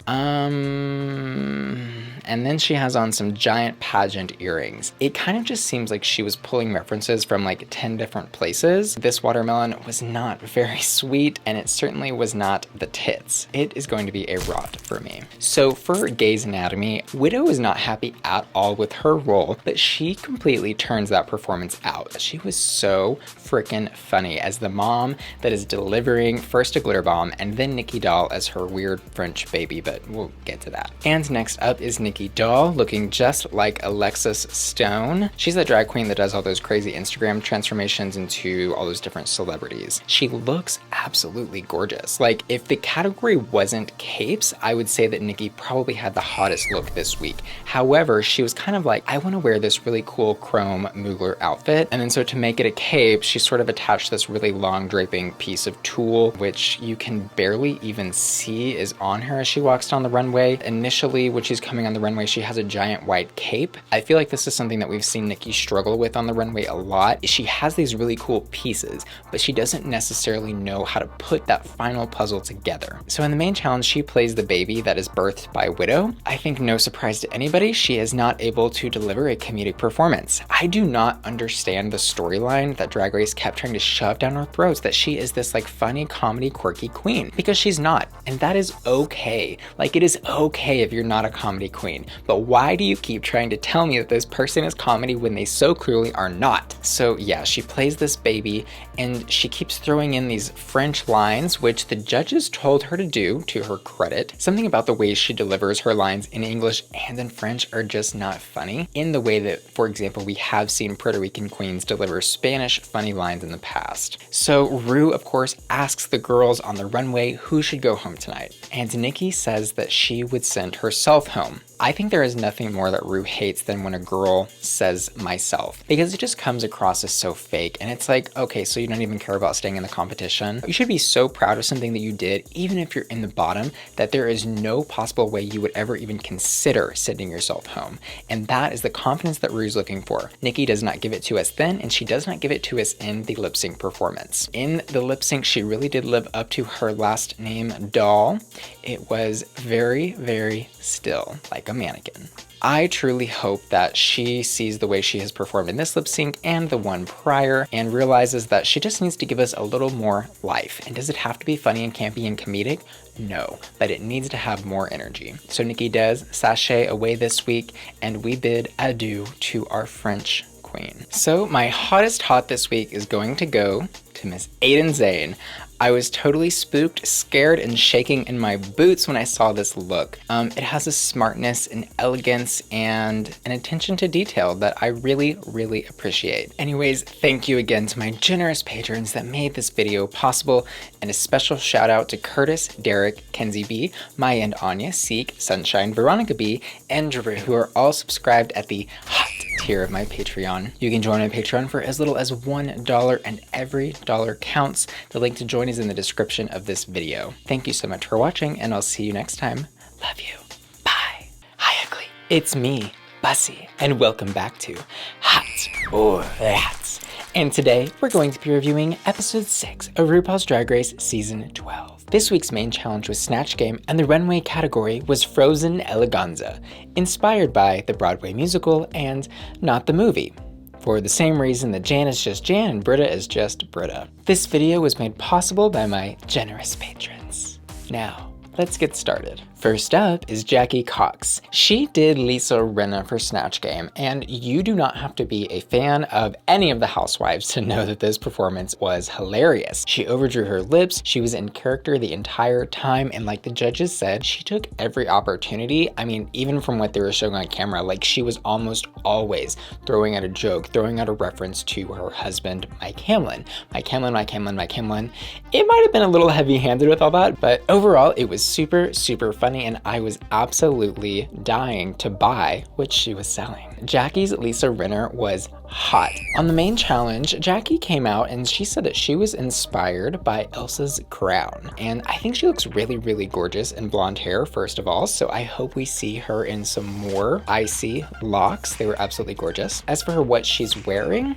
And then she has on some giant pageant earrings. It kind of just seems like she was pulling references from like 10 different places. This watermelon was not very sweet, and it certainly was not the tits. It is going to be a rot for me. So for Gay's Anatomy, Widow is not happy at all with her role, but she completely turns that performance out. She was so freaking funny as the mom that is delivering first a glitter bomb and then Nicky Doll as her weird French baby, but we'll get to that. And next up is Nicky Doll, looking just like Alexis Stone. She's the drag queen that does all those crazy Instagram transformations into all those different celebrities. She looks absolutely gorgeous. Like, if the category wasn't capes, I would say that Nicky probably had the hottest look this week. However, she was kind of like, I want to wear this really cool chrome Mugler outfit. And then so to make it a cape, she sort of attached this really long draping piece of tulle tulle, which you can barely even see is on her as she walks down the runway. Initially, when she's coming on the runway, she has a giant white cape. I feel like this is something that we've seen Nicky struggle with on the runway a lot. She has these really cool pieces, but she doesn't necessarily know how to put that final puzzle together. So in the main challenge, she plays the baby that is birthed by Widow. I think no surprise to anybody, she is not able to deliver a comedic performance. I do not understand the storyline that Drag Race kept trying to shove down our throats, that she is this like funny, comedy, quirky queen, because she's not. And that is okay. Like, it is okay if you're not a comedy queen, but why do you keep trying to tell me that this person is comedy when they so clearly are not? So yeah, she plays this baby and she keeps throwing in these French lines, which the judges told her to do, to her credit. Something about the way she delivers her lines in English and in French are just not funny in the way that, for example, we have seen Puerto Rican queens deliver Spanish funny lines in the past. So Ru, of course, asks the girls on the runway who should go home tonight, and Nicky says that she would send herself home. I think there is nothing more that Ru hates than when a girl says myself, because it just comes across as so fake, and it's like, okay, so you don't even care about staying in the competition? You should be so proud of something that you did, even if you're in the bottom, that there is no possible way you would ever even consider sending yourself home. And that is the confidence that Ru's looking for. Nicky does not give it to us then, and she does not give it to us in the lip sync performance. In the lip sync, she really did live up to her last name, Doll. It was very, very still, like a mannequin. I truly hope that she sees the way she has performed in this lip sync and the one prior and realizes that she just needs to give us a little more life. And does it have to be funny and campy and comedic? No, but it needs to have more energy. So Nicky does sashay away this week, and we bid adieu to our French queen. So my hottest hot this week is going to go to Miss Aiden Zhane. I was totally spooked, scared, and shaking in my boots when I saw this look. It has a smartness, an elegance, and an attention to detail that I really, really appreciate. Anyways, thank you again to my generous patrons that made this video possible, and a special shout out to Curtis, Derek, Kenzie B, Maya and Anya, Seek, Sunshine, Veronica B, and Drew, who are all subscribed at the hot tier of my Patreon. You can join my Patreon for as little as $1, and every dollar counts. The link to join is in the description of this video. Thank you so much for watching, and I'll see you next time. Love you. Bye. Hi, ugly. It's me, Bussy, and welcome back to Hot or Rats. And today, we're going to be reviewing episode 6 of RuPaul's Drag Race Season 12. This week's main challenge was Snatch Game, and the runway category was Frozen Eleganza, inspired by the Broadway musical and not the movie, for the same reason that Jan is just Jan and Brita is just Brita. This video was made possible by my generous patrons. Now, let's get started. First up is Jackie Cox. She did Lisa Rinna for Snatch Game, and you do not have to be a fan of any of the housewives to know that this performance was hilarious. She overdrew her lips, she was in character the entire time, and like the judges said, she took every opportunity. I mean, even from what they were showing on camera, like she was almost always throwing out a joke, throwing out a reference to her husband, Mike Hamlin. Mike Hamlin, Mike Hamlin, Mike Hamlin. It might have been a little heavy-handed with all that, but overall, it was super, super funny, and I was absolutely dying to buy what she was selling. Jackie's Lisa Rinna was hot. On the main challenge, Jackie came out and she said that she was inspired by Elsa's crown. And I think she looks really, really gorgeous in blonde hair, first of all, so I hope we see her in some more icy locks. They were absolutely gorgeous. As for what she's wearing,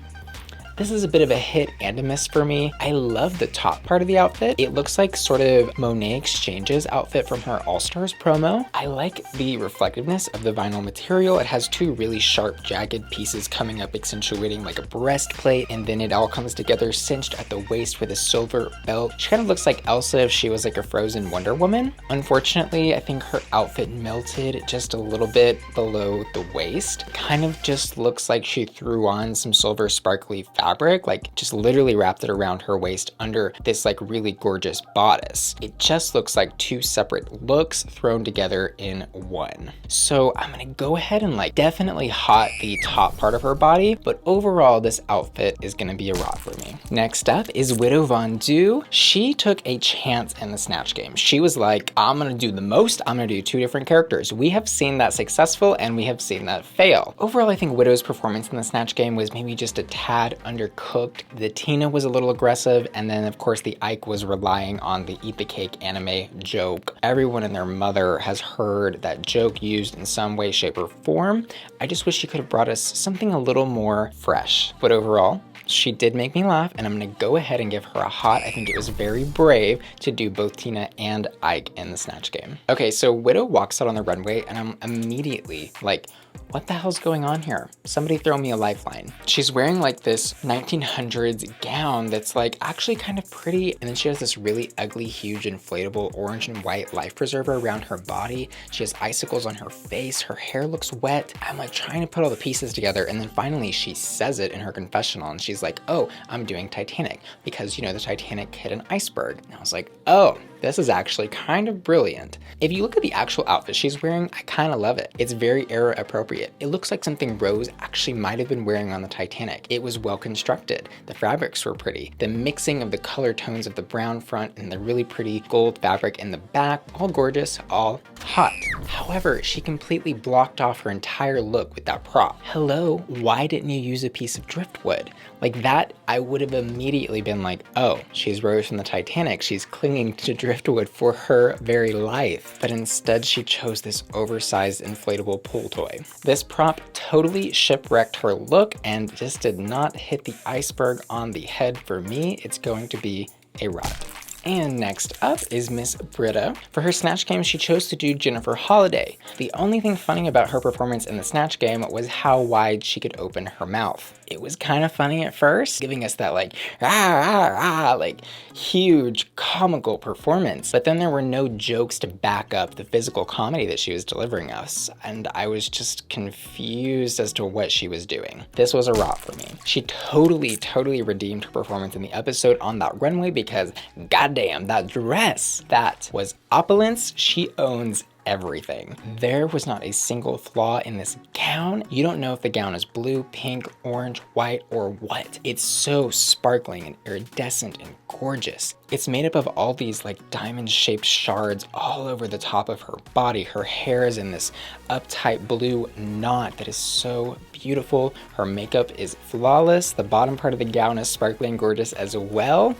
this is a bit of a hit and a miss for me. I love the top part of the outfit. It looks like sort of Monet Exchange's outfit from her All Stars promo. I like the reflectiveness of the vinyl material. It has two really sharp, jagged pieces coming up, accentuating like a breastplate, and then it all comes together cinched at the waist with a silver belt. She kind of looks like Elsa if she was like a frozen Wonder Woman. Unfortunately, I think her outfit melted just a little bit below the waist. Kind of just looks like she threw on some silver sparkly fabric, like just literally wrapped it around her waist under this like really gorgeous bodice. It just looks like two separate looks thrown together in one. So I'm gonna go ahead and like definitely hot the top part of her body, but overall this outfit is gonna be a rot for me. Next up is Widow Von Du. She took a chance in the Snatch Game. She was like, I'm gonna do the most, I'm gonna do two different characters. We have seen that successful and we have seen that fail. Overall, I think Widow's performance in the Snatch Game was maybe just a tad undercooked. The Tina was a little aggressive, and then of course the Ike was relying on the eat the cake anime joke. Everyone and their mother has heard that joke used in some way, shape, or form. I just wish she could have brought us something a little more fresh. But overall, she did make me laugh, and I'm gonna go ahead and give her a hot. I think it was very brave to do both Tina and Ike in the Snatch game. Okay, so Widow walks out on the runway, and I'm immediately like, what the hell's going on here? Somebody throw me a lifeline. She's wearing like this 1900s gown that's like actually kind of pretty, and then she has this really ugly, huge, inflatable orange and white life preserver around her body. She has icicles on her face. Her hair looks wet. I'm like trying to put all the pieces together, and then finally she says it in her confessional, and she's like, oh, I'm doing Titanic because, you know, the Titanic hit an iceberg. And I was like, oh, this is actually kind of brilliant. If you look at the actual outfit she's wearing, I kind of love it. It's very era appropriate. It looks like something Rose actually might have been wearing on the Titanic. It was well constructed. The fabrics were pretty. The mixing of the color tones of the brown front and the really pretty gold fabric in the back, all gorgeous, all hot. However, she completely blocked off her entire look with that prop. Hello, why didn't you use a piece of driftwood? Like that, I would have immediately been like, oh, she's Rose from the Titanic. She's clinging to driftwood for her very life. But instead, she chose this oversized inflatable pool toy. This prop totally shipwrecked her look and just did not hit the iceberg on the head for me. It's going to be a rot. And next up is Miss Brita. For her Snatch game, she chose to do Jennifer Holliday. The only thing funny about her performance in the Snatch game was how wide she could open her mouth. It was kind of funny at first, giving us that like, like huge comical performance. But then there were no jokes to back up the physical comedy that she was delivering us. And I was just confused as to what she was doing. This was a rot for me. She totally redeemed her performance in the episode on that runway because goddamn, that dress, that was opulence. She owns everything. There was not a single flaw in this gown. You don't know if the gown is blue, pink, orange, white, or what. It's so sparkling and iridescent and gorgeous. It's made up of all these like diamond-shaped shards all over the top of her body. Her hair is in this uptight blue knot that is so beautiful. Her makeup is flawless. The bottom part of the gown is sparkling gorgeous as well.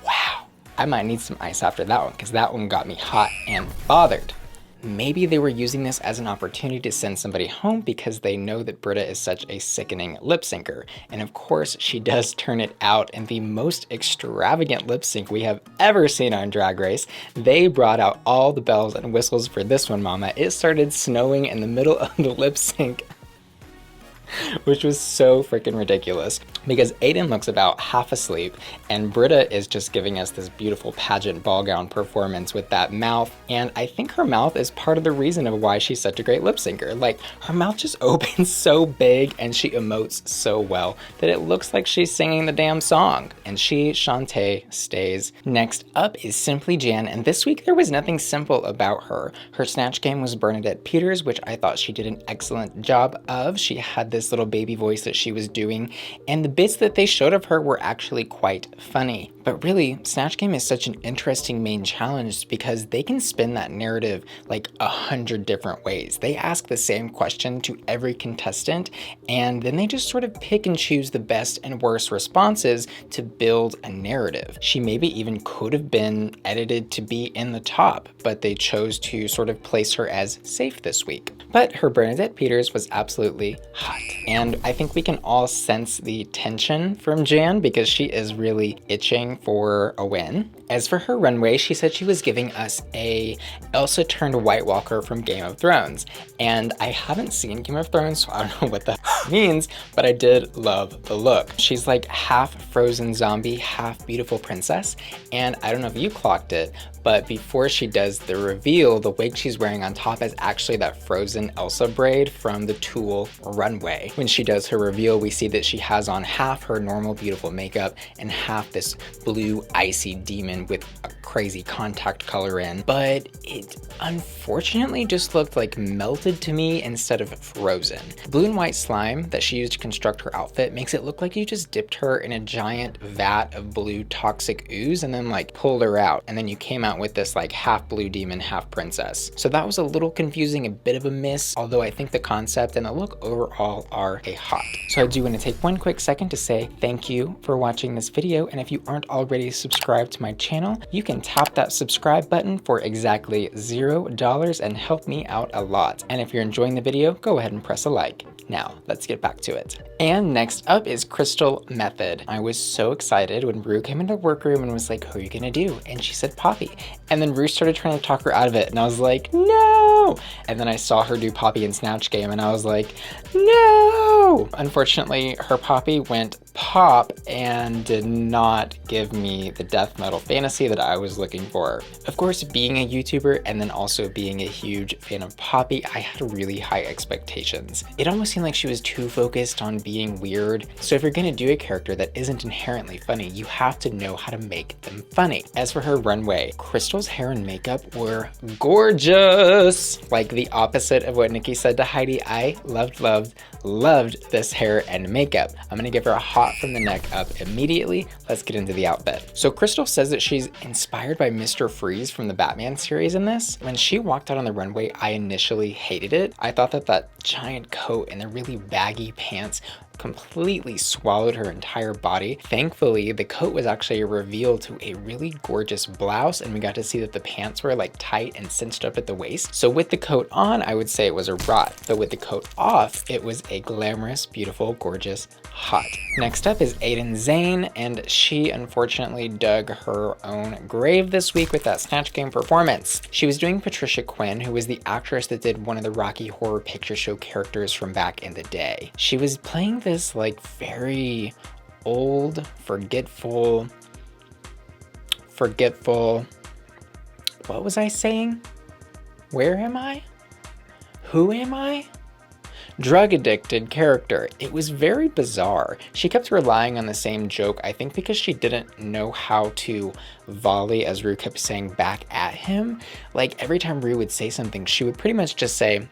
Wow. I might need some ice after that one because that one got me hot and bothered. Maybe they were using this as an opportunity to send somebody home because they know that Brita is such a sickening lip syncer. And of course, she does turn it out in the most extravagant lip sync we have ever seen on Drag Race. They brought out all the bells and whistles for this one, mama. It started snowing in the middle of the lip sync, which was so freaking ridiculous because Aiden looks about half asleep and Brita is just giving us this beautiful pageant ball gown performance with that mouth. And I think her mouth is part of the reason of why she's such a great lip syncer. Like her mouth just opens so big and she emotes so well that it looks like she's singing the damn song. And she, Shantae, stays. Next up is Simply Jan, and this week there was nothing simple about her. Her Snatch game was Bernadette Peters, which I thought she did an excellent job of. She had this little baby voice that she was doing, and the bits that they showed of her were actually quite funny. But really, Snatch Game is such an interesting main challenge because they can spin that narrative like 100 different ways. They ask the same question to every contestant, and then they just sort of pick and choose the best and worst responses to build a narrative. She maybe even could have been edited to be in the top, but they chose to sort of place her as safe this week. But her Bernadette Peters was absolutely hot. And I think we can all sense the tension from Jan because she is really itching for a win. As for her runway, she said she was giving us a Elsa turned White Walker from Game of Thrones. And I haven't seen Game of Thrones, so I don't know what that means, but I did love the look. She's like half frozen zombie, half beautiful princess. And I don't know if you clocked it, but before she does the reveal, the wig she's wearing on top is actually that frozen Elsa braid from the Tool runway. When she does her reveal, we see that she has on half her normal beautiful makeup and half this blue icy demon with a crazy contact color in, but it unfortunately just looked like melted to me instead of frozen. Blue and white slime slime that she used to construct her outfit makes it look like you just dipped her in a giant vat of blue toxic ooze and then like pulled her out, and then you came out with this like half blue demon, half princess. So that was a little confusing, a bit of a miss, although I think the concept and the look overall are a hot. So I do want to take one quick second to say thank you for watching this video, and if you aren't already subscribed to my channel, you can tap that subscribe button for exactly $0 and help me out a lot. And if you're enjoying the video, go ahead and press a like. Now, let's get back to it. And next up is Crystal Methyd. I was so excited when Rue came into the workroom and was like, who are you gonna do? And she said Poppy. And then Rue started trying to talk her out of it, and I was like, no! And then I saw her do Poppy in Snatch Game, and I was like, no! Unfortunately, her Poppy went pop and did not give me the death metal fantasy that I was looking for. Of course, being a YouTuber and then also being a huge fan of Poppy, I had really high expectations. It almost seemed like she was too focused on being weird. So if you're gonna do a character that isn't inherently funny, you have to know how to make them funny. As for her runway, Crystal's hair and makeup were gorgeous. Like the opposite of what Nicky said to Heidi, I loved this hair and makeup. I'm gonna give her a hot from the neck up immediately. Let's get into the outfit. So Crystal says that she's inspired by Mr. Freeze from the Batman series in this. When she walked out on the runway, I initially hated it. I thought that giant coat and the really baggy pants completely swallowed her entire body. Thankfully, the coat was actually a reveal to a really gorgeous blouse, and we got to see that the pants were like tight and cinched up at the waist. So with the coat on, I would say it was a rot, but with the coat off, it was a glamorous, beautiful, gorgeous hot. Next up is Aiden Zhane, and she unfortunately dug her own grave this week with that Snatch Game performance. She was doing Patricia Quinn, who was the actress that did one of the Rocky Horror Picture Show characters from back in the day. She was playing this like very old, forgetful, what was I saying? Where am I? Who am I? Drug addicted character. It was very bizarre. She kept relying on the same joke, I think because she didn't know how to volley, as Rue kept saying, back at him. Like every time Rue would say something, she would pretty much just say,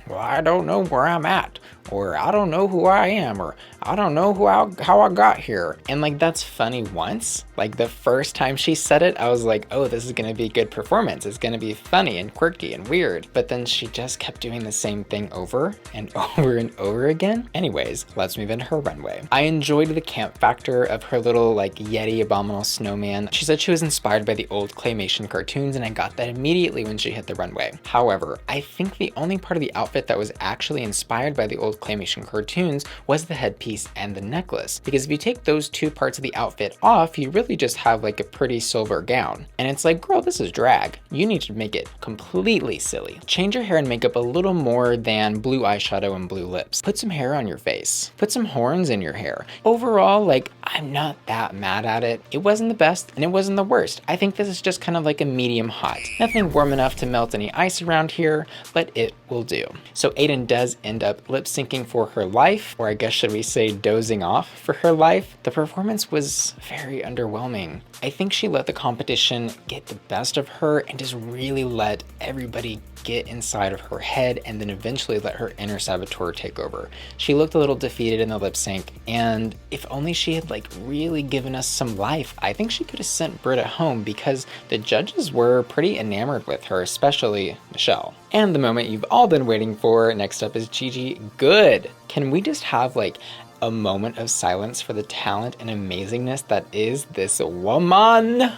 well, I don't know where I'm at, or I don't know who I am, or I don't know how I got here. And like, that's funny once. Like the first time she said it, I was like, oh, this is gonna be a good performance. It's gonna be funny and quirky and weird. But then she just kept doing the same thing over and over and over again. Anyways, let's move into her runway. I enjoyed the camp factor of her little like Yeti abominable snowman. She said she was inspired by the old claymation cartoons, and I got that immediately when she hit the runway. However, I think the only part of the outfit that was actually inspired by the old claymation cartoons was the headpiece and the necklace, because if you take those two parts of the outfit off, you really just have like a pretty silver gown. And it's like, girl, this is drag. You need to make it completely silly. Change your hair and makeup a little more than blue eyeshadow and blue lips. Put some hair on your face. Put some horns in your hair. Overall, like, I'm not that mad at it. It wasn't the best and it wasn't the worst. I think this is just kind of like a medium hot. Nothing warm enough to melt any ice around here, but it will do. So Aiden does end up lip syncing for her life, or I guess should we say dozing off for her life. The performance was very underwhelming. I think she let the competition get the best of her and just really let everybody get inside of her head, and then eventually let her inner saboteur take over. She looked a little defeated in the lip sync, and if only she had like really given us some life, I think she could have sent Brita home, because the judges were pretty enamored with her, especially Michelle. And the moment you've all been waiting for, next up is Gigi Goode. Can we just have like a moment of silence for the talent and amazingness that is this woman?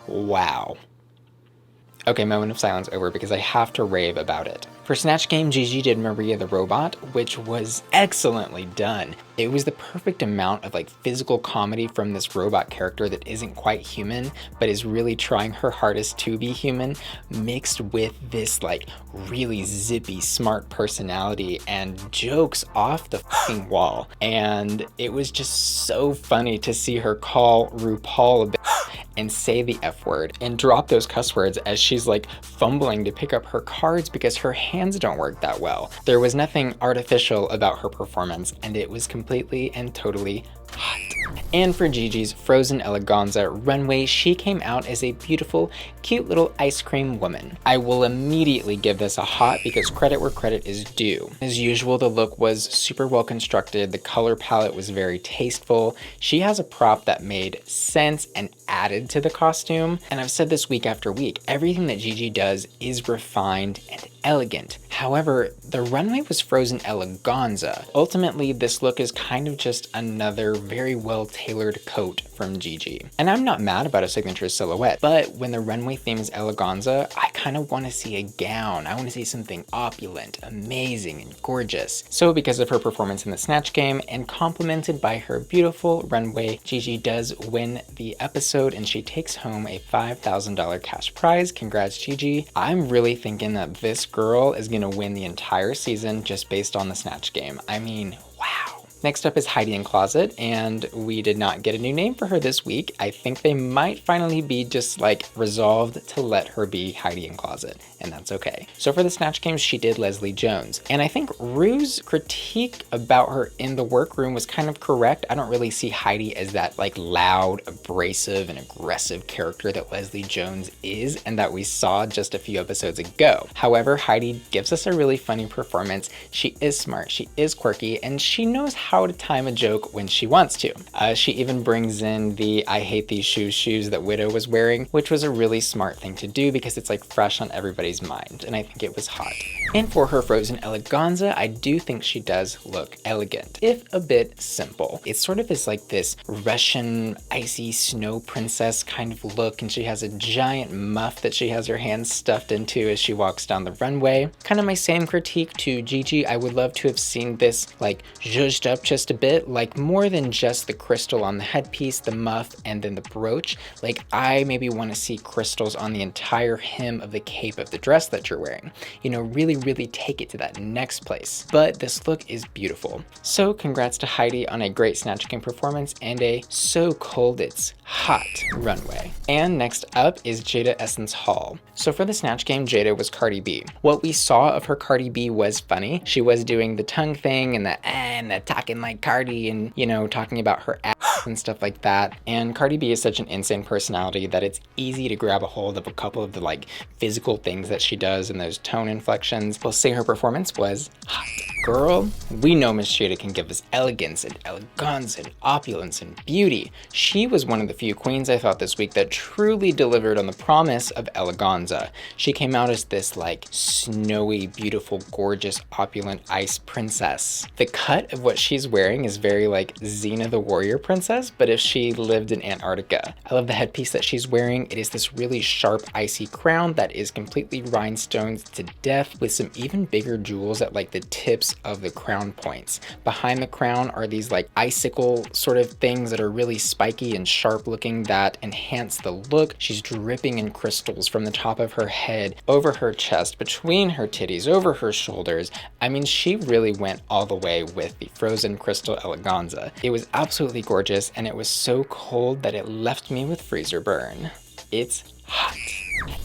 Wow. Okay, moment of silence over, because I have to rave about it. For Snatch Game, Gigi did Maria the Robot, which was excellently done. It was the perfect amount of like physical comedy from this robot character that isn't quite human, but is really trying her hardest to be human, mixed with this like really zippy, smart personality and jokes off the fucking wall. And it was just so funny to see her call Rupaul a bitch and say the F word and drop those cuss words as she's like fumbling to pick up her cards because her hands don't work that well. There was nothing artificial about her performance, and it was completely and totally hot. And for Gigi's Frozen Eleganza Runway, she came out as a beautiful, cute little ice cream woman. I will immediately give this a hot because credit where credit is due. As usual, the look was super well constructed, the color palette was very tasteful. She has a prop that made sense and added to the costume. And I've said this week after week, everything that Gigi does is refined and elegant. However, the runway was Frozen Eleganza. Ultimately, this look is kind of just another very well tailored coat from Gigi. And I'm not mad about a signature silhouette, but when the runway theme is Eleganza, I kind of want to see a gown. I want to see something opulent, amazing, and gorgeous. So because of her performance in the Snatch game and complemented by her beautiful runway, Gigi does win the episode and she takes home a $5,000 cash prize. Congrats, Gigi. I'm really thinking that this girl is gonna win the entire season just based on the Snatch game. I mean, wow. Next up is Heidi N Closet, and we did not get a new name for her this week. I think they might finally be just like resolved to let her be Heidi N Closet, and that's okay. So for the Snatch Games, she did Leslie Jones, and I think Rue's critique about her in the workroom was kind of correct. I don't really see Heidi as that like loud, abrasive, and aggressive character that Leslie Jones is, and that we saw just a few episodes ago. However, Heidi gives us a really funny performance. She is smart, she is quirky, and she knows how to time a joke when she wants to. She even brings in the I hate these shoes that Widow was wearing, which was a really smart thing to do because it's like fresh on everybody's mind, and I think it was hot. And for her Frozen Eleganza, I do think she does look elegant, if a bit simple. It sort of is like this Russian icy snow princess kind of look, and she has a giant muff that she has her hands stuffed into as she walks down the runway. Kind of my same critique to Gigi. I would love to have seen this like zhuzhed up just a bit, like more than just the crystal on the headpiece, the muff, and then the brooch. Like I maybe want to see crystals on the entire hem of the cape of the dress that you're wearing. You know, really take it to that next place. But this look is beautiful. So congrats to Heidi on a great Snatch Game performance and a so cold it's hot runway. And next up is Jaida Essence Hall. So for the Snatch Game, Jaida was Cardi B. What we saw of her Cardi B was funny. She was doing the tongue thing and the talking like Cardi and, you know, talking about her ass and stuff like that. And Cardi B is such an insane personality that it's easy to grab a hold of a couple of the like physical things that she does and those tone inflections. We'll say her performance was hot. Girl, we know Miss Jaida can give us elegance and elegance and opulence and beauty. She was one of the few queens I thought this week that truly delivered on the promise of eleganza. She came out as this like snowy, beautiful, gorgeous, opulent ice princess. The cut of what she's wearing is very like Xena the warrior princess, but if she lived in Antarctica. I love the headpiece that she's wearing. It is this really sharp, icy crown that is completely rhinestones to death with some even bigger jewels at like the tips of the crown points. Behind the crown are these like icicle sort of things that are really spiky and sharp looking that enhance the look. She's dripping in crystals from the top of her head, over her chest, between her titties, over her shoulders. I mean, she really went all the way with the Frozen Crystal Eleganza. It was absolutely gorgeous, and it was so cold that it left me with freezer burn. It's hot.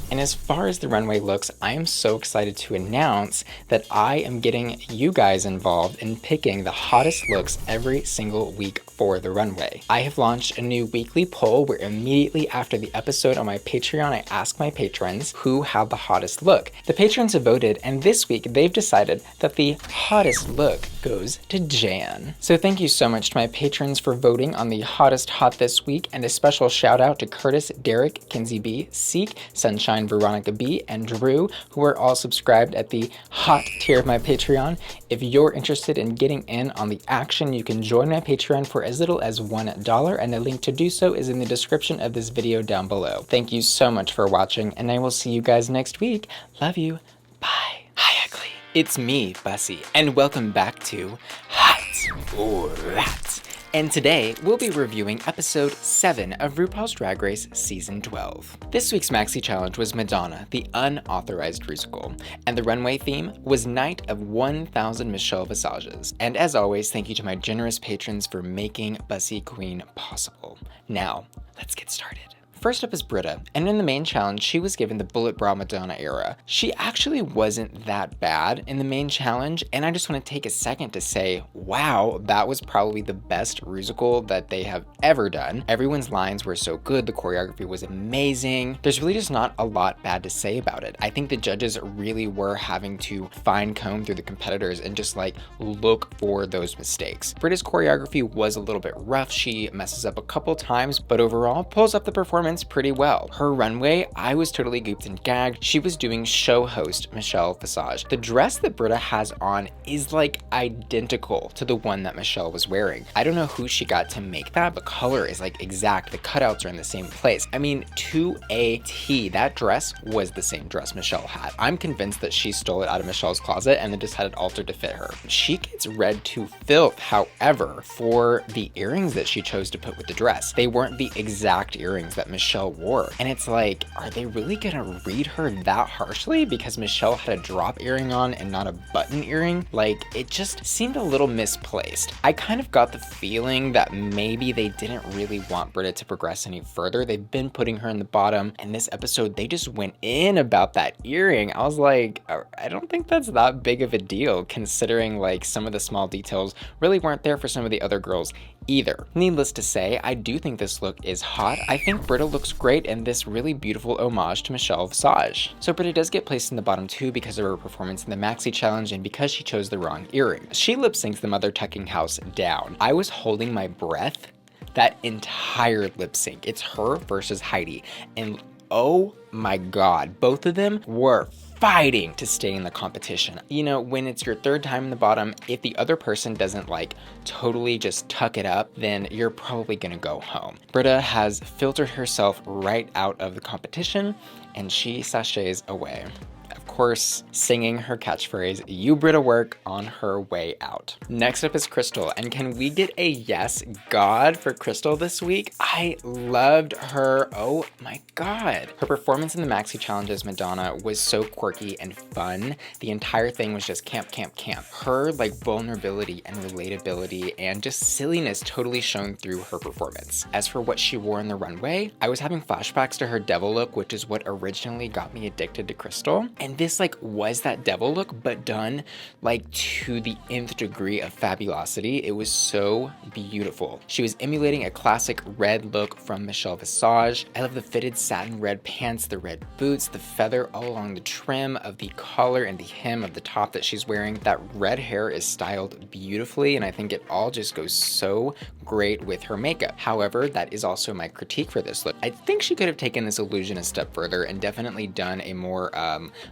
And as far as the runway looks, I am so excited to announce that I am getting you guys involved in picking the hottest looks every single week for the runway. I have launched a new weekly poll where immediately after the episode on my Patreon, I ask my patrons who had the hottest look. The patrons have voted, and this week they've decided that the hottest look goes to Jan. So thank you so much to my patrons for voting on the hottest hot this week, and a special shout out to Curtis, Derek, Kinsey B, Seek, Sunshine, Veronica B, and Drew, who are all subscribed at the hot tier of my Patreon. If you're interested in getting in on the action, you can join my Patreon for as little as $1, and the link to do so is in the description of this video down below. Thank you so much for watching, and I will see you guys next week. Love you. Bye. Hi, ugly. It's me, Bussy, and welcome back to Hot or Rat. And today, we'll be reviewing episode 7 of RuPaul's Drag Race Season 12. This week's maxi challenge was Madonna, the unauthorized musical, and the runway theme was Night of 1,000 Michelle Visages. And as always, thank you to my generous patrons for making Bussy Queen possible. Now, let's get started. First up is Brita, and in the main challenge, she was given the bullet bra Madonna era. She actually wasn't that bad in the main challenge, and I just want to take a second to say, wow, that was probably the best Rusical that they have ever done. Everyone's lines were so good, the choreography was amazing. There's really just not a lot bad to say about it. I think the judges really were having to fine comb through the competitors and just like look for those mistakes. Brita's choreography was a little bit rough. She messes up a couple times, but overall pulls up the performance pretty well. Her runway, I was totally gooped and gagged. She was doing show host Michelle Visage. The dress that Brita has on is like identical to the one that Michelle was wearing. I don't know who she got to make that, but color is like exact. The cutouts are in the same place. I mean, to a T, that dress was the same dress Michelle had. I'm convinced that she stole it out of Michelle's closet and then just had it altered to fit her. She gets read to filth, however, for the earrings that she chose to put with the dress. They weren't the exact earrings that Michelle wore. And it's like, are they really gonna read her that harshly because Michelle had a drop earring on and not a button earring? Like, it just seemed a little misplaced. I kind of got the feeling that maybe they didn't really want Brita to progress any further. They've been putting her in the bottom, and this episode, they just went in about that earring. I was like, I don't think that's that big of a deal, considering like some of the small details really weren't there for some of the other girls either. Needless to say, I do think this look is hot. I think Brita looks great in this really beautiful homage to Michelle Visage. So Brita does get placed in the bottom two because of her performance in the maxi challenge and because she chose the wrong earring. She lip syncs the mother tucking house down. I was holding my breath that entire lip sync. It's her versus Heidi, and oh my god, both of them were fighting to stay in the competition. You know, when it's your third time in the bottom, if the other person doesn't like totally just tuck it up, then you're probably gonna go home. Brita has filtered herself right out of the competition and she sachets away. Of course, singing her catchphrase, "You Brita work," on her way out. Next up is Crystal, and can we get a yes god for Crystal this week? I loved her, oh my god. Her performance in the maxi challenge as Madonna was so quirky and fun. The entire thing was just camp, camp, camp. Her like vulnerability and relatability and just silliness totally shone through her performance. As for what she wore in the runway, I was having flashbacks to her devil look, which is what originally got me addicted to Crystal. And this like was that devil look, but done like to the nth degree of fabulosity. It was so beautiful. She was emulating a classic red look from Michelle Visage. I love the fitted satin red pants, the red boots, the feather all along the trim of the collar and the hem of the top that she's wearing. That red hair is styled beautifully, and I think it all just goes so great with her makeup. However, that is also my critique for this look. I think she could have taken this illusion a step further and definitely done a more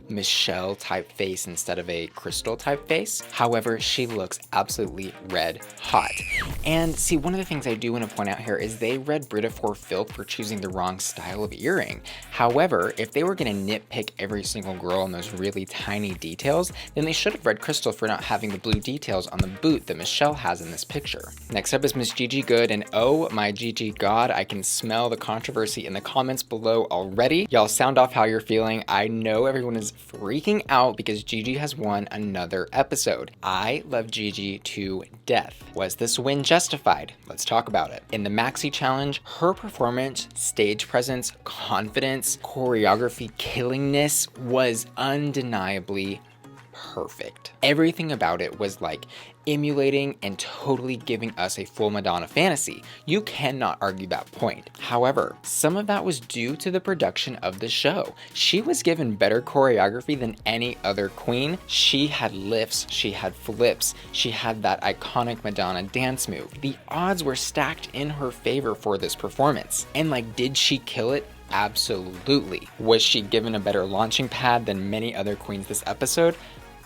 Michelle type face instead of a Crystal type face. However, she looks absolutely red hot. And see, one of the things I do want to point out here is they read Brita for filth for choosing the wrong style of earring. However, if they were going to nitpick every single girl in those really tiny details, then they should have read Crystal for not having the blue details on the boot that Michelle has in this picture. Next up is Miss Gigi Goode, and oh my Gigi god, I can smell the controversy in the comments below already. Y'all sound off how you're feeling. I know everyone is freaking out because Gigi has won another episode. I love Gigi to death. Was this win justified? Let's talk about it. In the maxi challenge, her performance, stage presence, confidence, choreography, killingness was undeniably perfect. Everything about it was like emulating and totally giving us a full Madonna fantasy. You cannot argue that point. However, some of that was due to the production of the show. She was given better choreography than any other queen. She had lifts, she had flips, she had that iconic Madonna dance move. The odds were stacked in her favor for this performance. And like, did she kill it? Absolutely. Was she given a better launching pad than many other queens this episode?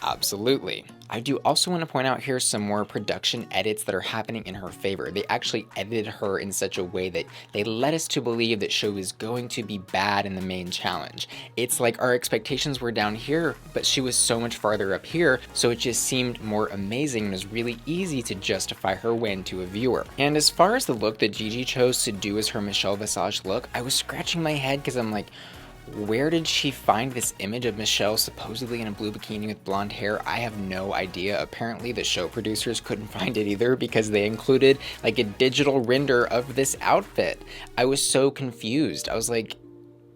Absolutely. I do also want to point out here some more production edits that are happening in her favor. They actually edited her in such a way that they led us to believe that she was going to be bad in the main challenge. It's like our expectations were down here, but she was so much farther up here, so it just seemed more amazing and was really easy to justify her win to a viewer. And as far as the look that Gigi chose to do as her Michelle Visage look, I was scratching my head because I'm like, Where did she find this image of Michelle supposedly in a blue bikini with blonde hair? I have no idea. Apparently the show producers couldn't find it either because they included like a digital render of this outfit. I was so confused. I was like,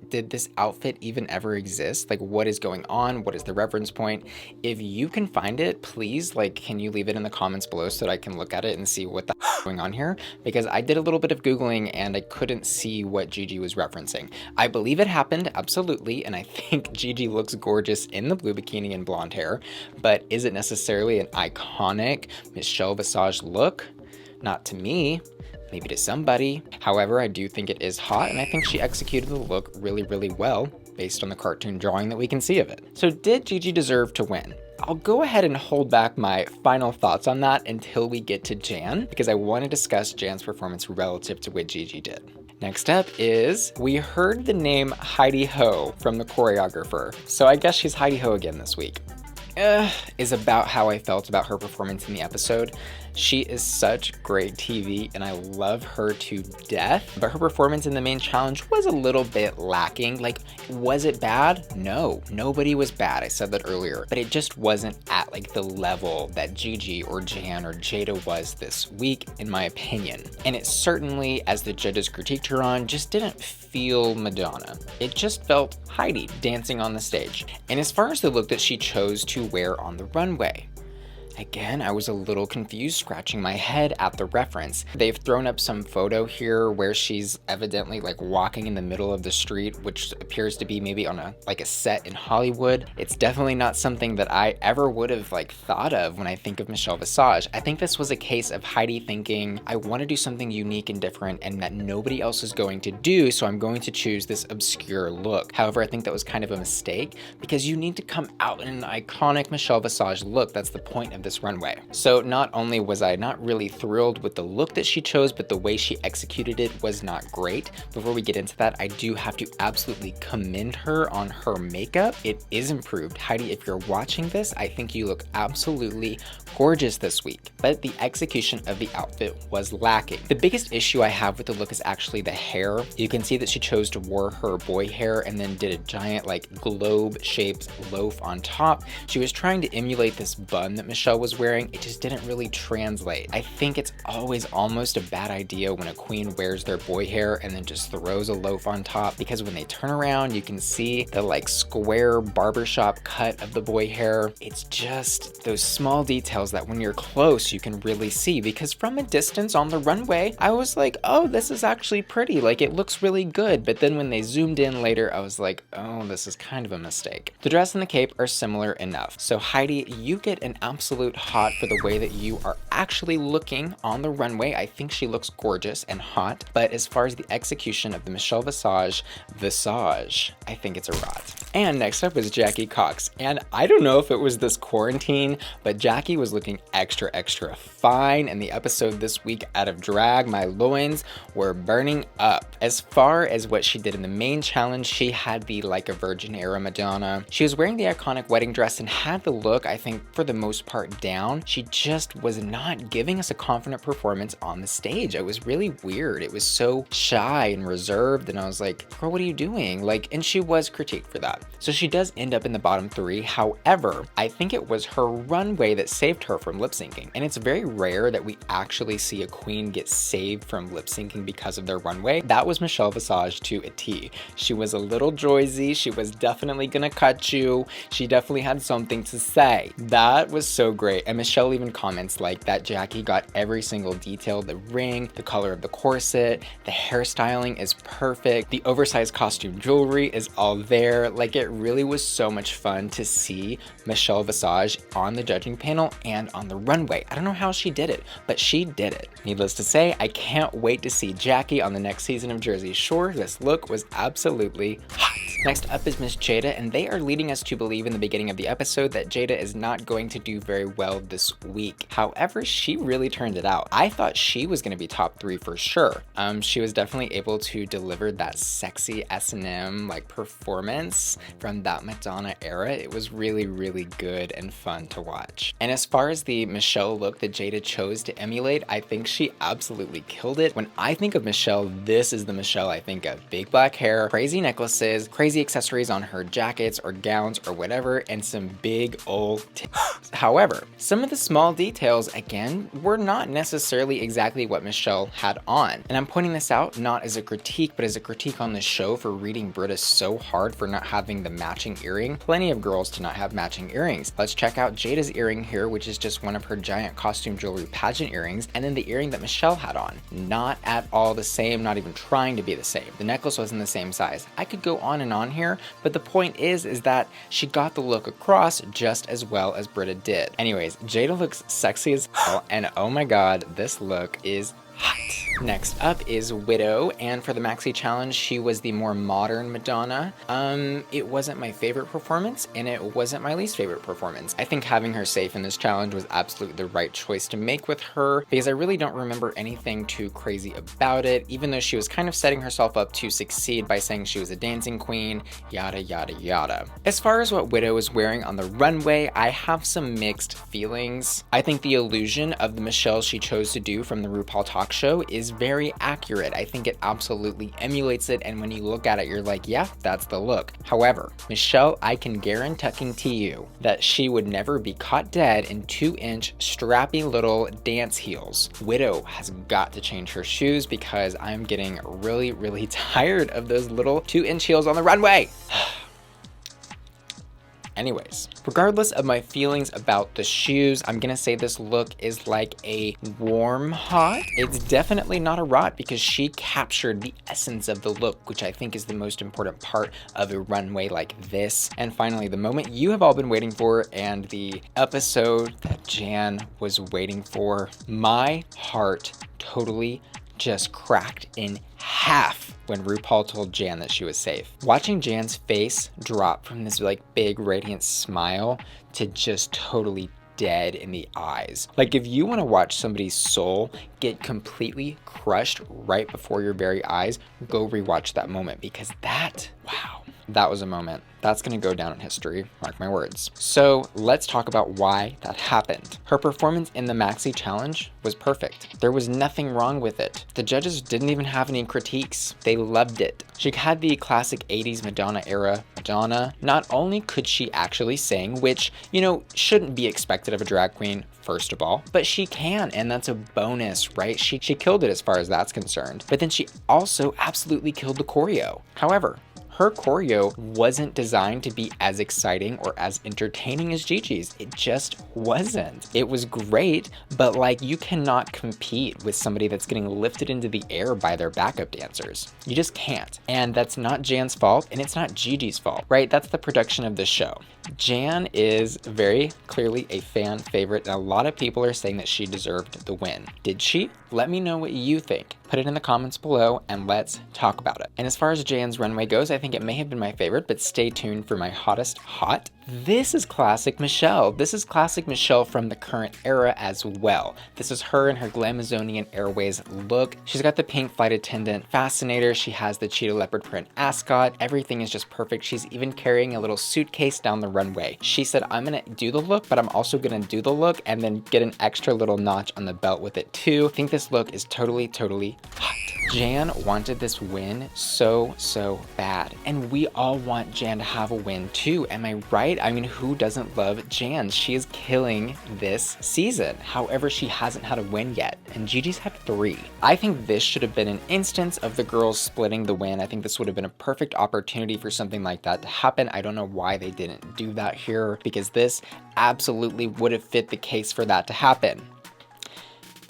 did this outfit even ever exist? Like, what is going on? What is the reference point? If you can find it, please, like, can you leave it in the comments below so that I can look at it and see what the is going on here? Because I did a little bit of Googling and I couldn't see what Gigi was referencing. I believe it happened, absolutely, and I think Gigi looks gorgeous in the blue bikini and blonde hair, but is it necessarily an iconic Michelle Visage look? Not to me. Maybe to somebody. However, I do think it is hot, and I think she executed the look really, really well based on the cartoon drawing that we can see of it. So did Gigi deserve to win? I'll go ahead and hold back my final thoughts on that until we get to Jan, because I want to discuss Jan's performance relative to what Gigi did. Next up is, we heard the name Heidi Ho from the choreographer, so I guess she's Heidi Ho again this week. Is about how I felt about her performance in the episode. She is such great TV and I love her to death, but her performance in the main challenge was a little bit lacking. Like, was it bad? No, nobody was bad. I said that earlier, but it just wasn't at like the level that Gigi or Jan or Jaida was this week, in my opinion. And it certainly, as the judges critiqued her on, just didn't feel Madonna. It just felt Heidi dancing on the stage. And as far as the look that she chose to wear on the runway, again, I was a little confused, scratching my head at the reference. They've thrown up some photo here where she's evidently like walking in the middle of the street, which appears to be maybe on a set in Hollywood. It's definitely not something that I ever would have like thought of when I think of Michelle Visage. I think this was a case of Heidi thinking, I want to do something unique and different and that nobody else is going to do, so I'm going to choose this obscure look. However, I think that was kind of a mistake because you need to come out in an iconic Michelle Visage look. That's the point of this runway. So not only was I not really thrilled with the look that she chose, but the way she executed it was not great. Before we get into that, I do have to absolutely commend her on her makeup. It is improved. Heidi, if you're watching this, I think you look absolutely gorgeous this week, but the execution of the outfit was lacking. The biggest issue I have with the look is actually the hair. You can see that she chose to wear her boy hair and then did a giant like globe shaped loaf on top. She was trying to emulate this bun that Michelle was wearing. It just didn't really translate. I think it's always almost a bad idea when a queen wears their boy hair and then just throws a loaf on top, because when they turn around you can see the like square barbershop cut of the boy hair. It's just those small details that when you're close you can really see, because from a distance on the runway I was like, oh, this is actually pretty, like it looks really good, but then when they zoomed in later I was like, oh, this is kind of a mistake. The dress and the cape are similar enough, so Heidi, you get an absolute hot for the way that you are actually looking on the runway. I think she looks gorgeous and hot, but as far as the execution of the Michelle Visage, I think it's a rot. And next up was Jackie Cox, and I don't know if it was this quarantine, but Jackie was looking extra fine in the episode this week out of drag. My loins were burning up. As far as what she did in the main challenge, she had the Like a Virgin era Madonna. She was wearing the iconic wedding dress and had the look, I think, for the most part down. She just was not giving us a confident performance on the stage. It was really weird. It was so shy and reserved, and I was like, girl, what are you doing? Like, and she was critiqued for that. So she does end up in the bottom 3. However, I think it was her runway that saved her from lip syncing. And it's very rare that we actually see a queen get saved from lip syncing because of their runway. That was Michelle Visage to a T. She was a little Joyzy. She was definitely gonna cut you. She definitely had something to say. That was so great. And Michelle even comments like that Jackie got every single detail, the ring, the color of the corset, the hairstyling is perfect. The oversized costume jewelry is all there. Like, it really was so much fun to see Michelle Visage on the judging panel and on the runway. I don't know how she did it, but she did it. Needless to say, I can't wait to see Jackie on the next season of Jersey Shore. This look was absolutely hot. Next up is Miss Jaida, and they are leading us to believe in the beginning of the episode that Jaida is not going to do very well this week. However, she really turned it out. I thought she was going to be top 3 for sure. She was definitely able to deliver that sexy S&M like performance from that Madonna era. It was really, really good and fun to watch. And as far as the Michelle look that Jaida chose to emulate, I think she absolutely killed it. When I think of Michelle, this is the Michelle I think of. Big black hair, crazy necklaces, crazy crazy accessories on her jackets or gowns or whatever, and some big old tits. However, some of the small details, again, were not necessarily exactly what Michelle had on. And I'm pointing this out not as a critique, but as a critique on the show for reading Brita so hard for not having the matching earring. Plenty of girls do not have matching earrings. Let's check out Jaida's earring here, which is just one of her giant costume jewelry pageant earrings, and then the earring that Michelle had on. Not at all the same, not even trying to be the same. The necklace wasn't the same size. I could go on and on here, but the point is that she got the look across just as well as Brita did. Anyways, Jaida looks sexy as hell, and oh my god, this look is hot. Next up is Widow, and for the Maxi Challenge, she was the more modern Madonna. It wasn't my favorite performance, and it wasn't my least favorite performance. I think having her safe in this challenge was absolutely the right choice to make with her, because I really don't remember anything too crazy about it, even though she was kind of setting herself up to succeed by saying she was a dancing queen, yada yada yada. As far as what Widow is wearing on the runway, I have some mixed feelings. I think the illusion of the Michelle she chose to do from the Rupaul talk show is very accurate. I think it absolutely emulates it, and when you look at it, you're like, yeah, that's the look. However, Michelle, I can guarantee you that she would never be caught dead in 2-inch strappy little dance heels. Widow has got to change her shoes because I'm getting really, really tired of those little 2-inch heels on the runway. Anyways, regardless of my feelings about the shoes, I'm gonna say this look is like a warm hot. It's definitely not a rot because she captured the essence of the look, which I think is the most important part of a runway like this. And finally, the moment you have all been waiting for, and the episode that Jan was waiting for. My heart totally just cracked in half when Rupaul told Jan that she was safe. Watching Jan's face drop from this like big radiant smile to just totally dead in the eyes. Like, if you want to watch somebody's soul get completely crushed right before your very eyes, go rewatch that moment, because that, wow, that was a moment. That's gonna go down in history, mark my words. So let's talk about why that happened. Her performance in the Maxi Challenge was perfect. There was nothing wrong with it. The judges didn't even have any critiques. They loved it. She had the classic 80s Madonna era Madonna. Not only could she actually sing, which, you know, shouldn't be expected of a drag queen, first of all, but she can, and that's a bonus, right? She killed it as far as that's concerned. But then she also absolutely killed the choreo. However, her choreo wasn't designed to be as exciting or as entertaining as Gigi's. It just wasn't. It was great, but like, you cannot compete with somebody that's getting lifted into the air by their backup dancers. You just can't. And that's not Jan's fault, and it's not Gigi's fault, right? That's the production of the show. Jan is very clearly a fan favorite, and a lot of people are saying that she deserved the win. Did she? Let me know what you think. Put it in the comments below and let's talk about it. And as far as Jan's runway goes, I think it may have been my favorite, but stay tuned for my hottest hot. This is classic Michelle. This is classic Michelle from the current era as well. This is her in her Glamazonian Airways look. She's got the pink flight attendant fascinator. She has the cheetah leopard print ascot. Everything is just perfect. She's even carrying a little suitcase down the runway. She said, I'm gonna do the look, but I'm also gonna do the look and then get an extra little notch on the belt with it too. I think this look is totally hot. Jan wanted this win so bad, and we all want Jan to have a win too, am I right? I mean, who doesn't love Jan? She is killing this season. However, she hasn't had a win yet, and Gigi's had 3. I think this should have been an instance of the girls splitting the win. I think this would have been a perfect opportunity for something like that to happen. I don't know why they didn't do that here, because this absolutely would have fit the case for that to happen.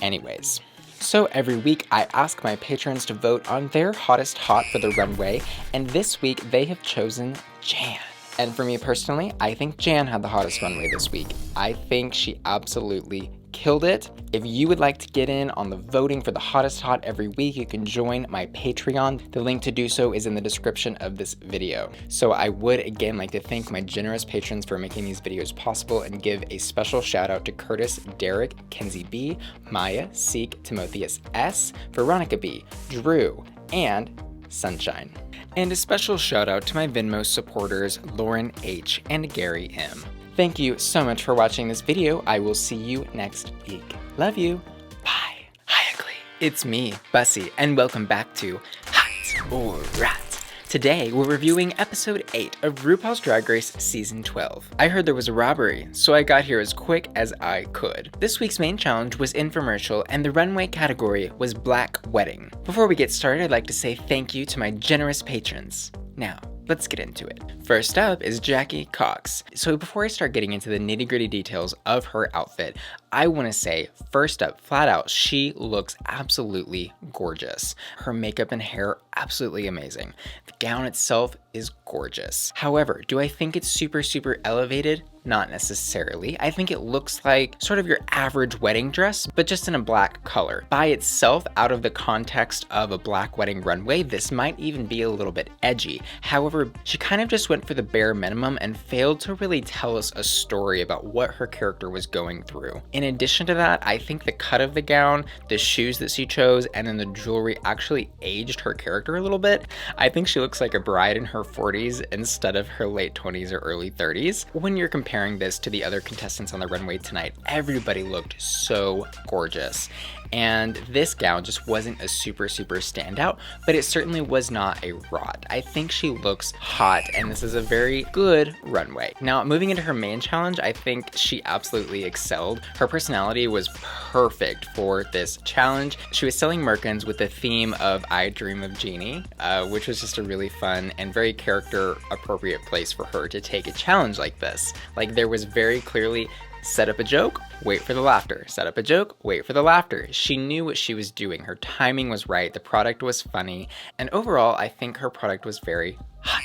Anyways. So every week I ask my patrons to vote on their hottest hot for the runway, and this week they have chosen Jan. And for me personally, I think Jan had the hottest runway this week. I think she absolutely killed it. If you would like to get in on the voting for the hottest hot every week, you can join my Patreon. The link to do so is in the description of this video. So I would again like to thank my generous patrons for making these videos possible, and give a special shout out to Curtis, Derek, Kenzie B, Maya, Seek, Timotheus S, Veronica B, Drew, and Sunshine. And a special shout out to my Venmo supporters, Lauren H and Gary M. Thank you so much for watching this video. I will see you next week. Love you. Bye. Hi, ugly. It's me, Bussy, and welcome back to Hot or Rat. Today, we're reviewing episode 8 of RuPaul's Drag Race Season 12. I heard there was a robbery, so I got here as quick as I could. This week's main challenge was infomercial, and the runway category was Black Wedding. Before we get started, I'd like to say thank you to my generous patrons. Now, let's get into it. First up is Jackie Cox. So before I start getting into the nitty-gritty details of her outfit, I want to say, first up, flat out, she looks absolutely gorgeous. Her makeup and hair, absolutely amazing. The gown itself is gorgeous. However, do I think it's super elevated? Not necessarily. I think it looks like sort of your average wedding dress, but just in a black color. By itself, out of the context of a black wedding runway, this might even be a little bit edgy. However, she kind of just went for the bare minimum and failed to really tell us a story about what her character was going through. In addition to that, I think the cut of the gown, the shoes that she chose, and then the jewelry actually aged her character a little bit. I think she looks like a bride in her 40s instead of her late 20s or early 30s. When you're comparing this to the other contestants on the runway tonight, everybody looked so gorgeous. And this gown just wasn't a super standout, but it certainly was not a rot. I think she looks hot, and this is a very good runway. Now, moving into her main challenge, I think she absolutely excelled. Her personality was perfect for this challenge. She was selling merkins with the theme of I Dream of Jeannie, which was just a really fun and very character appropriate place for her to take a challenge like this. Like, there was very clearly set up a joke, wait for the laughter. Set up a joke, wait for the laughter. She knew what she was doing. Her timing was right. The product was funny. And overall, I think her product was very hot.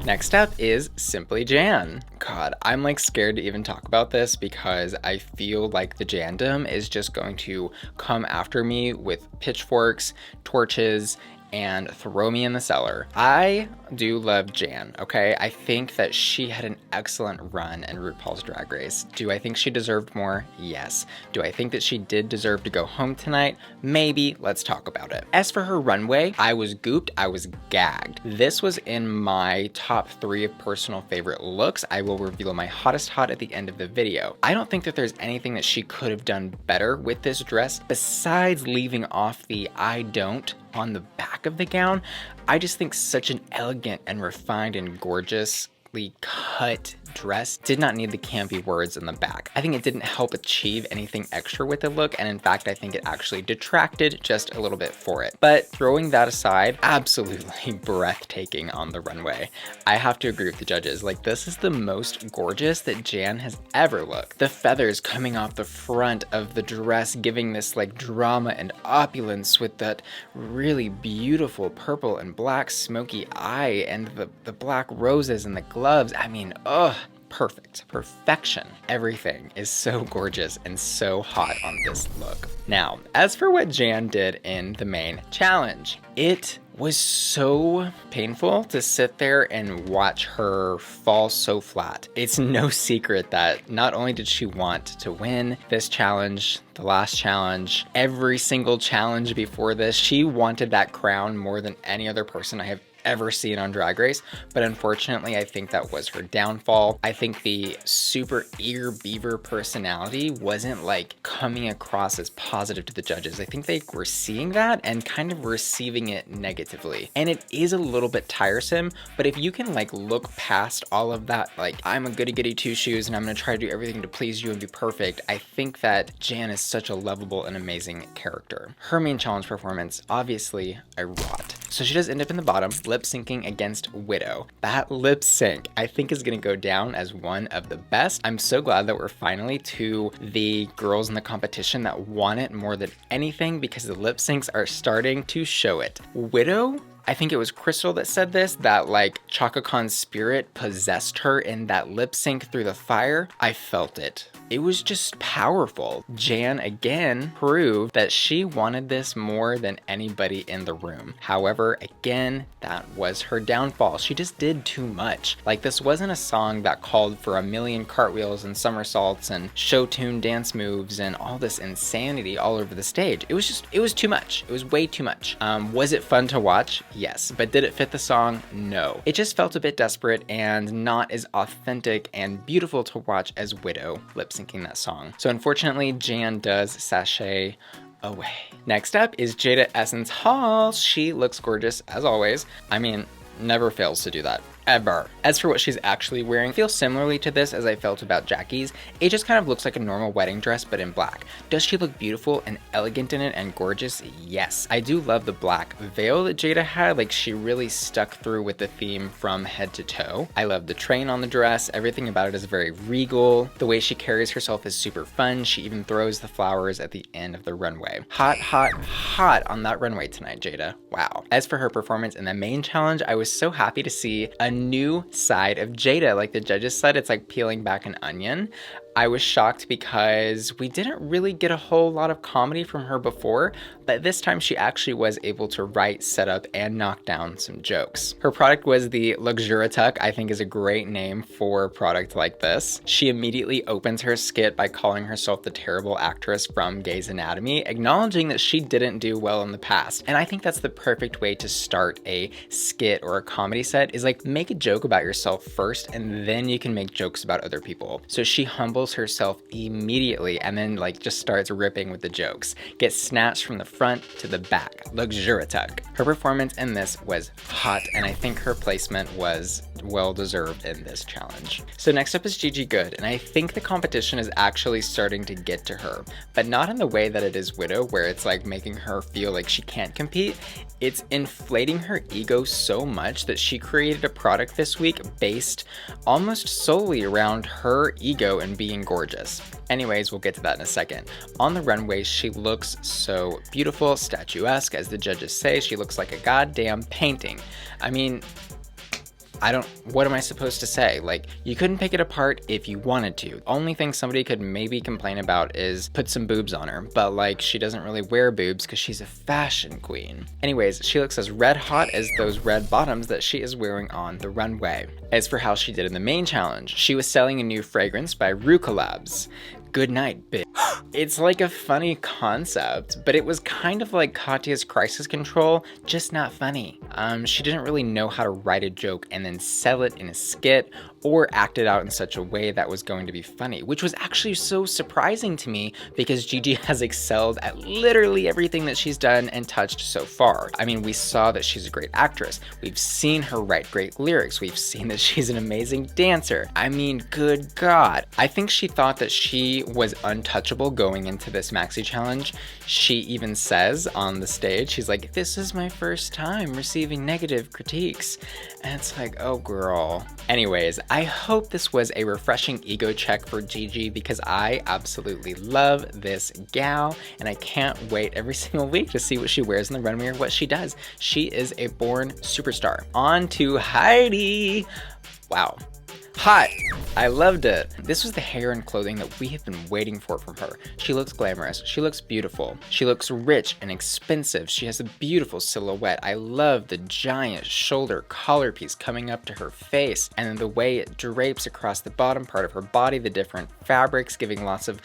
Next up is Simply Jan. God, I'm like scared to even talk about this because I feel like the Jandom is just going to come after me with pitchforks, torches, and throw me in the cellar. I do love Jan, okay? I think that she had an excellent run in RuPaul's Drag Race. Do I think she deserved more? Yes. Do I think that she did deserve to go home tonight? Maybe. Let's talk about it. As for her runway, I was gooped, I was gagged. This was in my top 3 of personal favorite looks. I will reveal my hottest hot at the end of the video. I don't think that there's anything that she could have done better with this dress besides leaving off the I don't on the back of the gown. I just think such an elegant and refined and gorgeously cut dress did not need the campy words in the back. I think it didn't help achieve anything extra with the look, and in fact, I think it actually detracted just a little bit for it. But throwing that aside, absolutely breathtaking on the runway. I have to agree with the judges. Like, this is the most gorgeous that Jan has ever looked. The feathers coming off the front of the dress, giving this like drama and opulence with that really beautiful purple and black smoky eye and the black roses and the gloves. I mean, ugh. Perfect. Perfection. Everything is so gorgeous and so hot on this look. Now, as for what Jan did in the main challenge, it was so painful to sit there and watch her fall so flat. It's no secret that not only did she want to win this challenge, the last challenge, every single challenge before this, she wanted that crown more than any other person I have ever seen on Drag Race, but unfortunately I think that was her downfall. I think the super eager beaver personality wasn't like coming across as positive to the judges. I think they were seeing that and kind of receiving it negatively. And it is a little bit tiresome, but if you can like look past all of that, like I'm a goody two shoes and I'm gonna try to do everything to please you and be perfect, I think that Jan is such a lovable and amazing character. Her main challenge performance, obviously a rot. So she does end up in the bottom, lip syncing against Widow. That lip sync, I think, is gonna go down as one of the best. I'm so glad that we're finally to the girls in the competition that want it more than anything because the lip syncs are starting to show it. Widow, I think it was Crystal that said this, that like Chaka Khan's spirit possessed her in that lip sync through the fire. I felt it. It was just powerful. Jan again proved that she wanted this more than anybody in the room. However, again, that was her downfall. She just did too much. Like, this wasn't a song that called for a million cartwheels and somersaults and show tune dance moves and all this insanity all over the stage. It was too much. It was way too much. Was it fun to watch? Yes. But did it fit the song? No. It just felt a bit desperate and not as authentic and beautiful to watch as Widow lip syncing that song. So unfortunately, Jan does sashay away. Next up is Jaida Essence Hall. She looks gorgeous as always. I mean, never fails to do that. Ever. As for what she's actually wearing, I feel similarly to this as I felt about Jackie's. It just kind of looks like a normal wedding dress, but in black. Does she look beautiful and elegant in it and gorgeous? Yes. I do love the black veil that Jaida had. Like, she really stuck through with the theme from head to toe. I love the train on the dress. Everything about it is very regal. The way she carries herself is super fun. She even throws the flowers at the end of the runway. Hot, hot, hot on that runway tonight, Jaida. Wow. As for her performance in the main challenge, I was so happy to see a new side of Jaida. Like the judges said, it's like peeling back an onion. I was shocked because we didn't really get a whole lot of comedy from her before, but this time she actually was able to write, set up, and knock down some jokes. Her product was the Luxurituck. I think is a great name for a product like this. She immediately opens her skit by calling herself the terrible actress from Grey's Anatomy, acknowledging that she didn't do well in the past. And I think that's the perfect way to start a skit or a comedy set, is like make a joke about yourself first, and then you can make jokes about other people. So she humbles herself immediately and then like just starts ripping with the jokes. Gets snatched from the front to the back. Luxurituck. Her performance in this was hot, and I think her placement was well deserved in this challenge. So next up is Gigi Goode, and I think the competition is actually starting to get to her, but not in the way that it is Widow, where it's like making her feel like she can't compete. It's inflating her ego so much that she created a product this week based almost solely around her ego and being gorgeous. Anyways, we'll get to that in a second. On the runway, she looks so beautiful, statuesque, as the judges say. She looks like a goddamn painting. I mean, what am I supposed to say? Like, you couldn't pick it apart if you wanted to. Only thing somebody could maybe complain about is put some boobs on her, but like, she doesn't really wear boobs because she's a fashion queen. Anyways, she looks as red hot as those red bottoms that she is wearing on the runway. As for how she did in the main challenge, she was selling a new fragrance by Rupaul. Good night, bitch. It's like a funny concept, but it was kind of like Katya's Crisis Control, just not funny. She didn't really know how to write a joke and then sell it in a skit or act it out in such a way that was going to be funny, which was actually so surprising to me because Gigi has excelled at literally everything that she's done and touched so far. I mean, we saw that she's a great actress. We've seen her write great lyrics. We've seen that she's an amazing dancer. I mean, good God. I think she thought that she was untouchable going into this maxi challenge. She even says on the stage, she's like, this is my first time receiving negative critiques. And it's like, oh girl. Anyways, I hope this was a refreshing ego check for Gigi because I absolutely love this gal and I can't wait every single week to see what she wears in the runway or what she does. She is a born superstar. On to Heidi. Wow. Hot. I loved it. This was the hair and clothing that we have been waiting for from her. She looks glamorous. She looks beautiful. She looks rich and expensive. She has a beautiful silhouette. I love the giant shoulder collar piece coming up to her face and then the way it drapes across the bottom part of her body, the different fabrics giving lots of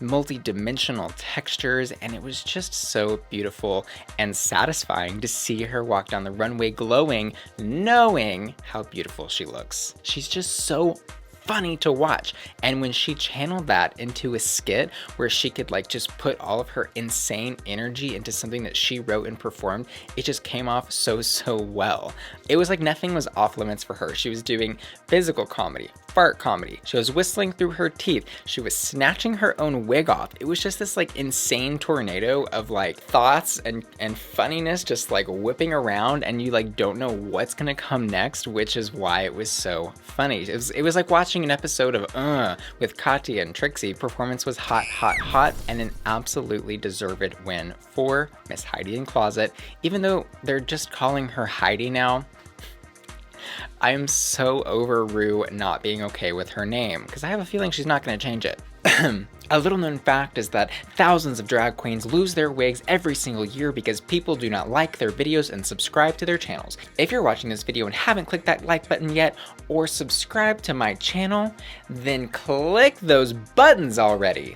multi-dimensional textures, and it was just so beautiful and satisfying to see her walk down the runway glowing, knowing how beautiful she looks. She's just so funny to watch, and when she channeled that into a skit where she could like just put all of her insane energy into something that she wrote and performed, it just came off so well. It was like nothing was off limits for her. She was doing physical comedy, fart comedy. She was whistling through her teeth. She was snatching her own wig off. It was just this like insane tornado of like thoughts and funniness just like whipping around, and you like don't know what's gonna come next, which is why it was so funny. It was like watching an episode of with Katya and Trixie. Performance was hot, and an absolutely deserved win for Miss Heidi N Closet. Even though they're just calling her Heidi now, I am so over Rue not being okay with her name, because I have a feeling she's not going to change it. A little known fact is that thousands of drag queens lose their wigs every single year because people do not like their videos and subscribe to their channels. If you're watching this video and haven't clicked that like button yet or subscribe to my channel, then click those buttons already.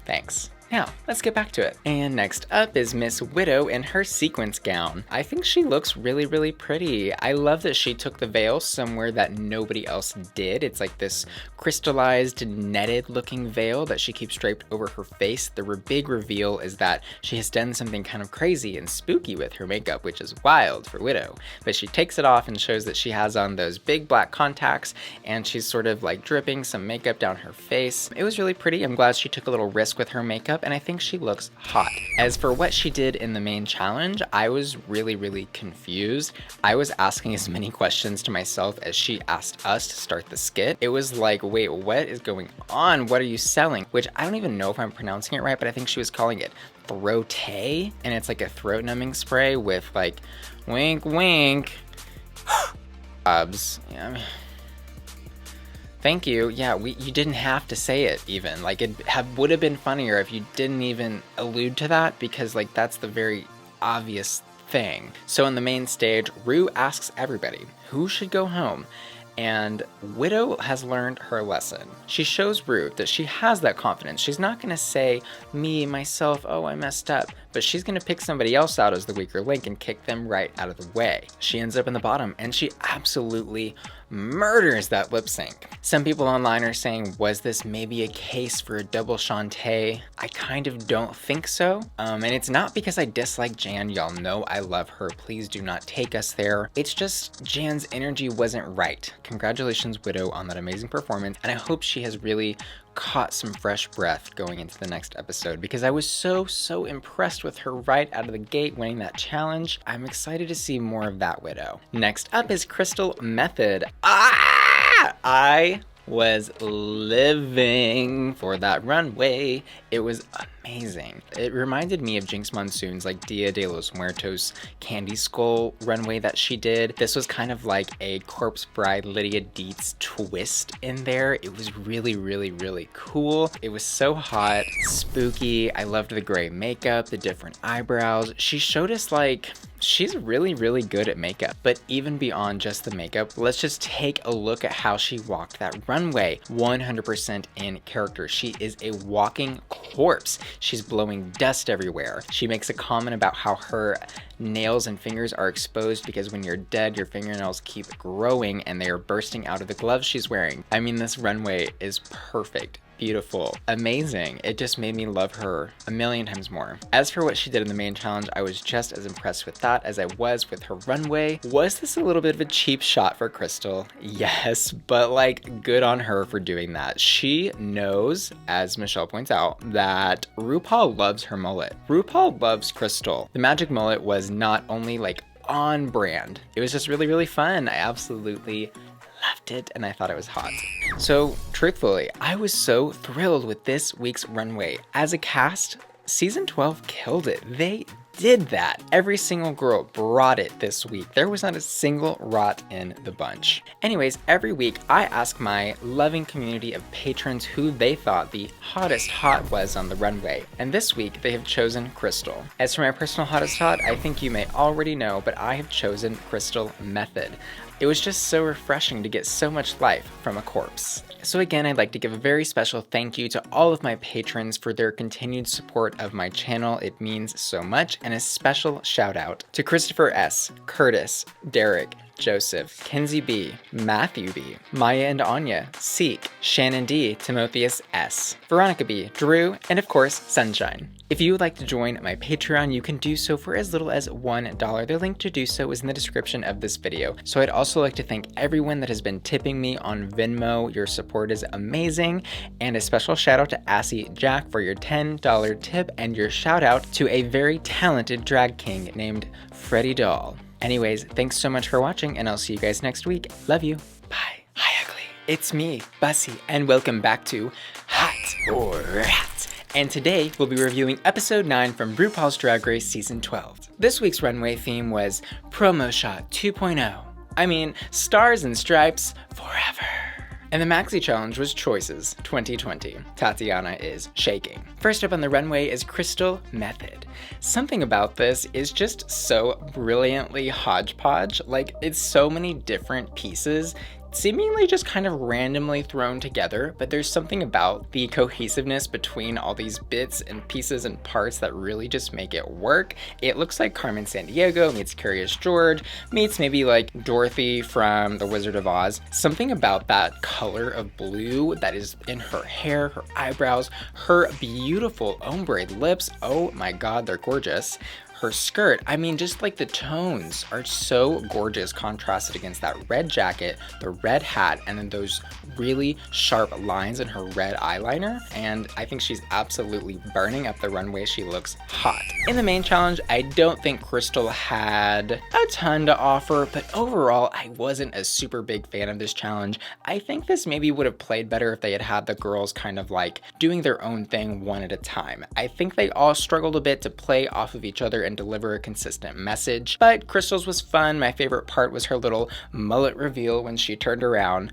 Thanks. Now, let's get back to it. And next up is Miss Widow in her sequence gown. I think she looks really, really pretty. I love that she took the veil somewhere that nobody else did. It's like this crystallized, netted looking veil that she keeps draped over her face. The big reveal is that she has done something kind of crazy and spooky with her makeup, which is wild for Widow. But she takes it off and shows that she has on those big black contacts, and she's sort of like dripping some makeup down her face. It was really pretty. I'm glad she took a little risk with her makeup, and I think she looks hot. As for what she did in the main challenge, I was really, really confused. I was asking as many questions to myself as she asked us to start the skit. It was like, wait, what is going on? What are you selling? Which I don't even know if I'm pronouncing it right, but I think she was calling it throat-ay, and it's like a throat numbing spray with like wink wink abs. Yeah, I mean, thank you. Yeah, you didn't have to say it even. Like it would have been funnier if you didn't even allude to that, because like that's the very obvious thing. So in the main stage, Rue asks everybody who should go home, and Widow has learned her lesson. She shows Rue that she has that confidence. She's not gonna say, me, myself, oh, I messed up, but she's gonna pick somebody else out as the weaker link and kick them right out of the way. She ends up in the bottom, and she absolutely murders that lip sync. Some people online are saying, was this maybe a case for a double Shantae? I kind of don't think so. And it's not because I dislike Jan. Y'all know I love her. Please do not take us there. It's just Jan's energy wasn't right. Congratulations, Widow, on that amazing performance. And I hope she has really caught some fresh breath going into the next episode, because I was so impressed with her right out of the gate winning that challenge. I'm excited to see more of that Widow. Next up is Crystal Methyd. I was living for that runway. It was amazing. It reminded me of Jinx Monsoon's like Dia de los Muertos candy skull runway that she did. This was kind of like a Corpse Bride Lydia Dietz twist in there. It was really, really, really cool. It was so hot, spooky. I loved the gray makeup, the different eyebrows. She showed us like, she's really, really good at makeup. But even beyond just the makeup, let's just take a look at how she walked that runway. 100% in character. She is a walking corpse. She's blowing dust everywhere. She makes a comment about how her nails and fingers are exposed because when you're dead, your fingernails keep growing and they are bursting out of the gloves she's wearing. I mean, this runway is perfect. Beautiful, amazing. It just made me love her a million times more. As for what she did in the main challenge, I was just as impressed with that as I was with her runway. Was this a little bit of a cheap shot for Crystal? Yes, but like good on her for doing that. She knows, as Michelle points out, that Rupaul loves her mullet. Rupaul loves Crystal. The magic mullet was not only like on brand, it was just really, really fun. I absolutely loved it, and I thought it was hot. So truthfully, I was so thrilled with this week's runway. As a cast, season 12 killed it. They did that. Every single girl brought it this week. There was not a single rot in the bunch. Anyways, every week I ask my loving community of patrons who they thought the hottest hot was on the runway. And this week they have chosen Crystal. As for my personal hottest hot, I think you may already know, but I have chosen Crystal Methyd. It was just so refreshing to get so much life from a corpse. So again, I'd like to give a very special thank you to all of my patrons for their continued support of my channel. It means so much. And a special shout out to Christopher S., Curtis, Derek, Joseph, Kenzie B, Matthew B, Maya and Anya, Seek, Shannon D, Timotheus S, Veronica B, Drew, and of course, Sunshine. If you would like to join my Patreon, you can do so for as little as $1. The link to do so is in the description of this video. So I'd also like to thank everyone that has been tipping me on Venmo. Your support is amazing. And a special shout out to Assy Jack for your $10 tip, and your shout out to a very talented drag king named Freddie Doll. Anyways, thanks so much for watching, and I'll see you guys next week. Love you. Bye. Hi, ugly. It's me, Bussy, and welcome back to Hot or Rat. And today, we'll be reviewing episode 9 from RuPaul's Drag Race Season 12. This week's runway theme was Promo Shot 2.0. I mean, stars and stripes forever. And the Maxi Challenge was Choices 2020. Tatiana is shaking. First up on the runway is Crystal Methyd. Something about this is just so brilliantly hodgepodge. Like, it's so many different pieces seemingly just kind of randomly thrown together, but there's something about the cohesiveness between all these bits and pieces and parts that really just make it work. It looks like Carmen Sandiego meets Curious George meets maybe like Dorothy from The Wizard of Oz. Something about that color of blue that is in her hair, her eyebrows, her beautiful ombre lips. Oh my god, they're gorgeous. Her skirt, I mean, just like the tones are so gorgeous contrasted against that red jacket, the red hat, and then those really sharp lines in her red eyeliner. And I think she's absolutely burning up the runway. She looks hot. In the main challenge, I don't think Crystal had a ton to offer, but overall, I wasn't a super big fan of this challenge. I think this maybe would have played better if they had had the girls kind of like doing their own thing one at a time. I think they all struggled a bit to play off of each other and deliver a consistent message, but Crystal's was fun. My favorite part was her little mullet reveal when she turned around,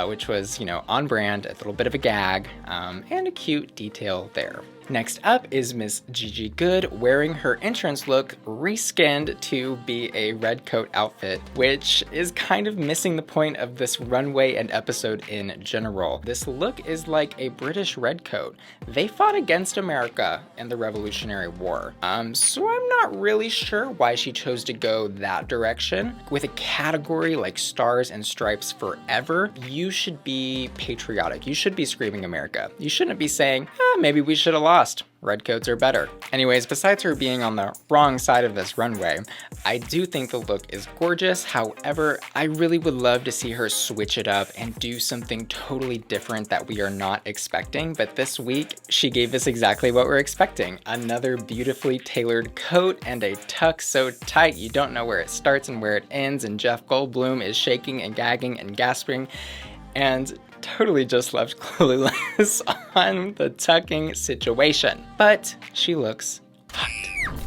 which was, you know, on brand, a little bit of a gag, and a cute detail there. Next up is Miss Gigi Goode wearing her entrance look reskinned to be a red coat outfit, which is kind of missing the point of this runway and episode in general. This look is like a British red coat. They fought against America in the Revolutionary War. So I'm not really sure why she chose to go that direction. With a category like Stars and Stripes Forever, you should be patriotic. You should be screaming America. You shouldn't be saying, maybe we should have lost. Red coats are better. Anyways, besides her being on the wrong side of this runway, I do think the look is gorgeous. However, I really would love to see her switch it up and do something totally different that we are not expecting. But this week, she gave us exactly what we're expecting. Another beautifully tailored coat and a tuck so tight you don't know where it starts and where it ends, and Jeff Goldblum is shaking and gagging and gasping. And totally just left clueless on the tucking situation. But she looks hot.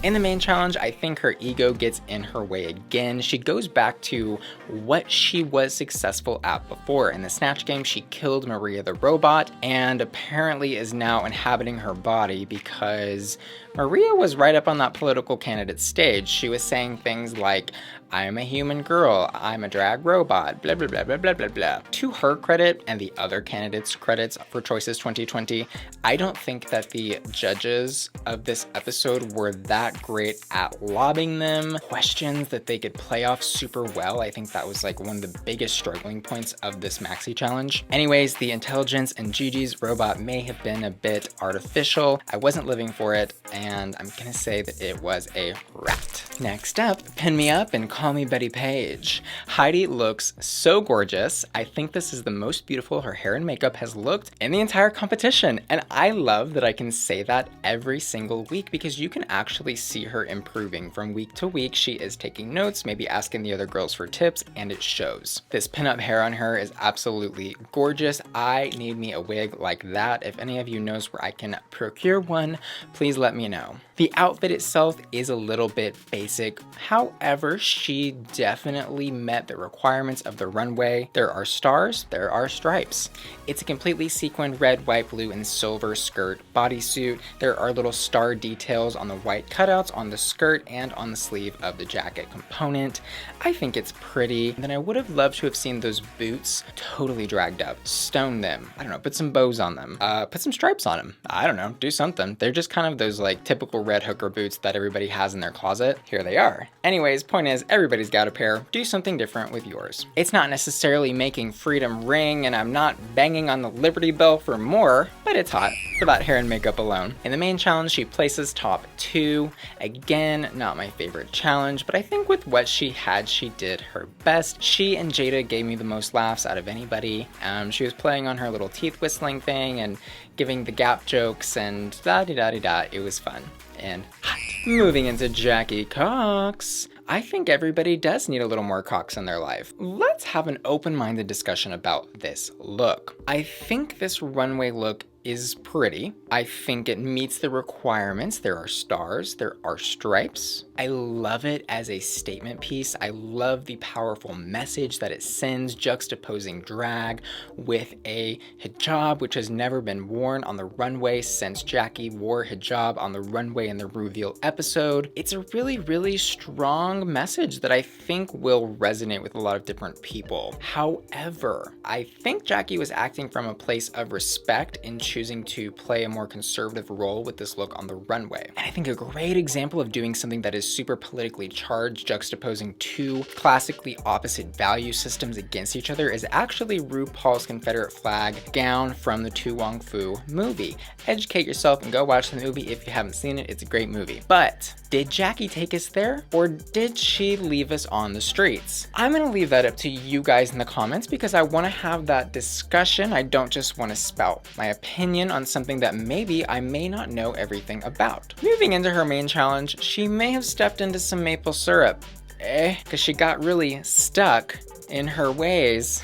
In the main challenge, I think her ego gets in her way again. She goes back to what she was successful at before. In the Snatch game, she killed Maria the robot and apparently is now inhabiting her body because Maria was right up on that political candidate stage. She was saying things like, I'm a human girl, I'm a drag robot, blah, blah, blah, blah, blah, blah, blah. To her credit and the other candidates' credits for Choices 2020, I don't think that the judges of this episode were that great at lobbing them questions that they could play off super well. I think that was like one of the biggest struggling points of this maxi challenge. Anyways, the intelligence in Gigi's robot may have been a bit artificial. I wasn't living for it, and I'm gonna say that it was a rat. Next up, Pin Me Up and Call Me Betty Page. Heidi looks so gorgeous. I think this is the most beautiful her hair and makeup has looked in the entire competition. And I love that I can say that every single week because you can actually see her improving from week to week. She is taking notes, maybe asking the other girls for tips, and it shows. This pinup hair on her is absolutely gorgeous. I need me a wig like that. If any of you knows where I can procure one, please let me know. The outfit itself is a little bit basic. However, she definitely met the requirements of the runway. There are stars, there are stripes. It's a completely sequined red, white, blue, and silver skirt bodysuit. There are little star details on the white cutouts on the skirt and on the sleeve of the jacket component. I think it's pretty. Then I would have loved to have seen those boots totally dragged up. Stone them. I don't know, put some bows on them. Put some stripes on them. I don't know, do something. They're just kind of those like typical red hooker boots that everybody has in their closet. Here they are. Anyways, point is, everybody's got a pair. Do something different with yours. It's not necessarily making freedom ring, and I'm not banging on the Liberty Bell for more, but it's hot for that hair and makeup alone. In the main challenge, she places top 2. Again, not my favorite challenge, but I think with what she had, she did her best. She and Jaida gave me the most laughs out of anybody. She was playing on her little teeth whistling thing and giving the Gap jokes and da-di-da-di-da. It was fun and hot. Moving into Jackie Cox. I think everybody does need a little more Cox in their life. Let's have an open-minded discussion about this look. I think this runway look is pretty. I think it meets the requirements. There are stars, there are stripes. I love it as a statement piece. I love the powerful message that it sends, juxtaposing drag with a hijab, which has never been worn on the runway since Jackie wore hijab on the runway in the Ruveal episode. It's a really, really strong message that I think will resonate with a lot of different people. However, I think Jackie was acting from a place of respect in choosing to play a more conservative role with this look on the runway. And I think a great example of doing something that is super politically charged, juxtaposing two classically opposite value systems against each other, is actually Rupaul's Confederate flag gown from the Tu Wong Fu movie. Educate yourself and go watch the movie if you haven't seen it. It's a great movie. But did Jackie take us there, or did she leave us on the streets? I'm gonna leave that up to you guys in the comments because I wanna have that discussion. I don't just wanna spout my opinion on something that maybe I may not know everything about. Moving into her main challenge, she may have stepped into some maple syrup. Because she got really stuck in her ways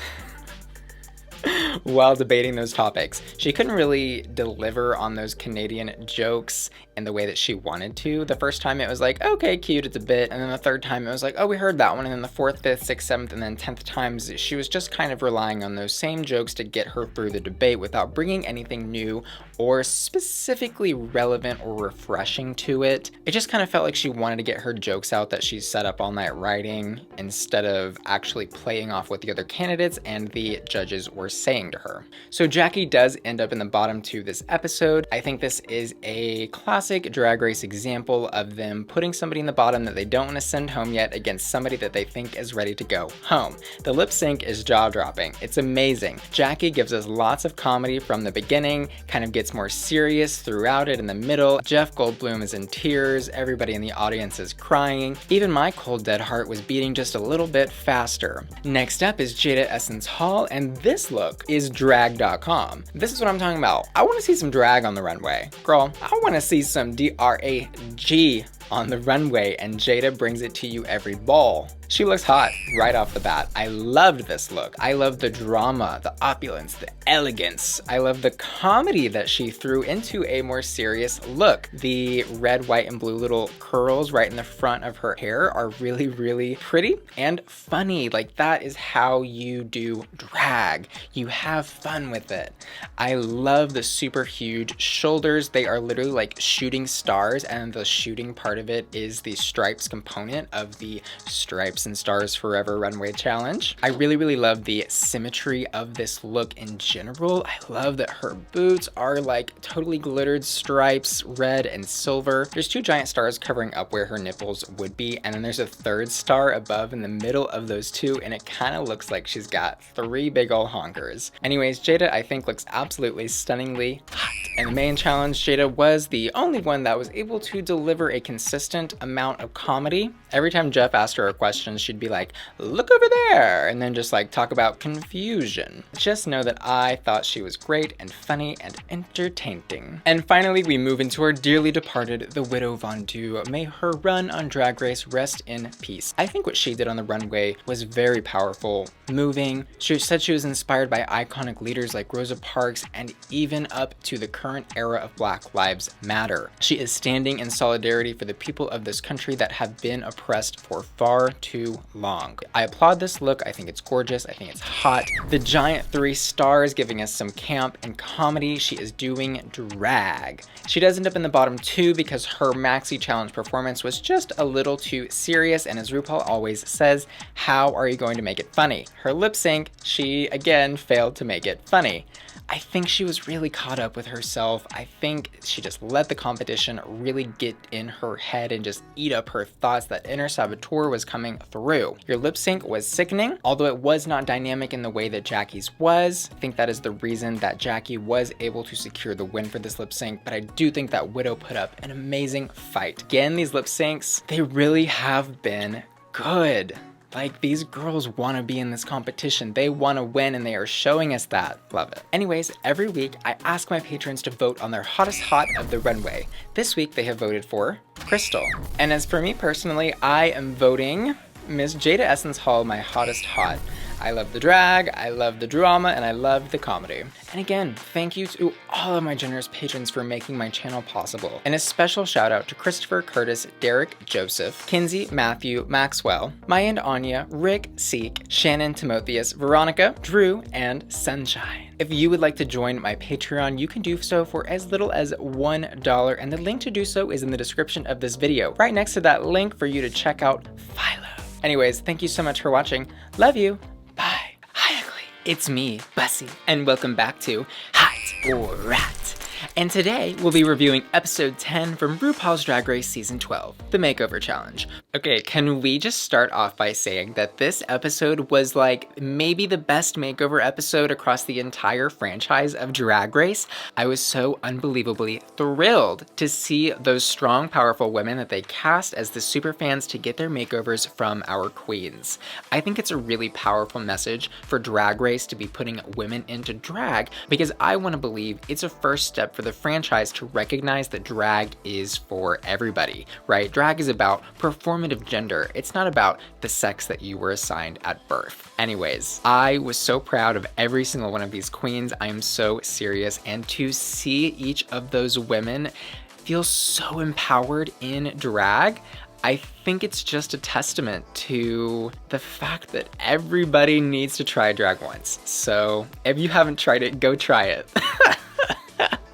while debating those topics. She couldn't really deliver on those Canadian jokes in the way that she wanted to. The first time it was like, okay, cute, it's a bit. And then the third time it was like, oh, we heard that one. And then the fourth, fifth, sixth, seventh, and then 10th times, she was just kind of relying on those same jokes to get her through the debate without bringing anything new or specifically relevant or refreshing to it. It just kind of felt like she wanted to get her jokes out that she set up all night writing instead of actually playing off what the other candidates and the judges were saying to her. So Jackie does end up in the bottom two this episode. I think this is a classic Drag Race example of them putting somebody in the bottom that they don't want to send home yet against somebody that they think is ready to go home. The lip sync is jaw-dropping. It's amazing. Jackie gives us lots of comedy from the beginning, kind of gets more serious throughout it in the middle. Jeff Goldblum is in tears. Everybody in the audience is crying. Even my cold dead heart was beating just a little bit faster. Next up is Jaida Essence Hall, and this look is drag.com. This is what I'm talking about. I want to see some drag on the runway. Girl, I want to see some D-R-A-G on the runway, and Jaida brings it to you every ball. She looks hot right off the bat. I loved this look. I loved the drama, the opulence, the elegance. I love the comedy that she threw into a more serious look. The red, white, and blue little curls right in the front of her hair are really, really pretty and funny. Like, that is how you do drag. You have fun with it. I love the super huge shoulders. They are literally like shooting stars, and the shooting part of it is the stripes component of the Stripes and Stars Forever runway challenge. I really, really love the symmetry of this look in general. I love that her boots are like totally glittered stripes, red and silver. There's two giant stars covering up where her nipples would be, and then there's a third star above in the middle of those two, and it kind of looks like she's got three big ol' honkers. Anyways, Jaida, I think, looks absolutely stunningly hot. In the main challenge, Jaida was the only one that was able to deliver a consistent amount of comedy. Every time Jeff asked her a question, she'd be like, look over there, and then just like talk about confusion. Just know that I thought she was great and funny and entertaining. And finally, we move into our dearly departed, the Widow Von Du. May her run on Drag Race rest in peace. I think what she did on the runway was very powerful, moving. She said she was inspired by iconic leaders like Rosa Parks and even up to the current era of Black Lives Matter. She is standing in solidarity for the people of this country that have been oppressed for far too long. I applaud this look. I think it's gorgeous. I think it's hot. The giant 3 stars giving us some camp and comedy. She is doing drag. She does end up in the bottom 2 because her maxi challenge performance was just a little too serious, and as RuPaul always says, how are you going to make it funny? Her lip sync, she again failed to make it funny. I think she was really caught up with herself. I think she just let the competition really get in her head and just eat up her thoughts. That inner saboteur was coming through. Your lip sync was sickening, although it was not dynamic in the way that Jackie's was. I think that is the reason that Jackie was able to secure the win for this lip sync, but I do think that Widow put up an amazing fight. Again, these lip syncs, they really have been good. Like, these girls want to be in this competition. They want to win, and they are showing us that. Love it. Anyways, every week I ask my patrons to vote on their hottest hot of the runway. This week they have voted for Crystal. And as for me personally, I am voting Miss Jaida Essence Hall my hottest hot. I love the drag, I love the drama, and I love the comedy. And again, thank you to all of my generous patrons for making my channel possible. And a special shout out to Christopher, Curtis, Derek, Joseph, Kinsey, Matthew, Maxwell, Maya and Anya, Rick, Seek, Shannon, Timotheus, Veronica, Drew, and Sunshine. If you would like to join my Patreon, you can do so for as little as $1, and the link to do so is in the description of this video, right next to that link for you to check out Philo. Anyways, thank you so much for watching. Love you. Bye. Hi, Ugly. It's me, Bussy, and welcome back to Hot or Rat. And today, we'll be reviewing episode 10 from RuPaul's Drag Race Season 12, the Makeover Challenge. Okay, can we just start off by saying that this episode was like maybe the best makeover episode across the entire franchise of Drag Race? I was so unbelievably thrilled to see those strong, powerful women that they cast as the superfans to get their makeovers from our queens. I think it's a really powerful message for Drag Race to be putting women into drag, because I want to believe it's a first step for the franchise to recognize that drag is for everybody, right? Drag is about performative gender. It's not about the sex that you were assigned at birth. Anyways, I was so proud of every single one of these queens. I am so serious, and to see each of those women feel so empowered in drag, I think it's just a testament to the fact that everybody needs to try drag once. So if you haven't tried it, go try it.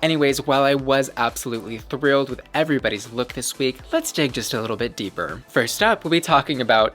Anyways, while I was absolutely thrilled with everybody's look this week, let's dig just a little bit deeper. First up, we'll be talking about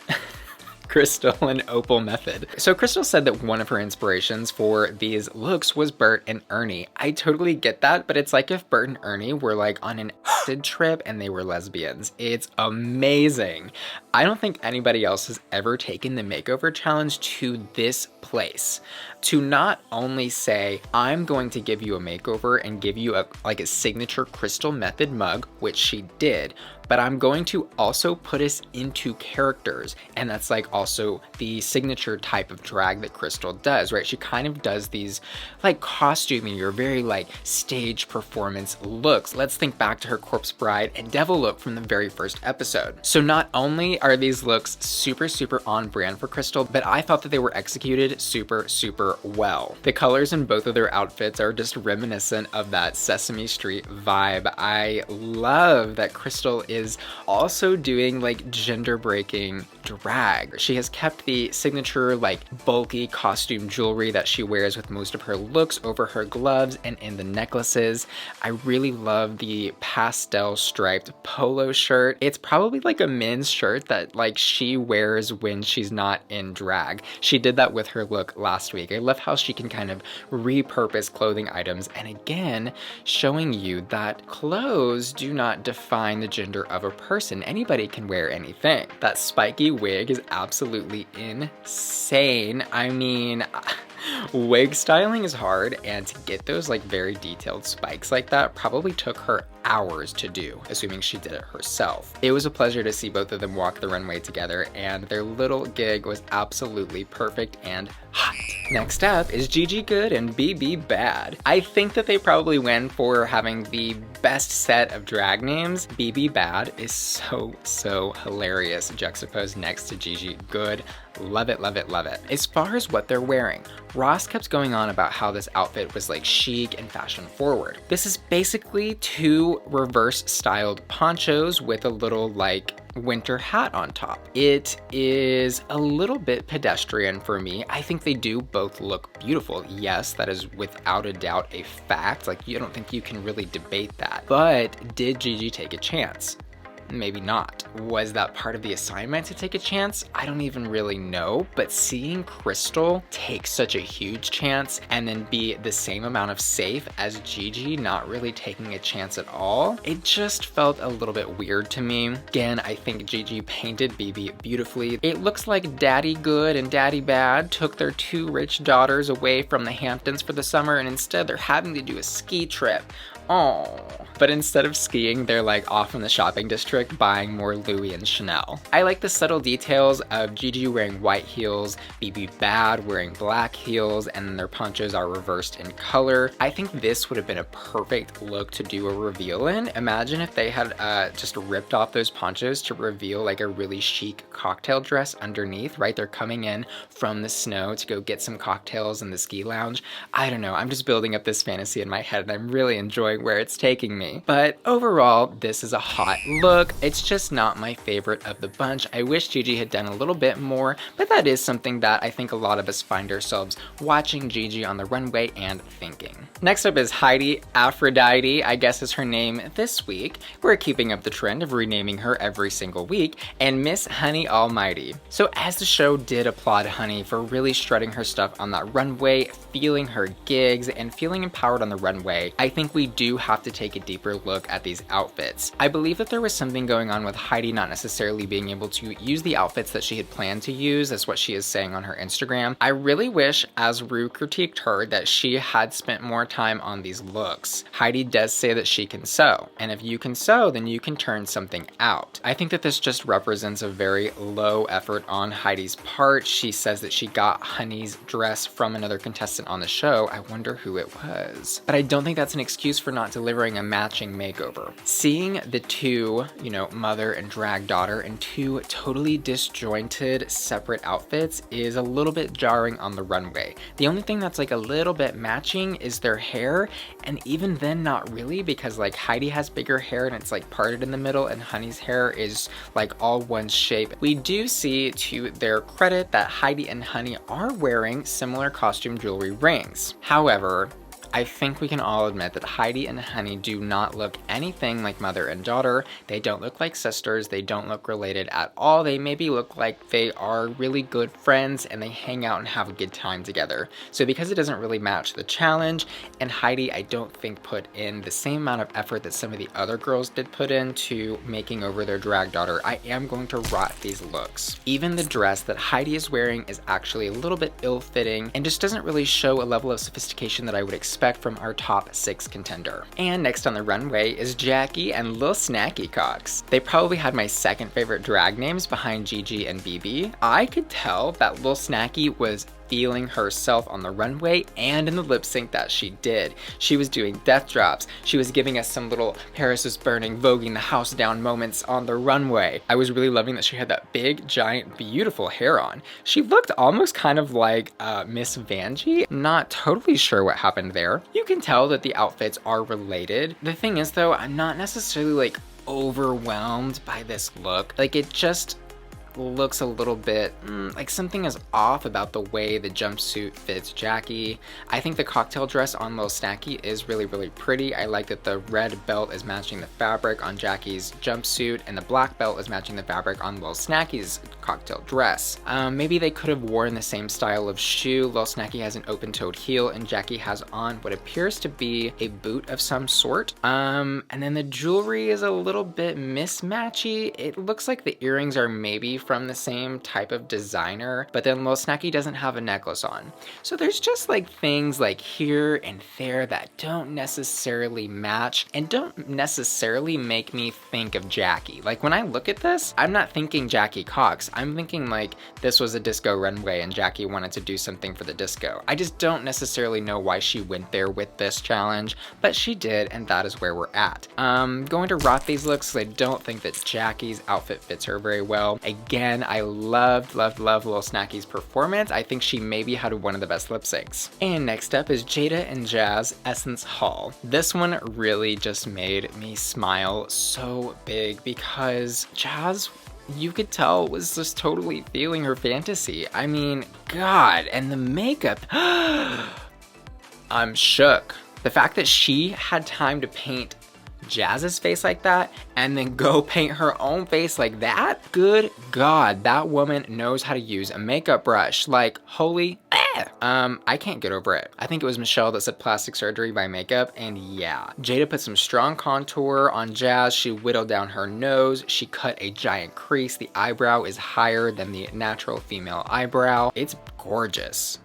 Crystal and Opal Methyd. So Crystal said that one of her inspirations for these looks was Bert and Ernie. I totally get that, but it's like if Bert and Ernie were like on an acid trip and they were lesbians. It's amazing. I don't think anybody else has ever taken the makeover challenge to this place. To not only say, I'm going to give you a makeover and give you a signature Crystal Methyd mug, which she did, but I'm going to also put us into characters. And that's like also the signature type of drag that Crystal does, right? She kind of does these like costuming, your very like stage performance looks. Let's think back to her Corpse Bride and Devil look from the very first episode. So not only are these looks super, super on brand for Crystal, but I thought that they were executed super, super well. The colors in both of their outfits are just reminiscent of that Sesame Street vibe. I love that Crystal is also doing like gender breaking drag. She has kept the signature like bulky costume jewelry that she wears with most of her looks over her gloves and in the necklaces. I really love the pastel striped polo shirt. It's probably like a men's shirt that like she wears when she's not in drag. She did that with her look last week. I love how she can kind of repurpose clothing items, and again showing you that clothes do not define the gender of a person. Anybody can wear anything. That spiky wig is absolutely insane. I mean, wig styling is hard, and to get those like very detailed spikes like that probably took her hours to do, assuming she did it herself. It was a pleasure to see both of them walk the runway together, and their little gig was absolutely perfect and hot. Next up is Gigi Goode and BB Bad. I think that they probably went for having the best set of drag names. BB Bad is so hilarious juxtaposed next to Gigi Goode. Love it, love it, love it. As far as what they're wearing, Ross kept going on about how this outfit was like chic and fashion forward. This is basically two reverse styled ponchos with a little like winter hat on top. It is a little bit pedestrian for me. I think they do both look beautiful. Yes, that is without a doubt a fact. Like, you don't think you can really debate that. But did Gigi take a chance? Maybe not. Was that part of the assignment to take a chance? I don't even really know, but seeing Crystal take such a huge chance and then be the same amount of safe as Gigi not really taking a chance at all, it just felt a little bit weird to me. Again, I think Gigi painted BB beautifully. It looks like Daddy Good and Daddy Bad took their two rich daughters away from the Hamptons for the summer, and instead they're having to do a ski trip. Oh, but instead of skiing, they're like off in the shopping district eccentric buying more Louis and Chanel. I like the subtle details of Gigi wearing white heels, BB Bad wearing black heels, and then their ponchos are reversed in color. I think this would have been a perfect look to do a reveal in. Imagine if they had just ripped off those ponchos to reveal like a really chic cocktail dress underneath, right? They're coming in from the snow to go get some cocktails in the ski lounge. I don't know, I'm just building up this fantasy in my head and I'm really enjoying where it's taking me. But overall, this is a hot look. It's just not my favorite of the bunch. I wish Gigi had done a little bit more, but that is something that I think a lot of us find ourselves watching Gigi on the runway and thinking. Next up is Heidi Aphrodite, I guess is her name this week. We're keeping up the trend of renaming her every single week, and Miss Honey Almighty. So as the show did applaud Honey for really strutting her stuff on that runway, feeling her gigs, and feeling empowered on the runway, I think we do have to take a deeper look at these outfits. I believe that there was something going on with Heidi not necessarily being able to use the outfits that she had planned to use. That's what she is saying on her Instagram. I really wish, as Ru critiqued her, that she had spent more time on these looks. Heidi does say that she can sew, and if you can sew, then you can turn something out. I think that this just represents a very low effort on Heidi's part. She says that she got Honey's dress from another contestant on the show. I wonder who it was. But I don't think that's an excuse for not delivering a matching makeover. Seeing the two, mother and drag daughter in two totally disjointed separate outfits is a little bit jarring on the runway. The only thing that's like a little bit matching is their hair, and even then not really, because like Heidi has bigger hair and it's like parted in the middle, and Honey's hair is like all one shape. We do see, to their credit, that Heidi and Honey are wearing similar costume jewelry rings. However, I think we can all admit that Heidi and Honey do not look anything like mother and daughter. They don't look like sisters. They don't look related at all. They maybe look like they are really good friends and they hang out and have a good time together. So because it doesn't really match the challenge, and Heidi I don't think put in the same amount of effort that some of the other girls did put into making over their drag daughter, I am going to rot these looks. Even the dress that Heidi is wearing is actually a little bit ill-fitting and just doesn't really show a level of sophistication that I would expect from our top 6 contender. And next on the runway is Jackie and Lil Snacky Cocks. They probably had my second favorite drag names behind Gigi and BB. I could tell that Lil Snacky was feeling herself on the runway and in the lip sync that she did. She was doing death drops. She was giving us some little Paris is burning, voguing the house down moments on the runway. I was really loving that she had that big, giant, beautiful hair on. She looked almost kind of like Miss Vanjie. Not totally sure what happened there. You can tell that the outfits are related. The thing is though, I'm not necessarily like overwhelmed by this look. Like it just looks a little bit like something is off about the way the jumpsuit fits Jackie. I think the cocktail dress on Lil Snacky is really, really pretty. I like that the red belt is matching the fabric on Jackie's jumpsuit and the black belt is matching the fabric on Lil Snacky's cocktail dress. Maybe they could have worn the same style of shoe. Lil Snacky has an open-toed heel and Jackie has on what appears to be a boot of some sort. And then the jewelry is a little bit mismatchy. It looks like the earrings are maybe from the same type of designer, but then Lil Snacky doesn't have a necklace on. So there's just like things like here and there that don't necessarily match and don't necessarily make me think of Jackie. Like when I look at this, I'm not thinking Jackie Cox. I'm thinking like this was a disco runway and Jackie wanted to do something for the disco. I just don't necessarily know why she went there with this challenge, but she did, and that is where we're at. Going to rot these looks because I don't think that Jackie's outfit fits her very well. Again, I loved Lil Snacky's performance. I think she maybe had one of the best lip syncs. And next up is Jaida and Jazz Essence Hall. This one really just made me smile so big because Jazz, you could tell, was just totally feeling her fantasy. I mean, God, and the makeup. I'm shook. The fact that she had time to paint Jazz's face like that and then go paint her own face like that? Good God, that woman knows how to use a makeup brush. Like, holy I can't get over it. I think it was Michelle that said plastic surgery by makeup, and yeah. Jaida put some strong contour on Jazz. She whittled down her nose. She cut a giant crease. The eyebrow is higher than the natural female eyebrow. It's gorgeous.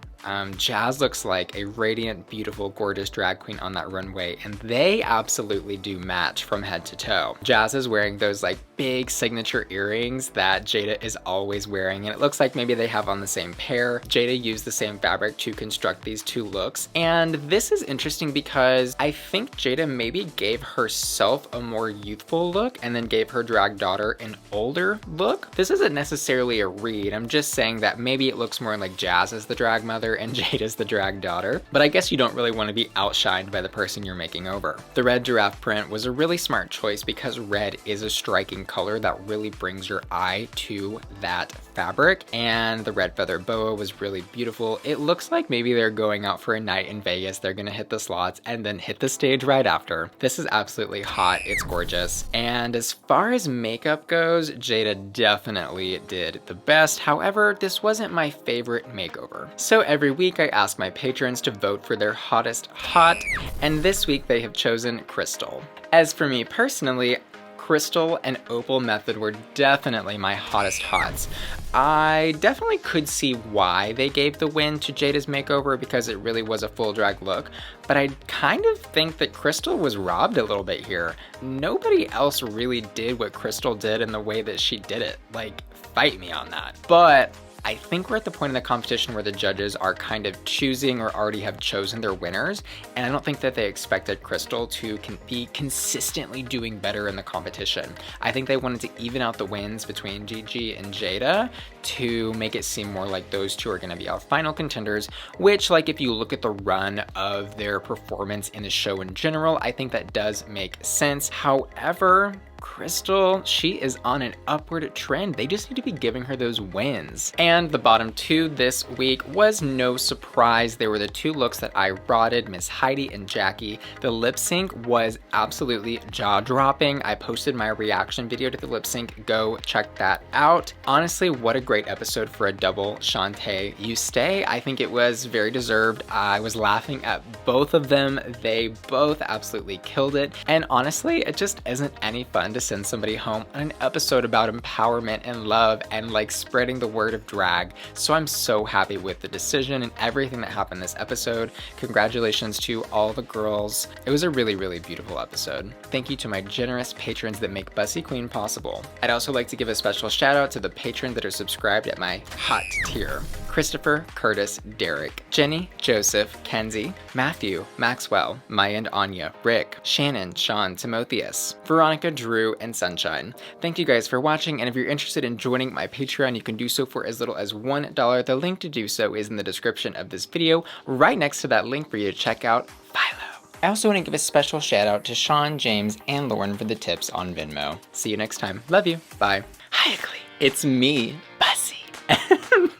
Jazz looks like a radiant, beautiful, gorgeous drag queen on that runway, and they absolutely do match from head to toe. Jazz is wearing those like big signature earrings that Jaida is always wearing, and it looks like maybe they have on the same pair. Jaida used the same fabric to construct these two looks, and this is interesting because I think Jaida maybe gave herself a more youthful look and then gave her drag daughter an older look. This isn't necessarily a read, I'm just saying that maybe it looks more like Jazz as the drag mother and Jaida's the drag daughter, but I guess you don't really want to be outshined by the person you're making over. The red giraffe print was a really smart choice because red is a striking color that really brings your eye to that fabric, and the red feather boa was really beautiful. It looks like maybe they're going out for a night in Vegas, they're gonna hit the slots and then hit the stage right after. This is absolutely hot, it's gorgeous. And as far as makeup goes, Jaida definitely did the best. However, this wasn't my favorite makeover. So every week I ask my patrons to vote for their hottest hot, and this week they have chosen Crystal. As for me personally, Crystal and Opal Methyd were definitely my hottest hots. I definitely could see why they gave the win to Jaida's makeover because it really was a full drag look, but I kind of think that Crystal was robbed a little bit here. Nobody else really did what Crystal did in the way that she did it. Like, fight me on that. But I think we're at the point in the competition where the judges are kind of choosing or already have chosen their winners, and I don't think that they expected Crystal to be consistently doing better in the competition. I think they wanted to even out the wins between Gigi and Jaida to make it seem more like those two are going to be our final contenders, which, like, if you look at the run of their performance in the show in general, I think that does make sense. However, Crystal, she is on an upward trend. They just need to be giving her those wins. And the bottom two this week was no surprise. They were the two looks that I rotted, Miss Heidi and Jackie. The lip sync was absolutely jaw-dropping. I posted my reaction video to the lip sync. Go check that out. Honestly, what a great episode for a double Shantae. You stay. I think it was very deserved. I was laughing at both of them. They both absolutely killed it. And honestly, it just isn't any fun to send somebody home on an episode about empowerment and love and like spreading the word of drag. So I'm so happy with the decision and everything that happened this episode. Congratulations to all the girls. It was a really, really beautiful episode. Thank you to my generous patrons that make Bussy Queen possible. I'd also like to give a special shout out to the patrons that are subscribed at my hot tier. Christopher, Curtis, Derek, Jenny, Joseph, Kenzie, Matthew, Maxwell, Maya and Anya, Rick, Shannon, Sean, Timotheus, Veronica, Drew, and Sunshine. Thank you guys for watching, and if you're interested in joining my Patreon, you can do so for as little as $1. The link to do so is in the description of this video, right next to that link for you to check out Philo. I also want to give a special shout out to Sean, James, and Lauren for the tips on Venmo. See you next time. Love you. Bye. Hi, Ugly. It's me, Bussy.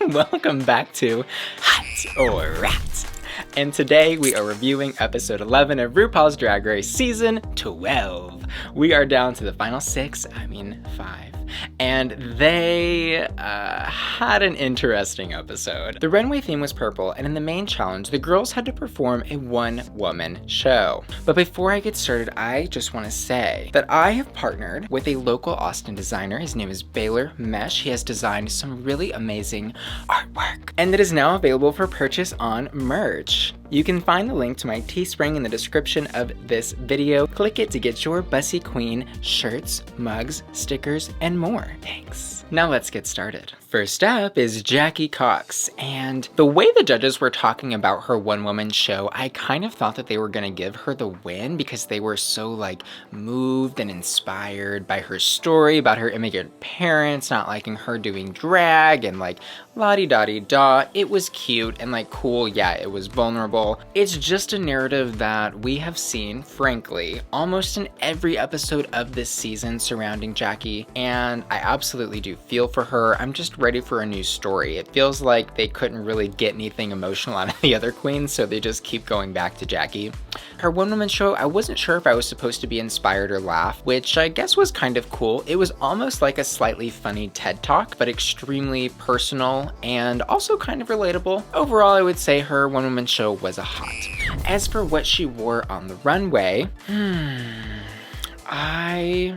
Welcome back to Hot or Rat. And today we are reviewing episode 11 of RuPaul's Drag Race season 12. We are down to the final 5. And they had an interesting episode. The runway theme was purple, and in the main challenge, the girls had to perform a one-woman show. But before I get started, I just want to say that I have partnered with a local Austin designer. His name is Baylor Mesh. He has designed some really amazing artwork, and it is now available for purchase on merch. You can find the link to my Teespring in the description of this video. Click it to get your Bussy Queen shirts, mugs, stickers, and more. Thanks. Now let's get started. First up is Jackie Cox, and the way the judges were talking about her one-woman show, I kind of thought that they were gonna give her the win because they were so like moved and inspired by her story about her immigrant parents not liking her doing drag and like la-di-da-di-da. It was cute and like cool, yeah, it was vulnerable. It's just a narrative that we have seen, frankly, almost in every episode of this season surrounding Jackie, and I absolutely do feel for her. I'm just ready for a new story. It feels like they couldn't really get anything emotional out of the other queens, so they just keep going back to Jackie. Her one-woman show, I wasn't sure if I was supposed to be inspired or laugh, which I guess was kind of cool. It was almost like a slightly funny TED Talk, but extremely personal and also kind of relatable. Overall, I would say her one-woman show was a hot. As for what she wore on the runway, I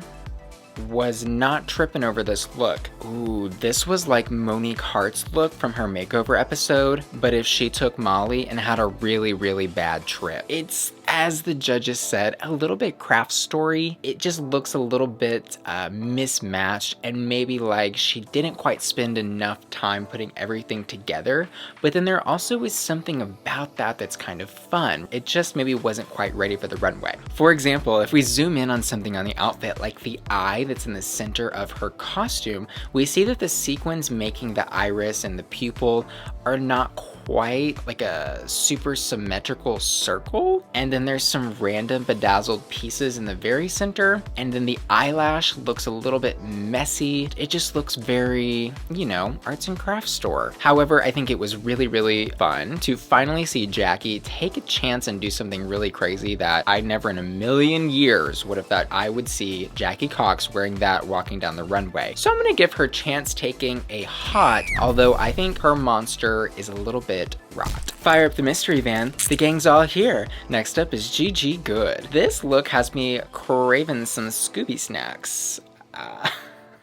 was not tripping over this look. Ooh, this was like Monique Hart's look from her makeover episode, but if she took Molly and had a really, really bad trip. It's, as the judges said, a little bit craft story. It just looks a little bit mismatched, and maybe like she didn't quite spend enough time putting everything together, but then there also is something about that that's kind of fun. It just maybe wasn't quite ready for the runway. For example, if we zoom in on something on the outfit, like the eye that's in the center of her costume, we see that the sequins making the iris and the pupil are not quite like a super symmetrical circle, and then there's some random bedazzled pieces in the very center, and then the eyelash looks a little bit messy. It just looks very, you know, arts and crafts store. However, I think it was really, really fun to finally see Jackie take a chance and do something really crazy that I never in a million years would have thought I would see Jackie Cox wearing that walking down the runway. So I'm gonna give her chance taking a hot, although I think her monster is a little bit rot. Fire up the mystery van. The gang's all here. Next up is Gigi Goode. This look has me craving some Scooby snacks.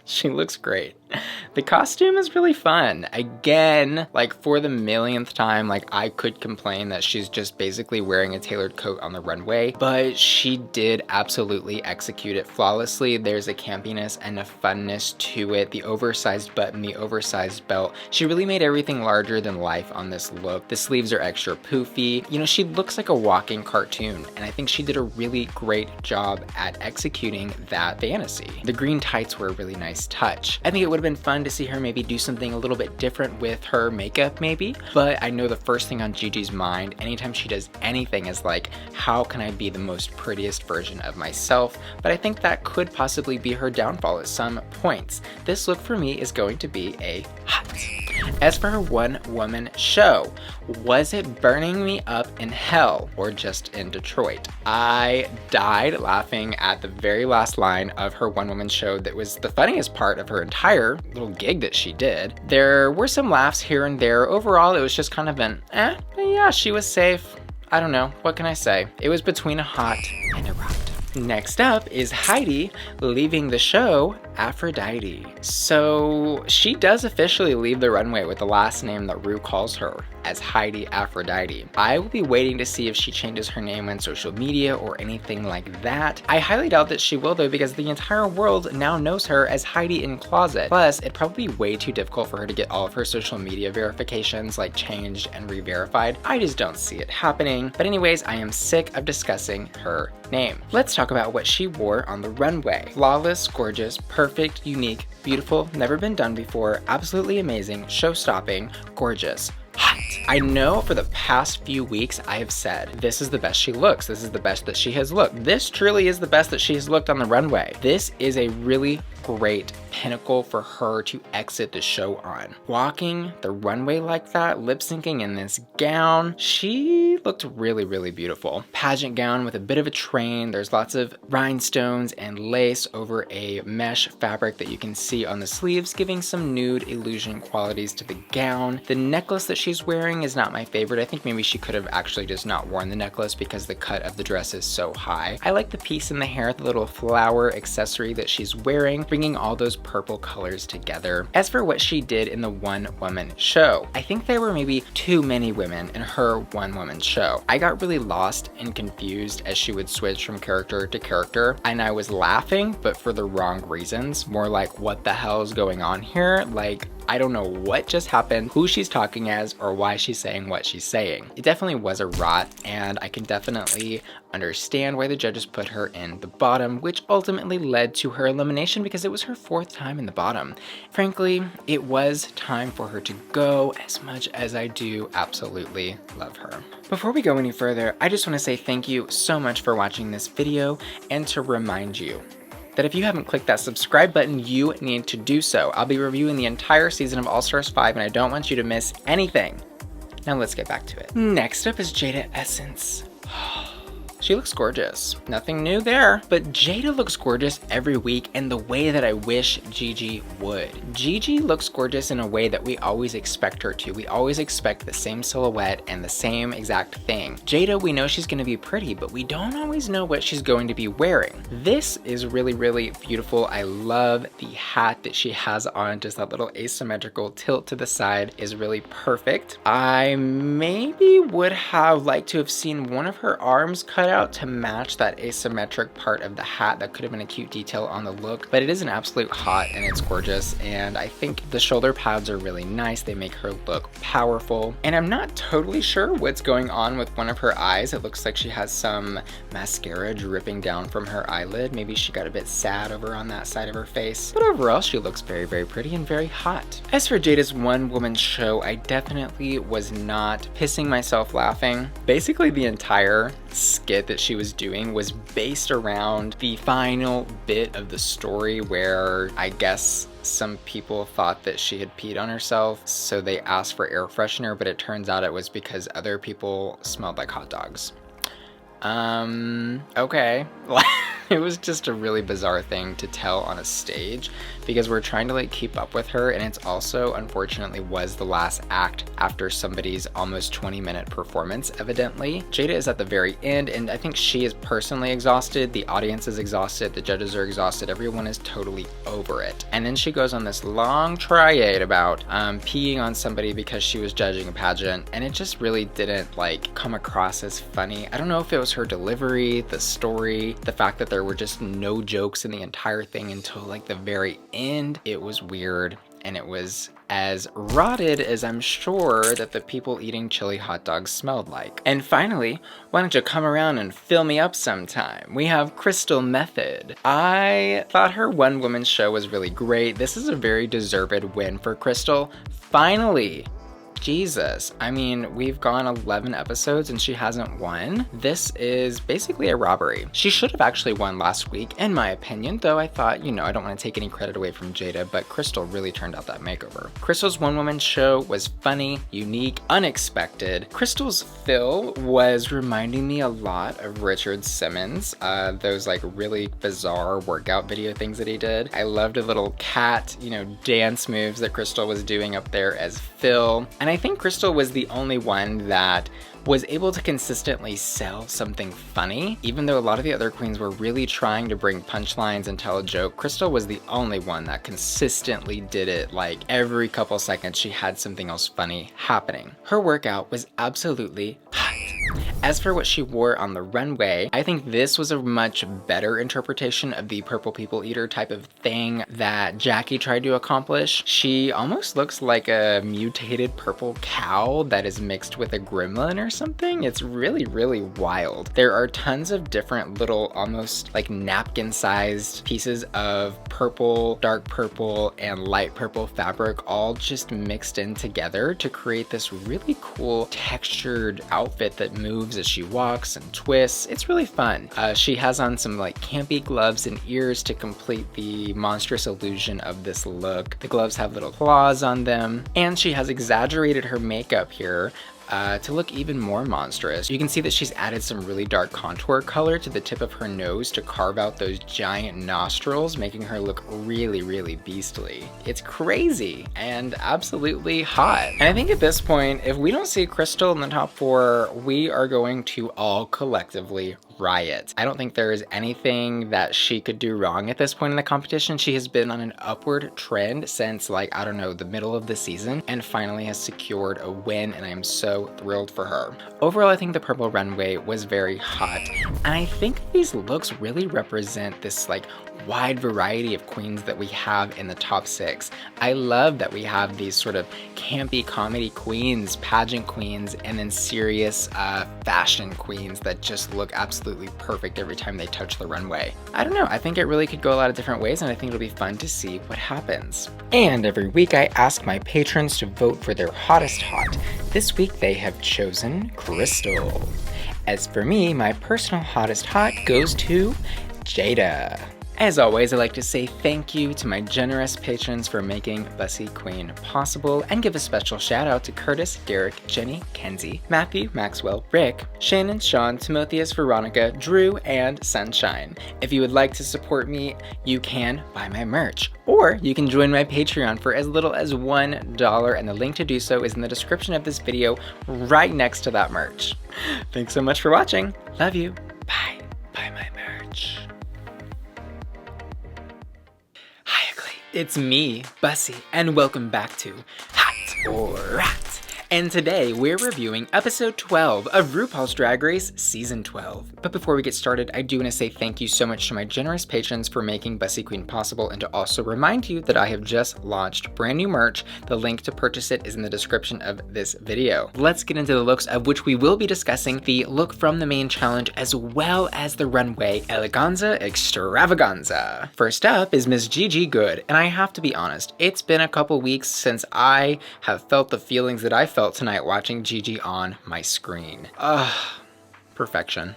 She looks great. The costume is really fun. Again, like for the millionth time, like I could complain that she's just basically wearing a tailored coat on the runway, but she did absolutely execute it flawlessly. There's a campiness and a funness to it. The oversized button, the oversized belt. She really made everything larger than life on this look. The sleeves are extra poofy. You know, she looks like a walking cartoon, and I think she did a really great job at executing that fantasy. The green tights were a really nice touch. I think it would have been fun to see her maybe do something a little bit different with her makeup maybe, but I know the first thing on Gigi's mind anytime she does anything is like, how can I be the most prettiest version of myself? But I think that could possibly be her downfall at some points. This look for me is going to be a hot. As for her one-woman show, was it burning me up in hell or just in Detroit? I died laughing at the very last line of her one-woman show that was the funniest part of her entire little gig that she did. There were some laughs here and there. Overall, it was just kind of an but yeah, she was safe. I don't know, what can I say? It was between a hot and a rot. Next up is Heidi leaving the show Aphrodite. So she does officially leave the runway with the last name that Ru calls her, as Heidi Aphrodite. I will be waiting to see if she changes her name on social media or anything like that. I highly doubt that she will though, because the entire world now knows her as Heidi N Closet. Plus, it'd probably be way too difficult for her to get all of her social media verifications like changed and re-verified. I just don't see it happening. But anyways, I am sick of discussing her name. Let's talk about what she wore on the runway. Flawless, gorgeous, perfect, unique, beautiful, never been done before, absolutely amazing, show-stopping, gorgeous. Hot. I know for the past few weeks I have said this is the best she looks. This is the best that she has looked. This truly is the best that she has looked on the runway. This is a really great pinnacle for her to exit the show on. Walking the runway like that, lip syncing in this gown, she looked really, really beautiful. Pageant gown with a bit of a train. There's lots of rhinestones and lace over a mesh fabric that you can see on the sleeves, giving some nude illusion qualities to the gown. The necklace that she's wearing is not my favorite. I think maybe she could have actually just not worn the necklace because the cut of the dress is so high. I like the piece in the hair, the little flower accessory that she's wearing, bringing all those purple colors together. As for what she did in the one-woman show, I think there were maybe too many women in her one-woman show. I got really lost and confused as she would switch from character to character, and I was laughing, but for the wrong reasons. More like, what the hell is going on here? Like, I don't know what just happened, who she's talking as, or why she's saying what she's saying. It definitely was a rot, and I can definitely understand why the judges put her in the bottom, which ultimately led to her elimination because it was her 4th time in the bottom. Frankly, it was time for her to go, as much as I do absolutely love her. Before we go any further, I just want to say thank you so much for watching this video, and to remind you that if you haven't clicked that subscribe button, you need to do so. I'll be reviewing the entire season of All Stars 5, and I don't want you to miss anything. Now let's get back to it. Next up is Jaida Essence. She looks gorgeous. Nothing new there. But Jaida looks gorgeous every week in the way that I wish Gigi would. Gigi looks gorgeous in a way that we always expect her to. We always expect the same silhouette and the same exact thing. Jaida, we know she's going to be pretty, but we don't always know what she's going to be wearing. This is really, really beautiful. I love the hat that she has on. Just that little asymmetrical tilt to the side is really perfect. I maybe would have liked to have seen one of her arms cut out to match that asymmetric part of the hat. That could have been a cute detail on the look, but it is an absolute hot and it's gorgeous. And I think the shoulder pads are really nice. They make her look powerful. And I'm not totally sure what's going on with one of her eyes. It looks like she has some mascara dripping down from her eyelid. Maybe she got a bit sad over on that side of her face. But overall, she looks very, very pretty and very hot. As for Jaida's one-woman show, I definitely was not pissing myself laughing. Basically, the entire skit that she was doing was based around the final bit of the story where I guess some people thought that she had peed on herself, so they asked for air freshener, but it turns out it was because other people smelled like hot dogs. Okay. It was just a really bizarre thing to tell on a stage because we're trying to like keep up with her, and it's also unfortunately was the last act after somebody's almost 20-minute performance evidently. Jaida is at the very end, and I think she is personally exhausted, the audience is exhausted, the judges are exhausted, everyone is totally over it. And then she goes on this long tirade about peeing on somebody because she was judging a pageant, and it just really didn't like come across as funny. I don't know if it was her delivery, the story, the fact that there were just no jokes in the entire thing until like the very end. It was weird, and it was as rotted as I'm sure that the people eating chili hot dogs smelled like. And finally, why don't you come around and fill me up sometime? We have Crystal Methyd. I thought her one-woman show was really great. This is a very deserved win for Crystal. Finally! Jesus, I mean, we've gone 11 episodes and she hasn't won. This is basically a robbery. She should have actually won last week, in my opinion, though I thought, you know, I don't want to take any credit away from Jaida, but Crystal really turned out that makeover. Crystal's one-woman show was funny, unique, unexpected. Crystal's fill was reminding me a lot of Richard Simmons, those like really bizarre workout video things that he did. I loved a little cat, you know, dance moves that Crystal was doing up there as Phil. And I think Crystal was the only one that was able to consistently sell something funny. Even though a lot of the other queens were really trying to bring punchlines and tell a joke, Crystal was the only one that consistently did it. Like every couple seconds she had something else funny happening. Her workout was absolutely hot. As for what she wore on the runway, I think this was a much better interpretation of the purple people eater type of thing that Jackie tried to accomplish. She almost looks like a mutated purple cow that is mixed with a gremlin or something. It's really, really wild. There are tons of different little almost like napkin-sized pieces of purple, dark purple, and light purple fabric all just mixed in together to create this really cool textured outfit that moves as she walks and twists. It's really fun. She has on some like campy gloves and ears to complete the monstrous illusion of this look. The gloves have little claws on them, and she has exaggerated her makeup here to look even more monstrous. You can see that she's added some really dark contour color to the tip of her nose to carve out those giant nostrils, making her look really, really beastly. It's crazy and absolutely hot. And I think at this point, if we don't see Crystal in the top 4, we are going to all collectively riot. I don't think there is anything that she could do wrong at this point in the competition. She has been on an upward trend since like, I don't know, the middle of the season, and finally has secured a win, and I am so thrilled for her. Overall, I think the purple runway was very hot, and I think these looks really represent this like wide variety of queens that we have in the top 6. I love that we have these sort of campy comedy queens, pageant queens, and then serious fashion queens that just look absolutely perfect every time they touch the runway. I don't know, I think it really could go a lot of different ways, and I think it'll be fun to see what happens. And every week I ask my patrons to vote for their hottest hot. This week they have chosen Crystal. As for me, my personal hottest hot goes to Jaida. As always, I'd like to say thank you to my generous patrons for making Bussy Queen possible, and give a special shout out to Curtis, Derek, Jenny, Kenzie, Matthew, Maxwell, Rick, Shannon, Sean, Timotheus, Veronica, Drew, and Sunshine. If you would like to support me, you can buy my merch, or you can join my Patreon for as little as $1, and the link to do so is in the description of this video right next to that merch. Thanks so much for watching. Love you. Bye. Buy my merch. It's me, Bussy, and welcome back to Hot or Rat. And today we're reviewing episode 12 of RuPaul's Drag Race Season 12. But before we get started, I do want to say thank you so much to my generous patrons for making Bussy Queen possible, and to also remind you that I have just launched brand new merch. The link to purchase it is in the description of this video. Let's get into the looks, of which we will be discussing the look from the main challenge as well as the runway eleganza extravaganza. First up is Miss Gigi Goode, and I have to be honest, it's been a couple weeks since I have felt the feelings that I felt tonight watching Gigi on my screen. Perfection.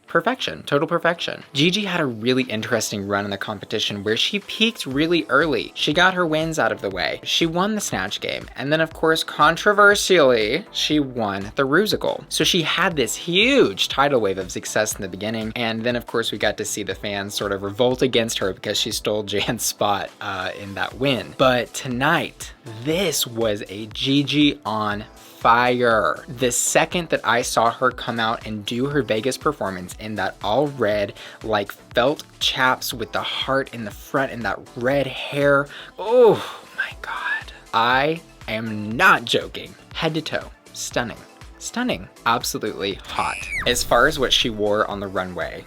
Perfection, total perfection. Gigi had a really interesting run in the competition where she peaked really early. She got her wins out of the way. She won the Snatch game, and then of course, controversially, she won the Rusical. So she had this huge tidal wave of success in the beginning, and then of course we got to see the fans sort of revolt against her because she stole Jan's spot in that win. But tonight, this was a Gigi on fire. The second that I saw her come out and do her Vegas performance in that all red, like felt chaps with the heart in the front and that red hair, oh my God. I am not joking. Head to toe, stunning. Stunning, absolutely hot. As far as what she wore on the runway,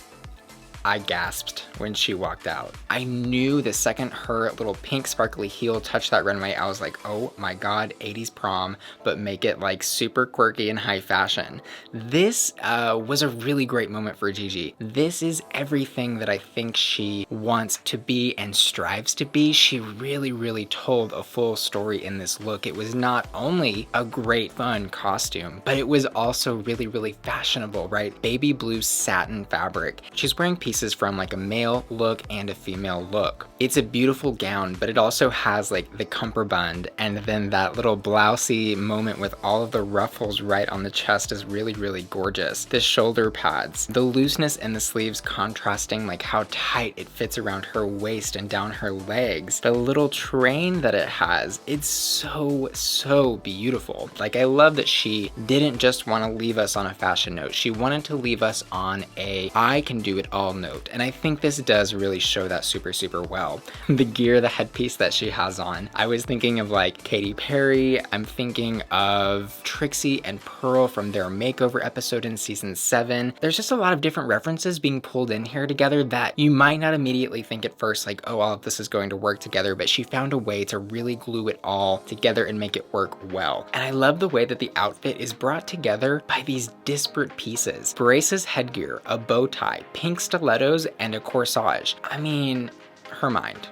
I gasped when she walked out. I knew the second her little pink sparkly heel touched that runway, I was like, oh my God, 80s prom, but make it like super quirky and high fashion. This was a really great moment for Gigi. This is everything that I think she wants to be and strives to be. She really, really told a full story in this look. It was not only a great fun costume, but it was also really, really fashionable, right? Baby blue satin fabric. She's wearing pieces from like a male look and a female look. It's a beautiful gown, but it also has like the cummerbund, and then that little blousey moment with all of the ruffles right on the chest is really, really gorgeous. The shoulder pads, the looseness in the sleeves contrasting like how tight it fits around her waist and down her legs. The little train that it has, it's so, so beautiful. Like, I love that she didn't just want to leave us on a fashion note. She wanted to leave us on a I can do it all note, and I think this does really show that super, super well. The gear, the headpiece that she has on, I was thinking of like Katy Perry. I'm thinking of Trixie and Pearl from their makeover episode in season 7. There's just a lot of different references being pulled in here together that you might not immediately think at first like, oh, all of this is going to work together, but she found a way to really glue it all together and make it work well. And I love the way that the outfit is brought together by these disparate pieces. Brace's headgear, a bow tie, pink stilettos, and a corsage. I mean, her mind.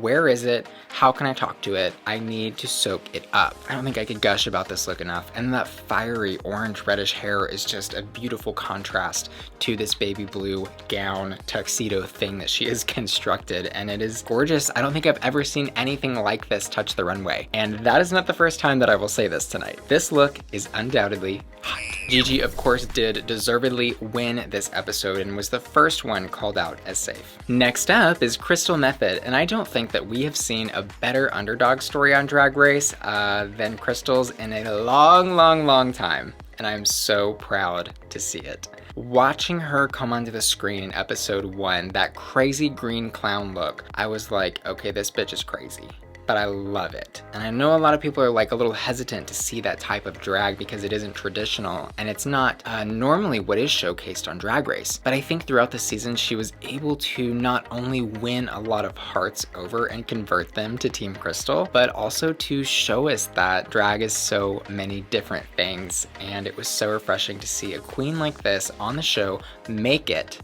Where is it? How can I talk to it? I need to soak it up. I don't think I could gush about this look enough. And that fiery orange reddish hair is just a beautiful contrast to this baby blue gown tuxedo thing that she has constructed. And it is gorgeous. I don't think I've ever seen anything like this touch the runway. And that is not the first time that I will say this tonight. This look is undoubtedly hot. Gigi, of course, did deservedly win this episode and was the first one called out as safe. Next up is Crystal Methyd, and I don't think that we have seen a better underdog story on Drag Race than Crystal's in a long, long, long time, and I'm so proud to see it. Watching her come onto the screen in episode 1, that crazy green clown look, I was like, okay, this bitch is crazy. But I love it. And I know a lot of people are like a little hesitant to see that type of drag because it isn't traditional and it's not normally what is showcased on Drag Race. But I think throughout the season, she was able to not only win a lot of hearts over and convert them to Team Crystal, but also to show us that drag is so many different things. And it was so refreshing to see a queen like this on the show make it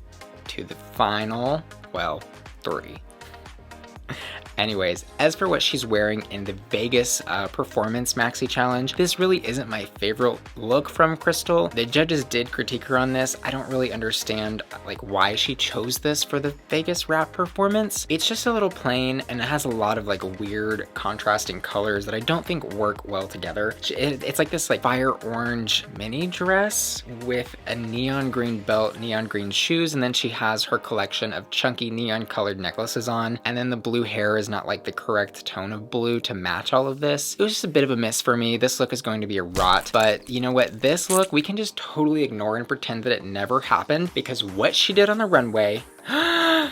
to the final, well, 3. Anyways, as for what she's wearing in the Vegas performance maxi challenge, this really isn't my favorite look from Crystal. The judges did critique her on this. I don't really understand like why she chose this for the Vegas rap performance. It's just a little plain and it has a lot of like weird contrasting colors that I don't think work well together. It's like this like fire orange mini dress with a neon green belt, neon green shoes, and then she has her collection of chunky neon colored necklaces on, and then the blue hair is not like the correct tone of blue to match all of this. It was just a bit of a miss for me. This look is going to be a rot, but you know what? This look we can just totally ignore and pretend that it never happened, because what she did on the runway, I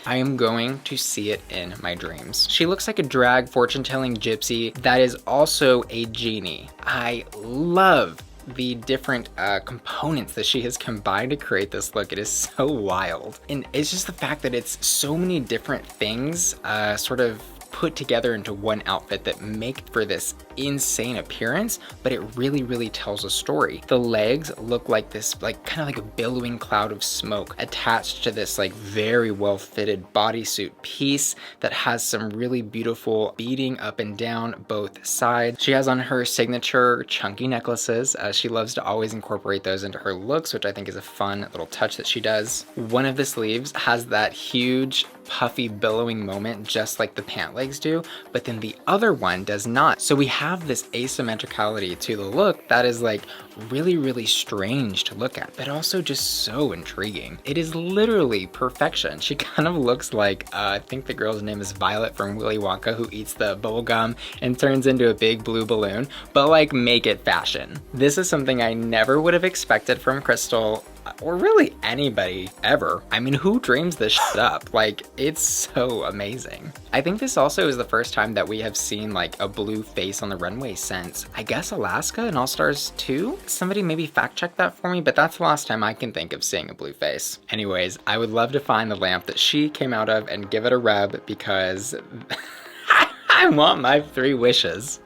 am going to see it in my dreams. She looks like a drag fortune-telling gypsy that is also a genie. I love the different components that she has combined to create this look. It is so wild. And it's just the fact that it's so many different things sort of put together into one outfit that make for this insane appearance, but it really, really tells a story. The legs look like this, like kind of like a billowing cloud of smoke attached to this like very well fitted bodysuit piece that has some really beautiful beading up and down both sides. She has on her signature chunky necklaces. She loves to always incorporate those into her looks, which I think is a fun little touch that she does. One of the sleeves has that huge puffy billowing moment just like the pant legs do, but then the other one does not. So we have this asymmetricality to the look that is like really, really strange to look at, but also just so intriguing. It is literally perfection. She kind of looks like, I think the girl's name is Violet from Willy Wonka, who eats the bubble gum and turns into a big blue balloon, but like make it fashion. This is something I never would have expected from Crystal, or really anybody ever. I mean, who dreams this shit up? Like, it's so amazing. I think this also is the first time that we have seen like a blue face on the runway since, I guess, Alaska and All Stars 2? Somebody maybe fact check that for me, but that's the last time I can think of seeing a blue face. Anyways, I would love to find the lamp that she came out of and give it a rub, because I want my 3 wishes.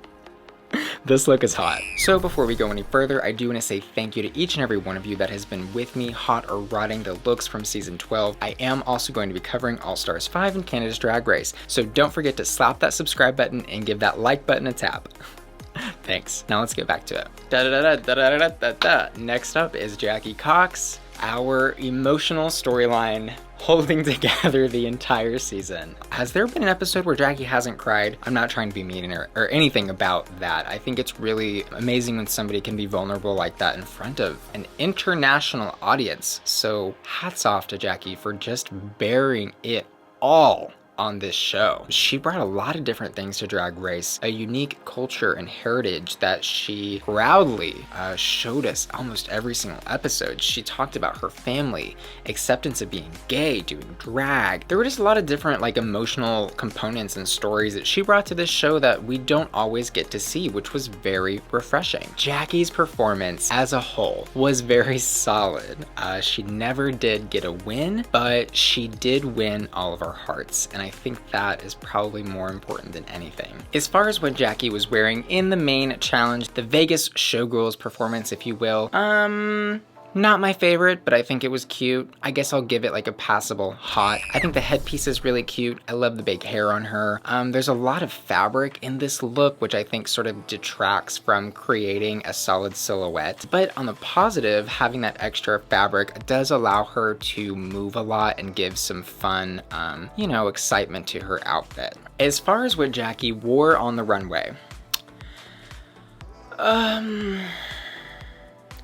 This look is hot. So before we go any further, I do want to say thank you to each and every one of you that has been with me, hot or rotting the looks from season 12. I am also going to be covering All Stars 5 and Canada's Drag Race, so don't forget to slap that subscribe button and give that like button a tap. Thanks. Now let's get back to it. Next up is Jackie Cox, our emotional storyline holding together the entire season. Has there been an episode where Jackie hasn't cried? I'm not trying to be mean or anything about that. I think it's really amazing when somebody can be vulnerable like that in front of an international audience. So hats off to Jackie for just bearing it all on this show. She brought a lot of different things to Drag Race, a unique culture and heritage that she proudly showed us almost every single episode. She talked about her family, acceptance of being gay, doing drag. There were just a lot of different like emotional components and stories that she brought to this show that we don't always get to see, which was very refreshing. Jackie's performance as a whole was very solid. She never did get a win, but she did win all of our hearts, and I think that is probably more important than anything. As far as what Jackie was wearing in the main challenge, the Vegas showgirls performance, if you will, not my favorite, but I think it was cute. I guess I'll give it like a passable hot. I think the headpiece is really cute. I love the big hair on her. There's a lot of fabric in this look, which I think sort of detracts from creating a solid silhouette. But on the positive, having that extra fabric does allow her to move a lot and give some fun, you know, excitement to her outfit. As far as what Jackie wore on the runway,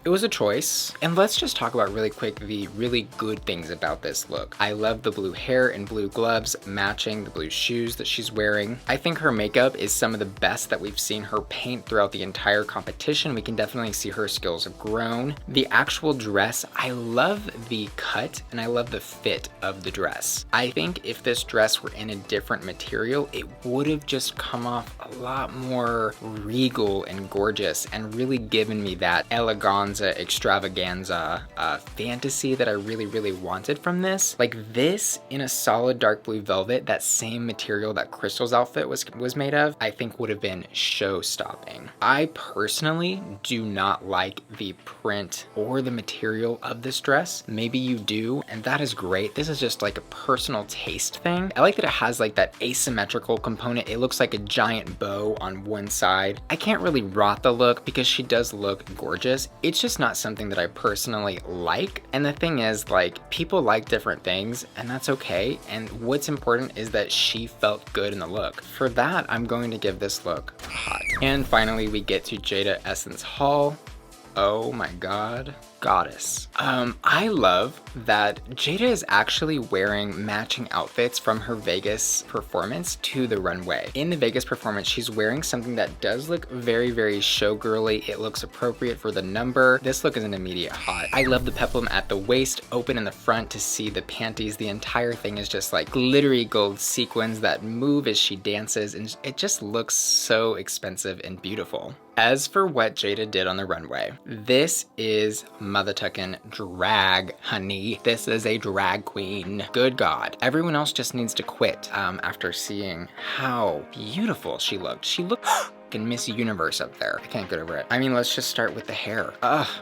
it was a choice, and let's just talk about really quick the really good things about this look. I love the blue hair and blue gloves matching the blue shoes that she's wearing. I think her makeup is some of the best that we've seen her paint throughout the entire competition. We can definitely see her skills have grown. The actual dress, I love the cut and I love the fit of the dress. I think if this dress were in a different material, it would have just come off a lot more regal and gorgeous and really given me that elegance extravaganza fantasy that I really wanted from this. Like this in a solid dark blue velvet, that same material that Crystal's outfit was made of, I think would have been show-stopping. I personally do not like the print or the material of this dress. Maybe you do, and that is great. This is just like a personal taste thing. I like that it has like that asymmetrical component. It looks like a giant bow on one side. I can't really rot the look because she does look gorgeous. It's just not something that I personally like. And the thing is, like, people like different things, and that's okay. And what's important is that she felt good in the look. For that, I'm going to give this look hot. And finally, we get to Jaida Essence Hall. Oh my god. Goddess. I love that Jaida is actually wearing matching outfits from her Vegas performance to the runway. In the Vegas performance, she's wearing something that does look very showgirly. It looks appropriate for the number. This look is an immediate hot. I love the peplum at the waist, open in the front to see the panties. The entire thing is just like glittery gold sequins that move as she dances, and it just looks so expensive and beautiful. As for what Jaida did on the runway, this is mothertuckin' drag, honey. This is a drag queen. Good God. Everyone else just needs to quit after seeing how beautiful she looked. She looked and Miss Universe up there. I can't get over it. I mean, let's just start with the hair.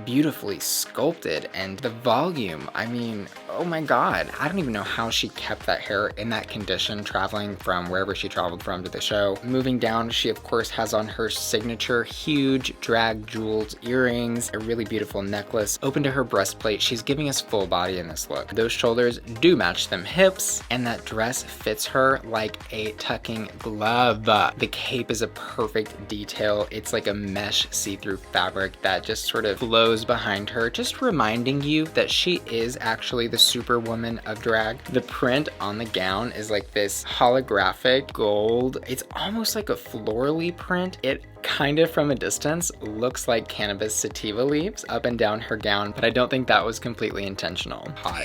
Beautifully sculpted, and the volume. I mean, oh my god. I don't even know how she kept that hair in that condition traveling from wherever she traveled from to the show. Moving down, she of course has on her signature huge drag jeweled earrings, a really beautiful necklace. Open to her breastplate, she's giving us full body in this look. Those shoulders do match them hips, and that dress fits her like a tucking glove. The cape is a perfect detail. It's like a mesh see-through fabric that just sort of flows behind her, just reminding you that she is actually the superwoman of drag. The print on the gown is like this holographic gold. It's almost like a florally print. It kind of from a distance looks like cannabis sativa leaves up and down her gown, but I don't think that was completely intentional. Hot.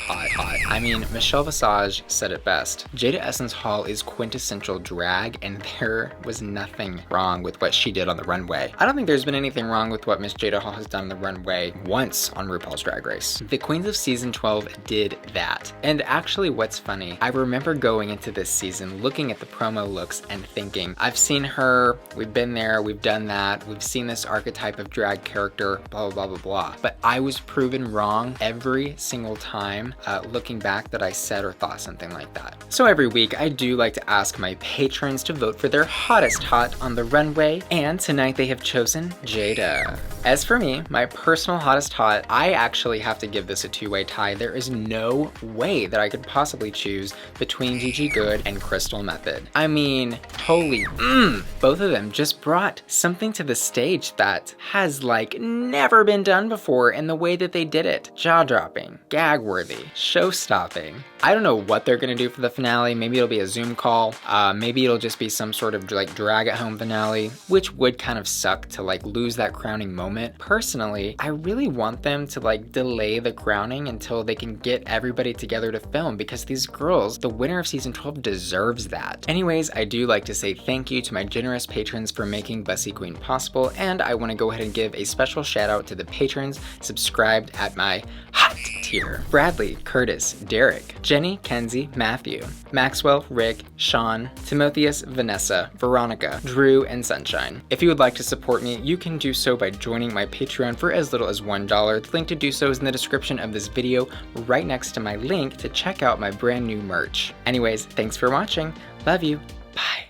I mean, Michelle Visage said it best. Jaida Essence Hall is quintessential drag, and there was nothing wrong with what she did on the runway. I don't think there's been anything wrong with what Miss Jaida Hall has done on the runway once on RuPaul's Drag Race. The Queens of Season 12 did that. And actually, what's funny, I remember going into this season looking at the promo looks and thinking, I've seen her, we've been there, we've done that, we've seen this archetype of drag character, blah blah. But I was proven wrong every single time looking back that I said or thought something like that. So every week I do like to ask my patrons to vote for their hottest hot on the runway, and tonight they have chosen Jaida. As for me, my personal hottest hot, I actually have to give this a two-way tie. There is no way that I could possibly choose between Gigi Goode and Crystal Methyd. I mean, holy both of them just brought something to the stage that has like never been done before in the way that they did it. Jaw-dropping, gag-worthy, show-stopping. I don't know what they're gonna do for the finale. Maybe it'll be a Zoom call. Maybe it'll just be some sort of like drag at home finale, which would kind of suck to like lose that crowning moment. Personally, I really want them to like delay the crowning until they can get everybody together to film, because these girls, the winner of season 12, deserves that. Anyways, I do like to say thank you to my generous patrons for making Bussy Queen possible, and I want to go ahead and give a special shout out to the patrons subscribed at my hot tier. Bradley, Curtis, Derek, Jenny, Kenzie, Matthew, Maxwell, Rick, Sean, Timotheus, Vanessa, Veronica, Drew, and Sunshine. If you would like to support me, you can do so by joining my Patreon for as little as $1. The link to do so is in the description of this video, right next to my link to check out my brand new merch. Anyways, thanks for watching. Love you. Bye.